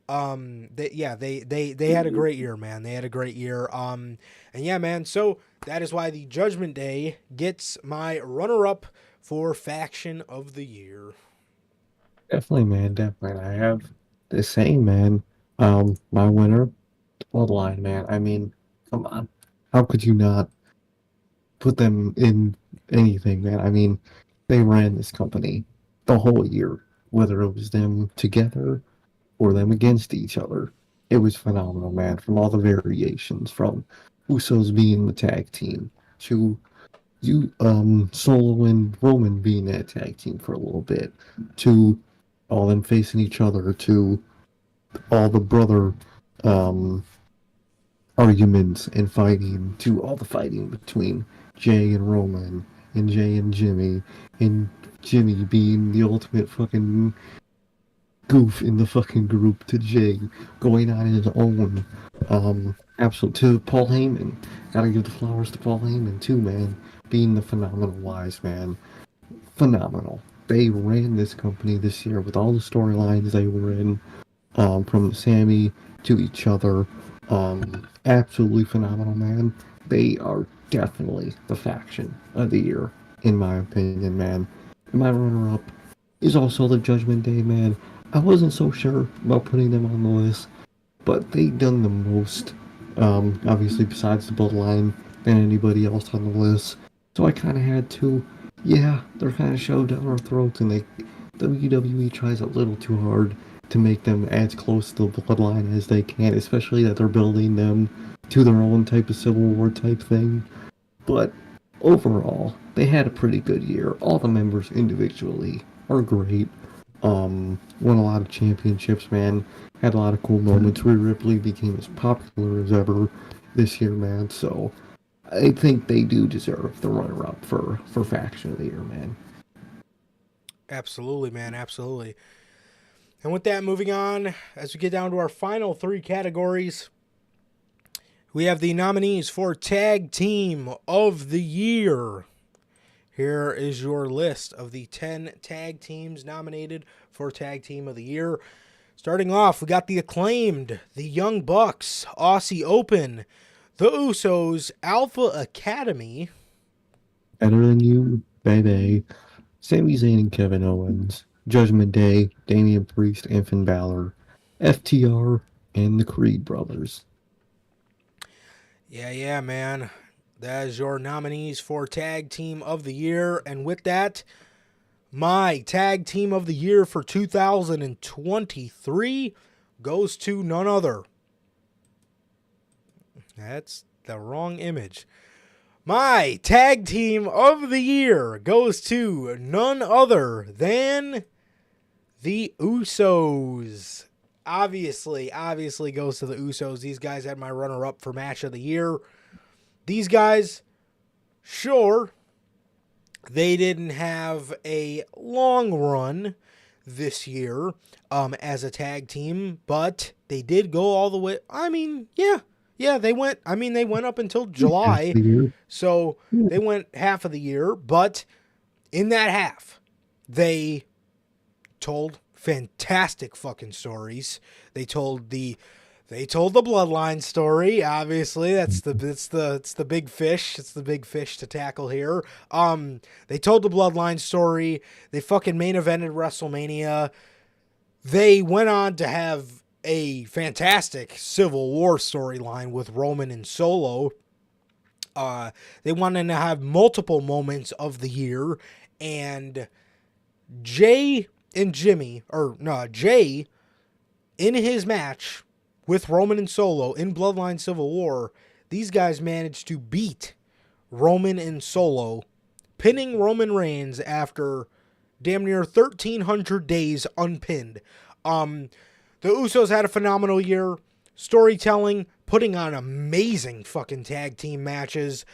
They had a great year, man. They had a great year. And yeah, man, so that is why the Judgment Day gets my runner-up for Faction of the Year. Definitely, man. Definitely. I have the same, man. My winner, Bloodline, man. I mean, come on. How could you not put them in anything, man? I mean, they ran this company the whole year, whether it was them together or them against each other. It was phenomenal, man. From all the variations, from Usos being the tag team to Solo and Roman being that tag team for a little bit, to all them facing each other, to all the brother arguments and fighting, to all the fighting between Jay and Roman, and Jay and Jimmy being the ultimate fucking goof in the fucking group, to Jay going on his own. Absolute to Paul Heyman. Gotta give the flowers to Paul Heyman too, man. Being the phenomenal wise man. Phenomenal. They ran this company this year with all the storylines they were in, from Sammy to each other. Absolutely phenomenal, man. They are definitely the Faction of the Year, in my opinion, man. My runner-up is also the Judgment Day, man. I wasn't so sure about putting them on the list, but they done the most, obviously besides the Bloodline, than anybody else on the list. So I kind of had to, yeah, they're kind of shoved down our throats, and WWE tries a little too hard to make them as close to the bloodline as they can, especially that they're building them to their own type of Civil War type thing. But overall, they had a pretty good year. All the members individually are great. Won a lot of championships, man. Had a lot of cool moments. Rhea Ripley became as popular as ever this year, man. So I think they do deserve the runner-up for Faction of the Year, man. Absolutely, man. Absolutely. And with that, moving on, as we get down to our final three categories, we have the nominees for Tag Team of the Year. Here is your list of the 10 tag teams nominated for Tag Team of the Year. Starting off, we got the Acclaimed, the Young Bucks, Aussie Open, the Usos, Alpha Academy. Better Than You, Baby, Sami Zayn and Kevin Owens, Judgment Day, Damian Priest and Finn Balor, FTR, and the Creed Brothers. Yeah, man. That is your nominees for Tag Team of the Year. And with that, my Tag Team of the Year for 2023 goes to none other. That's the wrong image. My Tag Team of the Year goes to none other than the Usos. Obviously goes to the Usos. These guys had my runner-up for Match of the Year. These guys, sure, they didn't have a long run this year as a tag team, but they did go all the way. I mean, yeah, they went up until July, so they went half of the year, but in that half, they told fantastic fucking stories. They told the bloodline story. Obviously, it's the big fish. It's the big fish to tackle here. They told the bloodline story. They fucking main evented WrestleMania. They went on to have a fantastic Civil War storyline with Roman and Solo. They wanted to have multiple moments of the year, and Jay in his match with Roman and Solo in Bloodline Civil War, these guys managed to beat Roman and Solo, pinning Roman Reigns after damn near 1,300 days unpinned. The Usos had a phenomenal year. Storytelling, putting on amazing fucking tag team matches.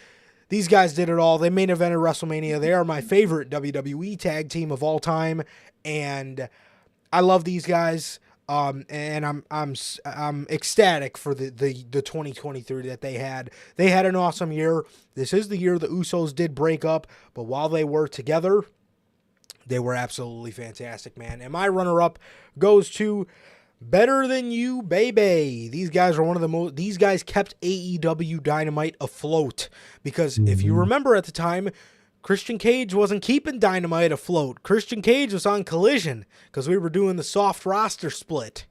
These guys did it all. They main evented WrestleMania. They are my favorite WWE tag team of all time, and I love these guys. And I'm ecstatic for the 2023 that they had. They had an awesome year. This is the year the Usos did break up, but while they were together, they were absolutely fantastic, man. And my runner-up goes to Better Than You, Baby. These guys are one of the most. These guys kept AEW Dynamite afloat because if you remember at the time, Christian Cage wasn't keeping Dynamite afloat. Christian Cage was on Collision because we were doing the soft roster split.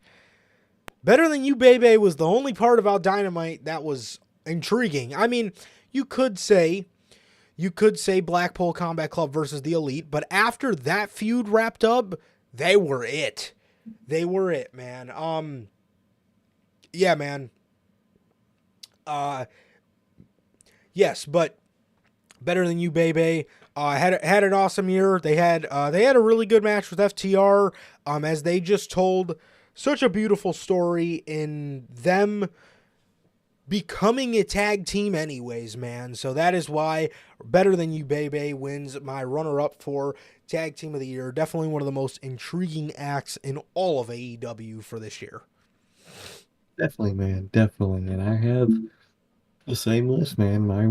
Better Than You, Baby was the only part about Dynamite that was intriguing. I mean, you could say Blackpool Combat Club versus the Elite, but after that feud wrapped up, they were it. They were it, man. Yeah, man. Yes, but Better Than You, Baby. Had an awesome year. They had a really good match with FTR. As they just told such a beautiful story in them becoming a tag team anyways, man. So that is why Better Than You, Baby wins my runner-up for Tag Team of the Year. Definitely one of the most intriguing acts in all of AEW for this year. Definitely, man. Definitely. And I have the same list, man. My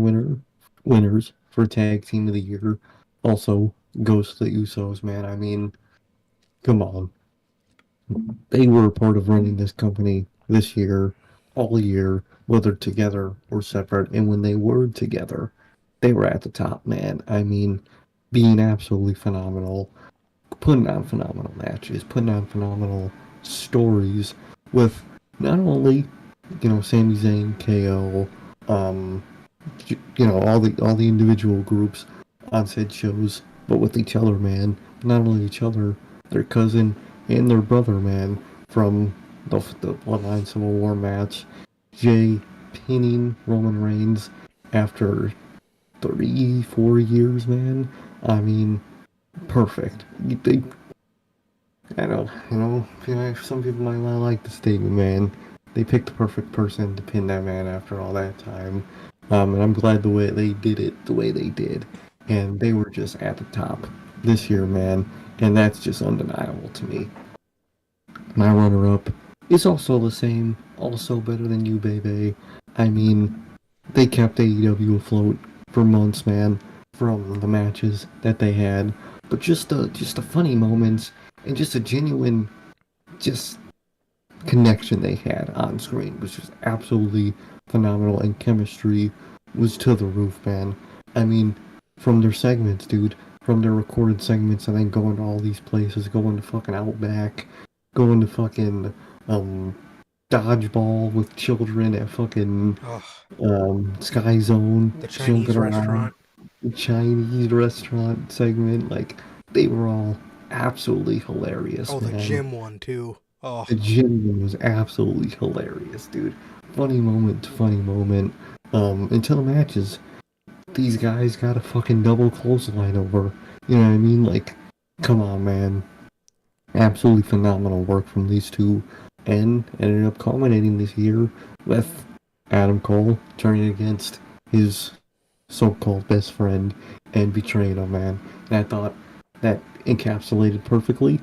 winners for Tag Team of the Year also goes to the Usos, man. I mean, come on. They were a part of running this company this year, all year, whether together or separate. And when they were together, they were at the top, man. I mean, being absolutely phenomenal, putting on phenomenal matches, putting on phenomenal stories with not only, Sami Zayn, KO, all the individual groups on said shows, but with each other, man. Not only each other, their cousin, and their brother, man, from the Bloodline Civil War match. Jay pinning Roman Reigns after 3, 4 years, man. I mean, perfect. They, I don't, some people might not like the statement, man. They picked the perfect person to pin that man after all that time. And I'm glad the way they did it, the way they did. And they were just at the top this year, man. And that's just undeniable to me. My runner-up is also the same, also better than you, baby. I mean, they kept AEW afloat for months, man, from the matches that they had. But just the funny moments and just a genuine, just connection they had on screen was just absolutely phenomenal, and chemistry was to the roof, man. I mean, from their segments, dude, from their recorded segments, and then going to all these places, going to fucking Outback, going to fucking dodgeball with children at fucking Sky Zone, The jumping Chinese around, restaurant. the Chinese restaurant segment, like they were all absolutely hilarious, Oh, the man. gym one too. Oh, The gym one was absolutely hilarious, dude. Funny moment to funny moment. Until the matches, these guys got a fucking double clothesline over. You know what I mean? Like, come on, man. Absolutely phenomenal work from these two, and ended up culminating this year with Adam Cole turning against his so-called best friend and betraying him, man. And I thought that encapsulated perfectly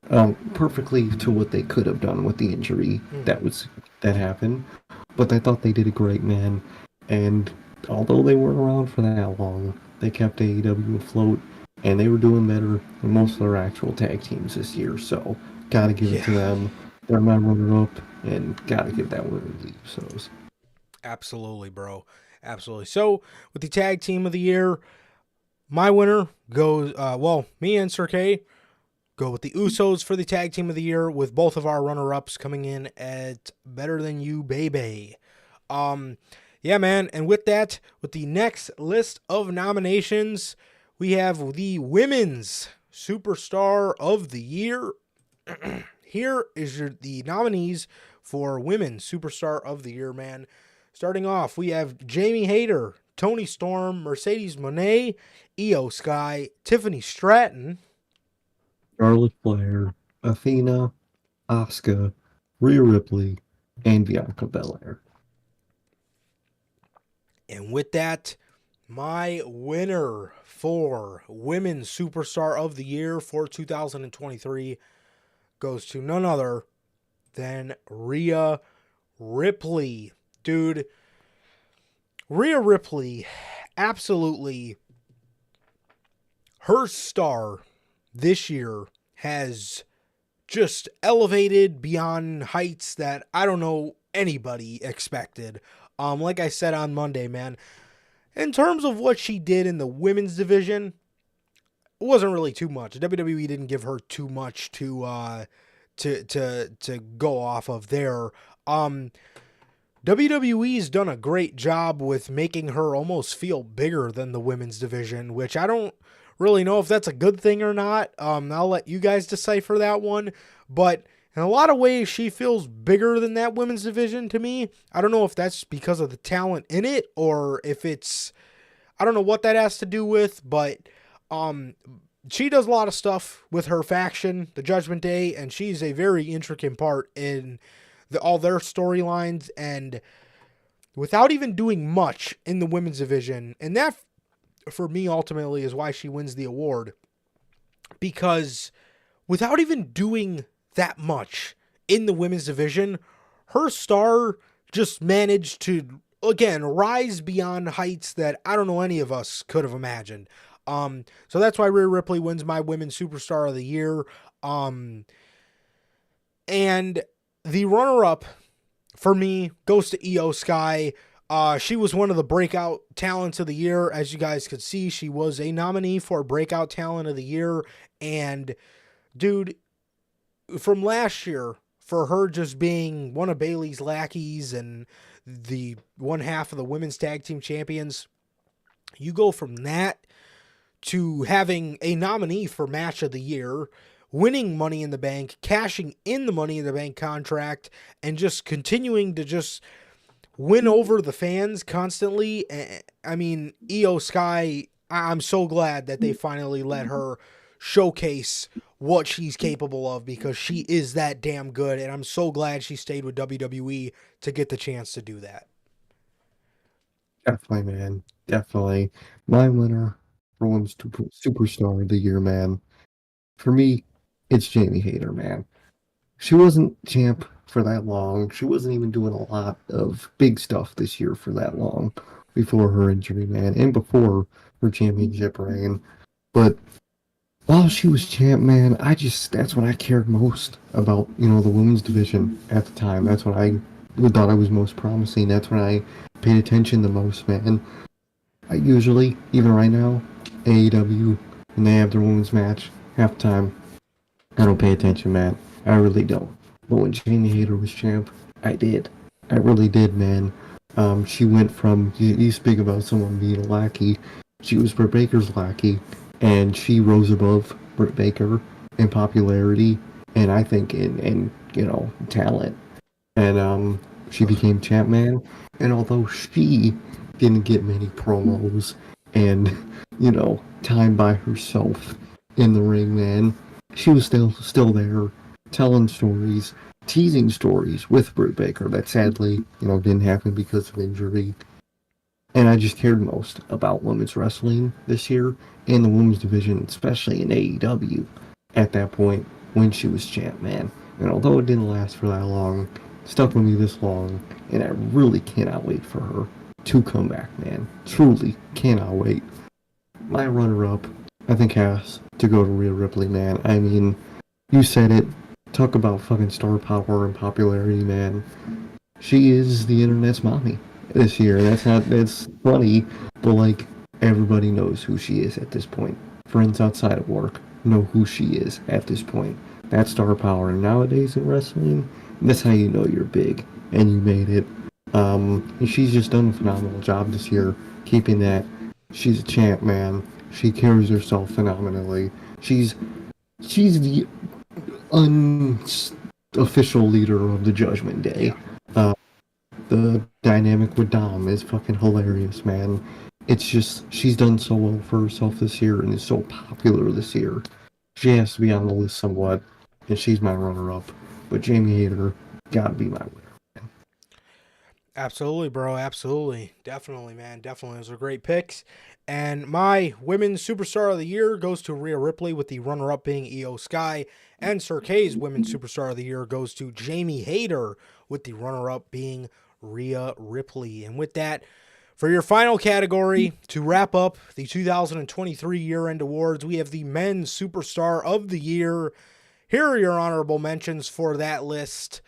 to what they could have done with the injury that happened. But I thought they did a great, man. And although they weren't around for that long, they kept AEW afloat, and they were doing better than most of their actual tag teams this year. So gotta give it to yeah. them. They're my runner-up, and gotta give that one to the Usos. Absolutely, bro. Absolutely. So, with the tag team of the year, my winner goes, me and Sir K go with the Usos for the tag team of the year, with both of our runner-ups coming in at Better Than You, baby. Yeah, man. And with that, with the next list of nominations, we have the Women's Superstar of the Year. Here is the nominees for Women's Superstar of the Year, man. Starting off, we have Jamie Hayter, Toni Storm, Mercedes Moné, Io Sky, Tiffany Stratton, Charlotte Flair, Athena, Asuka, Rhea Ripley, and Bianca Belair. and with that, my winner for Women's Superstar of the Year for 2023 goes to none other than Rhea Ripley. Dude, Rhea Ripley, absolutely, her star this year has just elevated beyond heights that I don't know anybody expected. Like I said on Monday, man, in terms of what she did in the women's division, it wasn't really too much. WWE didn't give her too much to go off of there. WWE's done a great job with making her almost feel bigger than the women's division, which I don't really know if that's a good thing or not. I'll let you guys decipher that one. But in a lot of ways, she feels bigger than that women's division to me. I don't know if that's because of the talent in it or if it's, I don't know what that has to do with, but she does a lot of stuff with her faction, the Judgment Day, and she's a very intricate part in all their storylines, and without even doing much in the women's division. And that, for me, ultimately is why she wins the award, because without even doing that much in the women's division, her star just managed to, again, rise beyond heights that I don't know any of us could have imagined. So that's why Rhea Ripley wins my Women's Superstar of the Year. And the runner-up for me goes to Io Sky. She was one of the breakout talents of the year. As you guys could see, she was a nominee for breakout talent of the year. And dude, from last year, for her just being one of Bayley's lackeys and the one half of the women's tag team champions, you go from that to having a nominee for match of the year, winning Money in the Bank, cashing in the Money in the Bank contract, and just continuing to just win over the fans constantly. I mean, Io Sky, I'm so glad that they finally let her showcase what she's capable of, because she is that damn good, and I'm so glad she stayed with WWE to get the chance to do that. Definitely, man. Definitely. My winner for Women's Superstar of the Year, man. For me, it's Jamie Hayter, man. She wasn't champ for that long. She wasn't even doing a lot of big stuff this year for that long before her injury, man, and before her championship reign. But while she was champ, man, that's what I cared most about, the women's division at the time. That's what I thought I was most promising. That's when I paid attention the most, man. I usually, even right now, AEW, when they have their women's match, halftime, I don't pay attention, man. I really don't. But when Jamie Hayter was champ, I did. I really did, man. She went from, you speak about someone being a lackey, she was Britt Baker's lackey, and she rose above Britt Baker in popularity, and I think in talent. And she became champ, man. And although she didn't get many promos and, time by herself in the ring, man, she was still there, telling stories, teasing stories with Britt Baker that sadly, didn't happen because of injury. And I just cared most about women's wrestling this year and the women's division, especially in AEW at that point when she was champ, man. And although it didn't last for that long, it stuck with me this long, and I really cannot wait for her to come back, man. Truly cannot wait. My runner-up, I think, has to go to Rhea Ripley, man. I mean, you said it. Talk about fucking star power and popularity, man. She is the internet's mommy this year. That's funny, but like, everybody knows who she is at this point. Friends outside of work know who she is at this point. That's star power. And nowadays in wrestling, that's how you know you're big and you made it. And she's just done a phenomenal job this year, keeping that. She's a champ, man. She carries herself phenomenally. She's the unofficial leader of the Judgment Day. The dynamic with Dom is fucking hilarious, man. It's just, she's done so well for herself this year and is so popular this year. She has to be on the list somewhat, and she's my runner-up. But Jamie Hayter gotta be my winner. Absolutely, bro. Absolutely. Definitely, man. Definitely. Those are great picks. And my women's superstar of the year goes to Rhea Ripley, with the runner-up being Io Sky. And Sir K's women's superstar of the year goes to Jamie Hayter, with the runner-up being Rhea Ripley. And with that, for your final category, to wrap up the 2023 year-end awards, we have the men's superstar of the year. Here are your honorable mentions for that list.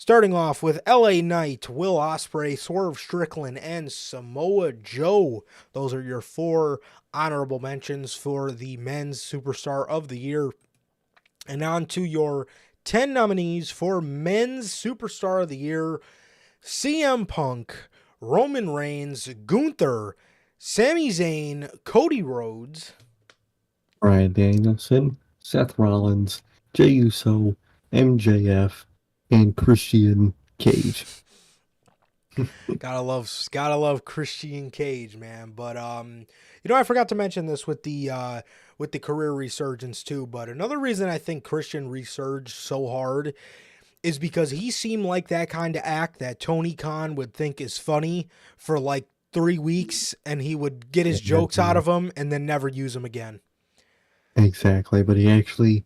Starting off with LA Knight, Will Ospreay, Swerve Strickland, and Samoa Joe. Those are your 4 honorable mentions for the men's superstar of the year. And on to your 10 nominees for men's superstar of the year: CM Punk, Roman Reigns, Gunther, Sami Zayn, Cody Rhodes, Bryan Danielson, Seth Rollins, Jey Uso, MJF, and Christian Cage. Gotta love Christian Cage, man. But I forgot to mention this with the career resurgence too. But another reason I think Christian resurged so hard is because he seemed like that kind of act that Tony Khan would think is funny for like 3 weeks, and he would get his jokes out of him and then never use them again. Exactly, but he actually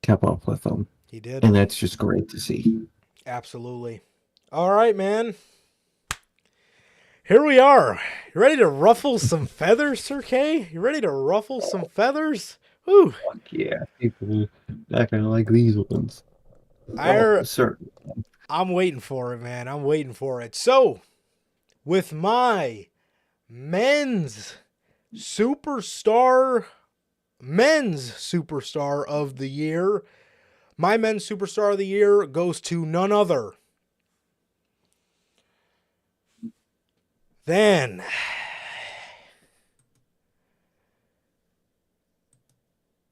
kept up with them. He did. And that's just great to see. Absolutely. All right, man. Here we are. You ready to ruffle some feathers, Sir K? You ready to ruffle some feathers? Whew. Fuck yeah. People not gonna like these ones. Certainly. I'm waiting for it, man. I'm waiting for it. So, with my men's superstar of the year, my men's superstar of the year goes to none other than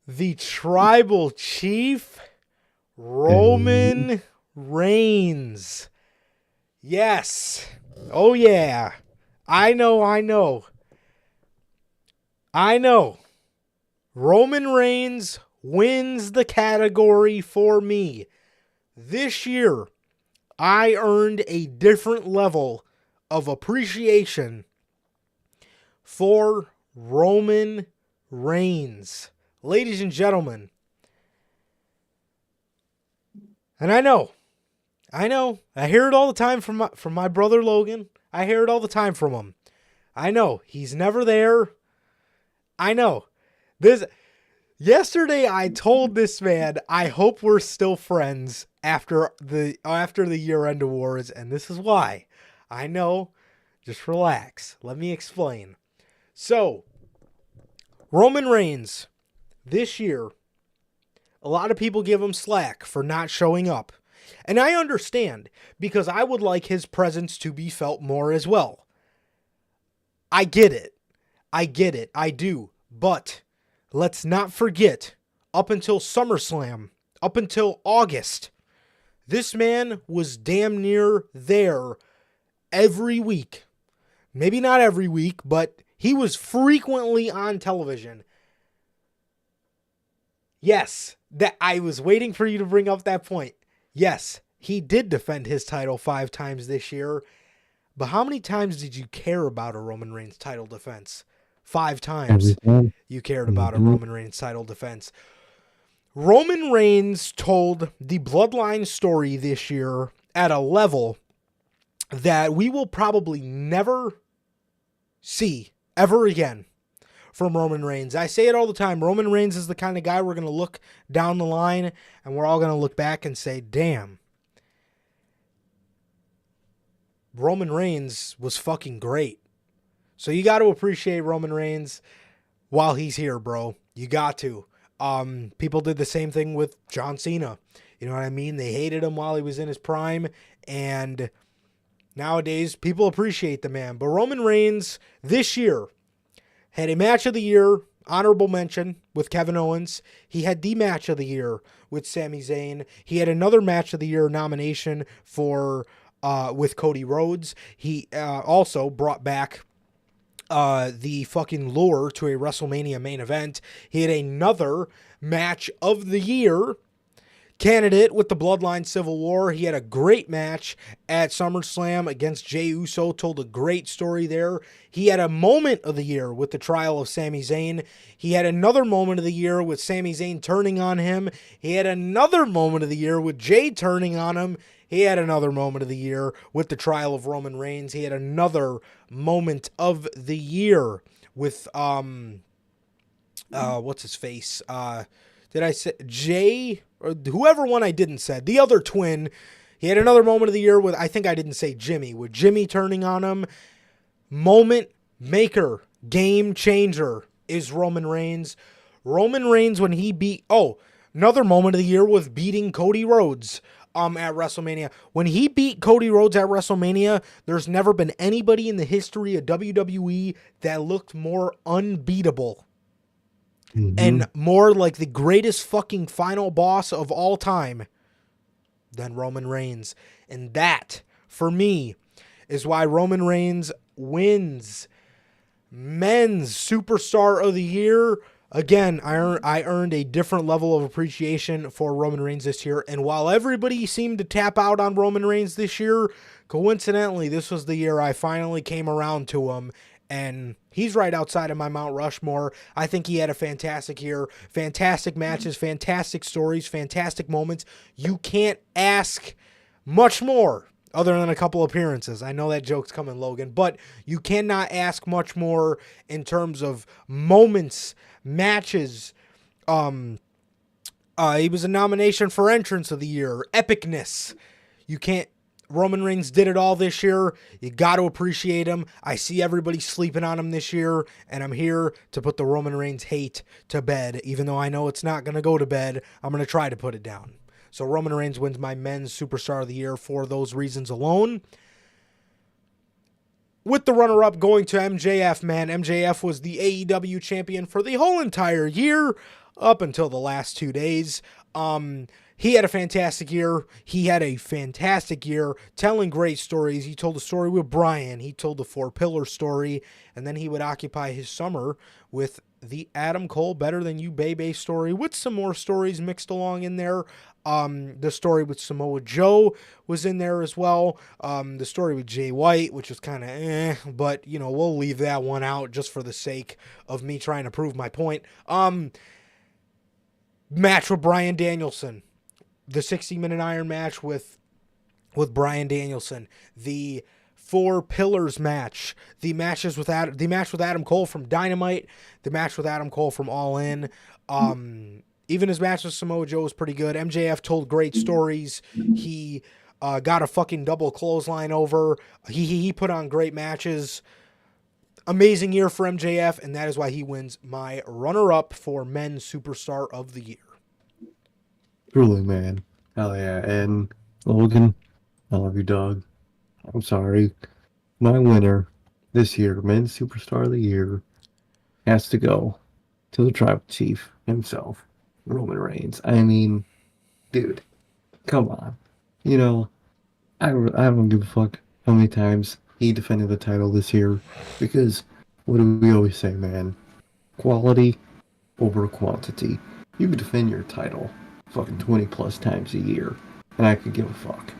the tribal chief, Roman Reigns. Yes. Oh, yeah. I know. Roman Reigns wins the category for me. This year, I earned a different level of appreciation for Roman Reigns. Ladies and gentlemen, and I know, I hear it all the time from my brother Logan. I hear it all the time from him. I know, he's never there. I know. Yesterday I told this man, I hope we're still friends after the year-end awards, and this is why. I know. Just relax. Let me explain. So, Roman Reigns, this year, a lot of people give him slack for not showing up. And I understand, because I would like his presence to be felt more as well. I get it. I do. But let's not forget, up until SummerSlam, up until August, this man was damn near there every week. Maybe not every week, but he was frequently on television. Yes, that I was waiting for you to bring up that point. Yes, he did defend his title 5 times this year. But how many times did you care about a Roman Reigns title defense? 5 times you cared about a Roman Reigns title defense. Roman Reigns told the Bloodline story this year at a level that we will probably never see ever again from Roman Reigns. I say it all the time. Roman Reigns is the kind of guy we're going to look down the line and we're all going to look back and say, damn, Roman Reigns was fucking great. So you got to appreciate Roman Reigns while he's here, bro. You got to. People did the same thing with John Cena. You know what I mean? They hated him while he was in his prime, and nowadays people appreciate the man. But Roman Reigns this year had a match of the year, honorable mention, with Kevin Owens. He had the match of the year with Sami Zayn. He had another match of the year nomination for with Cody Rhodes. He also brought back the fucking lure to a WrestleMania main event. He had another match of the year candidate with the Bloodline Civil War. He had a great match at SummerSlam against Jey Uso, told a great story there. He had a moment of the year with the trial of Sami Zayn. He had another moment of the year with Sami Zayn turning on him. He had another moment of the year with Jey turning on him. He had another moment of the year with the trial of Roman Reigns. He had another moment of the year with what's his face? Did I say Jay or whoever one I didn't say? The other twin. He had another moment of the year with, I think I didn't say Jimmy, with Jimmy turning on him. Moment maker, game changer is Roman Reigns. Roman Reigns when he beat another moment of the year was beating Cody Rhodes at WrestleMania. When he beat Cody Rhodes at WrestleMania, there's never been anybody in the history of WWE that looked more unbeatable. And more like the greatest fucking final boss of all time than Roman Reigns. And that, for me, is why Roman Reigns wins Men's Superstar of the Year. Again, I earned a different level of appreciation for Roman Reigns this year. And while everybody seemed to tap out on Roman Reigns this year, coincidentally, this was the year I finally came around to him. And he's right outside of my Mount Rushmore. I think he had a fantastic year. Fantastic matches, fantastic stories, fantastic moments. You can't ask much more other than a couple appearances. I know that joke's coming, Logan. But you cannot ask much more in terms of moments, matches. He was a nomination for Entrance of the Year. Epicness. You can't. Roman Reigns did it all this year. You got to appreciate him. I see everybody sleeping on him this year, and I'm here to put the Roman Reigns hate to bed. Even though I know it's not going to go to bed, I'm going to try to put it down. So Roman Reigns wins my Men's Superstar of the Year for those reasons alone. With the runner-up going to MJF, man. MJF was the AEW champion for the whole entire year. up until the last 2 days. He had a fantastic year. He had a fantastic year telling great stories. He told a story with Brian. He told the Four Pillar story. And then he would occupy his summer with the Adam Cole Better Than You Bebe story with some more stories mixed along in there. The story with Samoa Joe was in there as well. The story with Jay White, which was kind of but, we'll leave that one out just for the sake of me trying to prove my point. Match with Bryan Danielson. The 60-minute Iron match with Bryan Danielson, the Four Pillars match, the match with Adam Cole from Dynamite, the match with Adam Cole from All In. Even his match with Samoa Joe was pretty good. MJF told great stories. He got a fucking double clothesline over. He put on great matches. Amazing year for MJF, and that is why he wins my runner-up for Men's Superstar of the Year. Truly, man. Hell yeah. And Logan, I love you, dog. I'm sorry. My winner this year, Men's Superstar of the Year, has to go to the Tribal Chief himself, Roman Reigns. I mean, dude, come on. I don't give a fuck how many times he defended the title this year, because what do we always say, man? Quality over quantity. You could defend your title fucking 20 plus times a year, and I could give a fuck.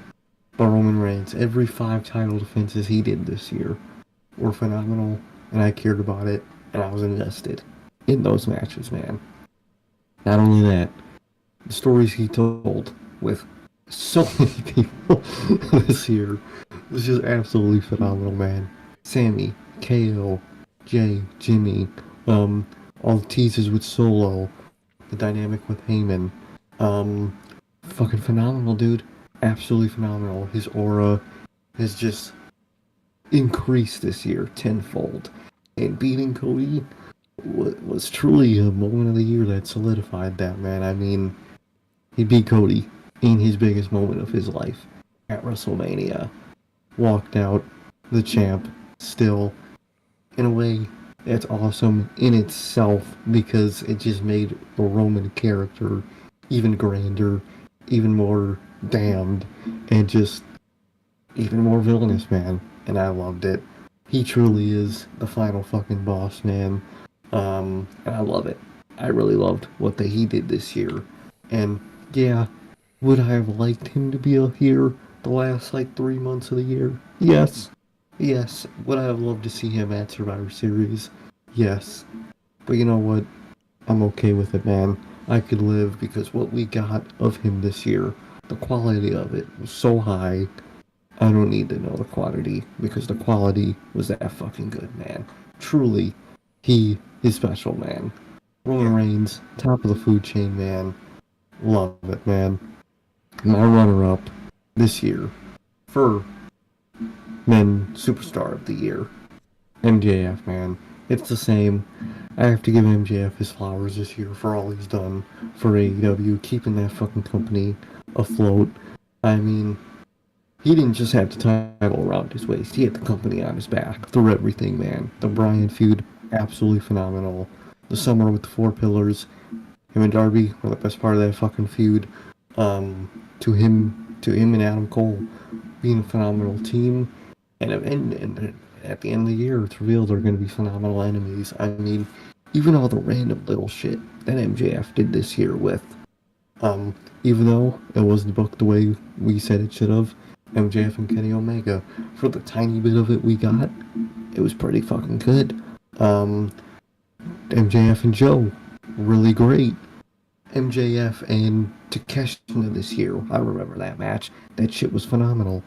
But Roman Reigns, every 5 title defenses he did this year were phenomenal, and I cared about it, and I was invested in those matches, man. Not only that, the stories he told with so many people this year was just absolutely phenomenal, man. Sammy, KO, Jay, Jimmy, all the teases with Solo, the dynamic with Heyman. Fucking phenomenal, dude. Absolutely phenomenal. His aura has just increased this year tenfold. And beating Cody was truly a moment of the year that solidified that, man. I mean, he beat Cody in his biggest moment of his life at WrestleMania. Walked out the champ still in a way that's awesome in itself, because it just made the Roman character even grander, even more damned, and just even more villainous, man. And I loved it. He truly is the final fucking boss, man. And I love it. I really loved what he did this year. And yeah, would I have liked him to be here the last 3 months of the year? Yes. Yes. Would I have loved to see him at Survivor Series? Yes. But you know what? I'm okay with it, man. I could live, because what we got of him this year, the quality of it was so high. I don't need to know the quantity, because the quality was that fucking good, man. Truly, he is special, man. Roman Reigns, top of the food chain, man. Love it, man. My runner-up this year for Men Superstar of the Year, MJF, man. It's the same. I have to give MJF his flowers this year for all he's done for AEW, keeping that fucking company afloat. I mean, he didn't just have the title around his waist. He had the company on his back through everything, man. The Bryan feud, absolutely phenomenal. The summer with the Four Pillars, him and Darby were the best part of that fucking feud. To him and Adam Cole being a phenomenal team. And at the end of the year, it's revealed they're going to be phenomenal enemies. I mean, even all the random little shit that MJF did this year with, even though it wasn't booked the way we said it should have, MJF and Kenny Omega, for the tiny bit of it we got, it was pretty fucking good. MJF and Joe, really great. MJF and Takeshita this year, I remember that match. That shit was phenomenal.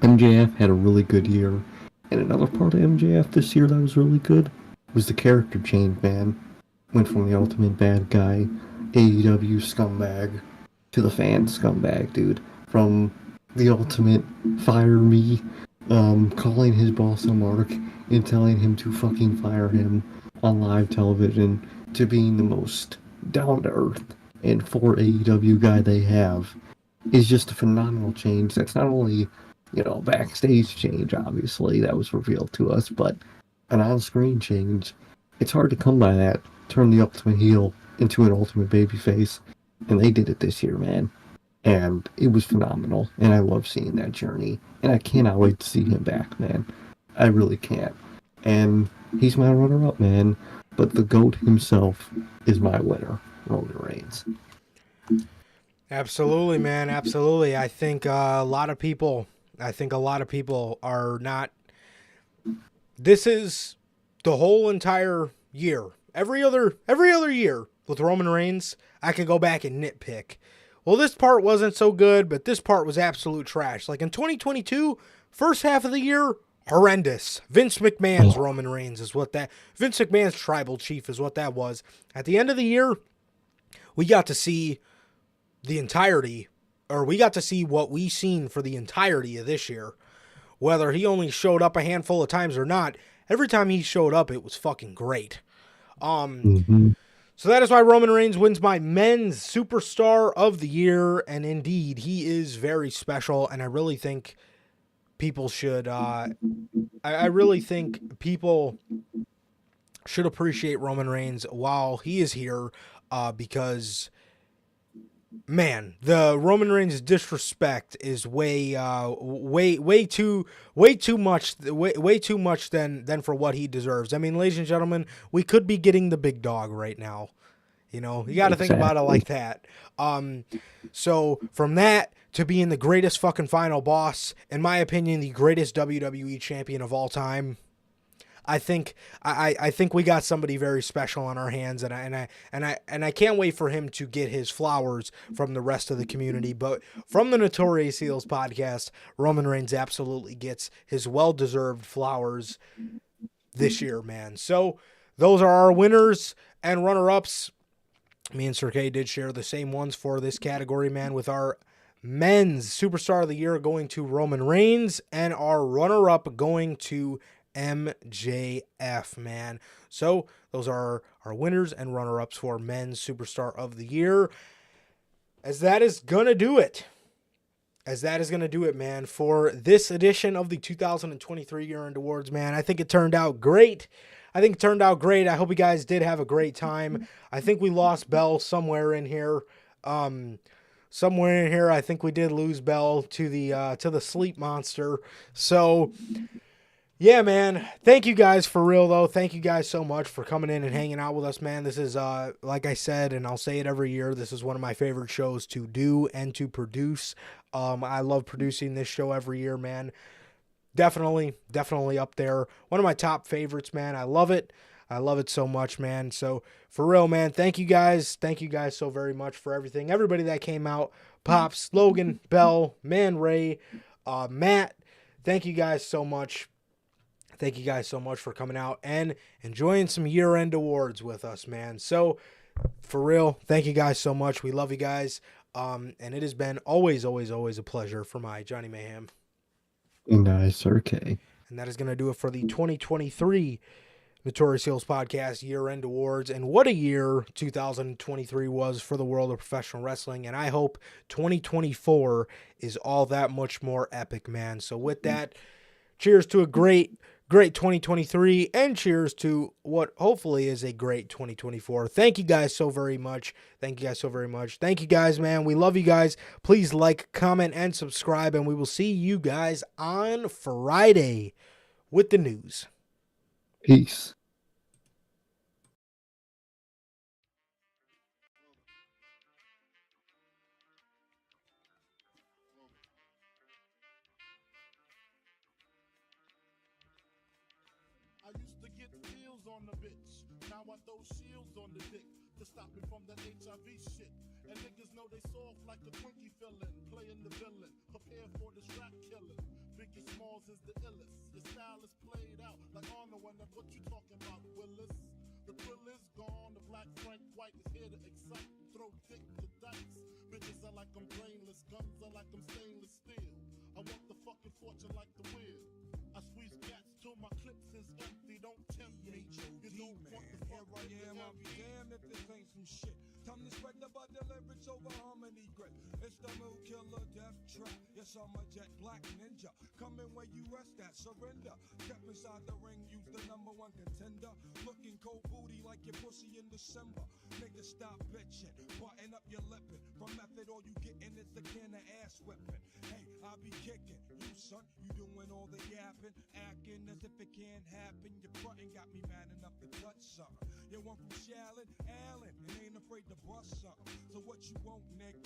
MJF had a really good year. And another part of MJF this year that was really good was the character change, man. Went from the ultimate bad guy, AEW scumbag, to the fan scumbag, dude. From the ultimate fire me, calling his boss a mark and telling him to fucking fire him on live television, to being the most down-to-earth and for AEW guy they have, is just a phenomenal change. That's not only, backstage change, obviously, that was revealed to us, but an on-screen change. It's hard to come by that turn the ultimate heel into an ultimate babyface, and they did it this year, man. And it was phenomenal, and I love seeing that journey, and I cannot wait to see him back, man. I really can't. And he's my runner-up, man. But the GOAT himself is my winner, Roman Reigns. Absolutely, man. Absolutely. I think a lot of people are not. This is the whole entire year. Every other year with Roman Reigns, I could go back and nitpick. Well, this part wasn't so good, but this part was absolute trash. Like in 2022, first half of the year, horrendous. Vince McMahon's Roman Reigns is what that. Vince McMahon's tribal chief is what that was. At the end of the year, we got to see the entirety, or we got to see what we seen for the entirety of this year. Whether he only showed up a handful of times or not, every time he showed up, it was fucking great. So that is why Roman Reigns wins my men's superstar of the year, and indeed, he is very special, and I really think people should, I really think people should appreciate Roman Reigns while he is here, because man, the Roman Reigns disrespect is way too much than for what he deserves. I mean, ladies and gentlemen, we could be getting the big dog right now. You know, you got to think about it like that. So from that to being the greatest fucking final boss, in my opinion, the greatest WWE champion of all time, I think we got somebody very special on our hands, and I can't wait for him to get his flowers from the rest of the community. But from the Notorious Heels podcast, Roman Reigns absolutely gets his well-deserved flowers this year, man. So those are our winners and runner-ups. Me and Sir K did share the same ones for this category, man, with our men's superstar of the year going to Roman Reigns and our runner-up going to MJF, man. So those are our winners and runner-ups for men's superstar of the year. As that is going to do it, man, for this edition of the 2023 Year-End Awards, man. I think it turned out great. I hope you guys did have a great time. I think we lost Bell somewhere in here. I think we did lose Bell to the sleep monster. So yeah, man. Thank you guys for real, though. Thank you guys so much for coming in and hanging out with us, man. This is, like I said, and I'll say it every year, this is one of my favorite shows to do and to produce. I love producing this show every year, man. Definitely up there. One of my top favorites, man. I love it. I love it so much, man. So, for real, man, thank you guys. Thank you guys so very much for everything. Everybody that came out. Pops, Logan, Bell, Man Ray, Matt. Thank you guys so much. Thank you guys so much for coming out and enjoying some year-end awards with us, man. So, for real, thank you guys so much. We love you guys. And it has been always a pleasure for my Johnny Mayhem. And Sir K. And that is going to do it for the 2023 Notorious Heels Podcast Year-End Awards. And what a year 2023 was for the world of professional wrestling. And I hope 2024 is all that much more epic, man. So with that, cheers to a great 2023, and cheers to what hopefully is a great 2024. Thank you guys so very much. Thank you guys, man. We love you guys. Please like, comment, and subscribe, and we will see you guys on Friday with the news. Peace. I used to get pills on the bitch. Now I throw shields on the dick to stop me from that HIV shit. And niggas know they soft like a Twinkie fillin', playing the villain, prepare for this rap killing. Biggie Smalls is the illest. Your style is played out like Arnold, and that's what you talking about, Willis. The thrill is gone. The black Frank White is here to excite. Throw dick to dice. Bitches are like I'm brainless. Guns are like I'm stainless steel. I want the fucking fortune like the wheel. I squeeze cats till my clips is empty. Don't tempt me. You don't want the fuck with the I'll be damned if this ain't some shit. Time to spread the butter lyrics over harmony grip. It's the mood killer death trap. Yes, I'm a jet black ninja. Coming where you rest at, surrender. Step inside the ring, use the number one one contender. Looking cold booty like your pussy in December. Nigga, stop bitching, button up your lippin'. From method, all you gettin' is the can of ass whipping. Hey, I be kicking. You son, you doing all the yapping, acting as if it can't happen. Your frontin' got me mad enough to touch something. You want from Shallon, Allen, and ain't afraid to bust something. So what you want, nigga?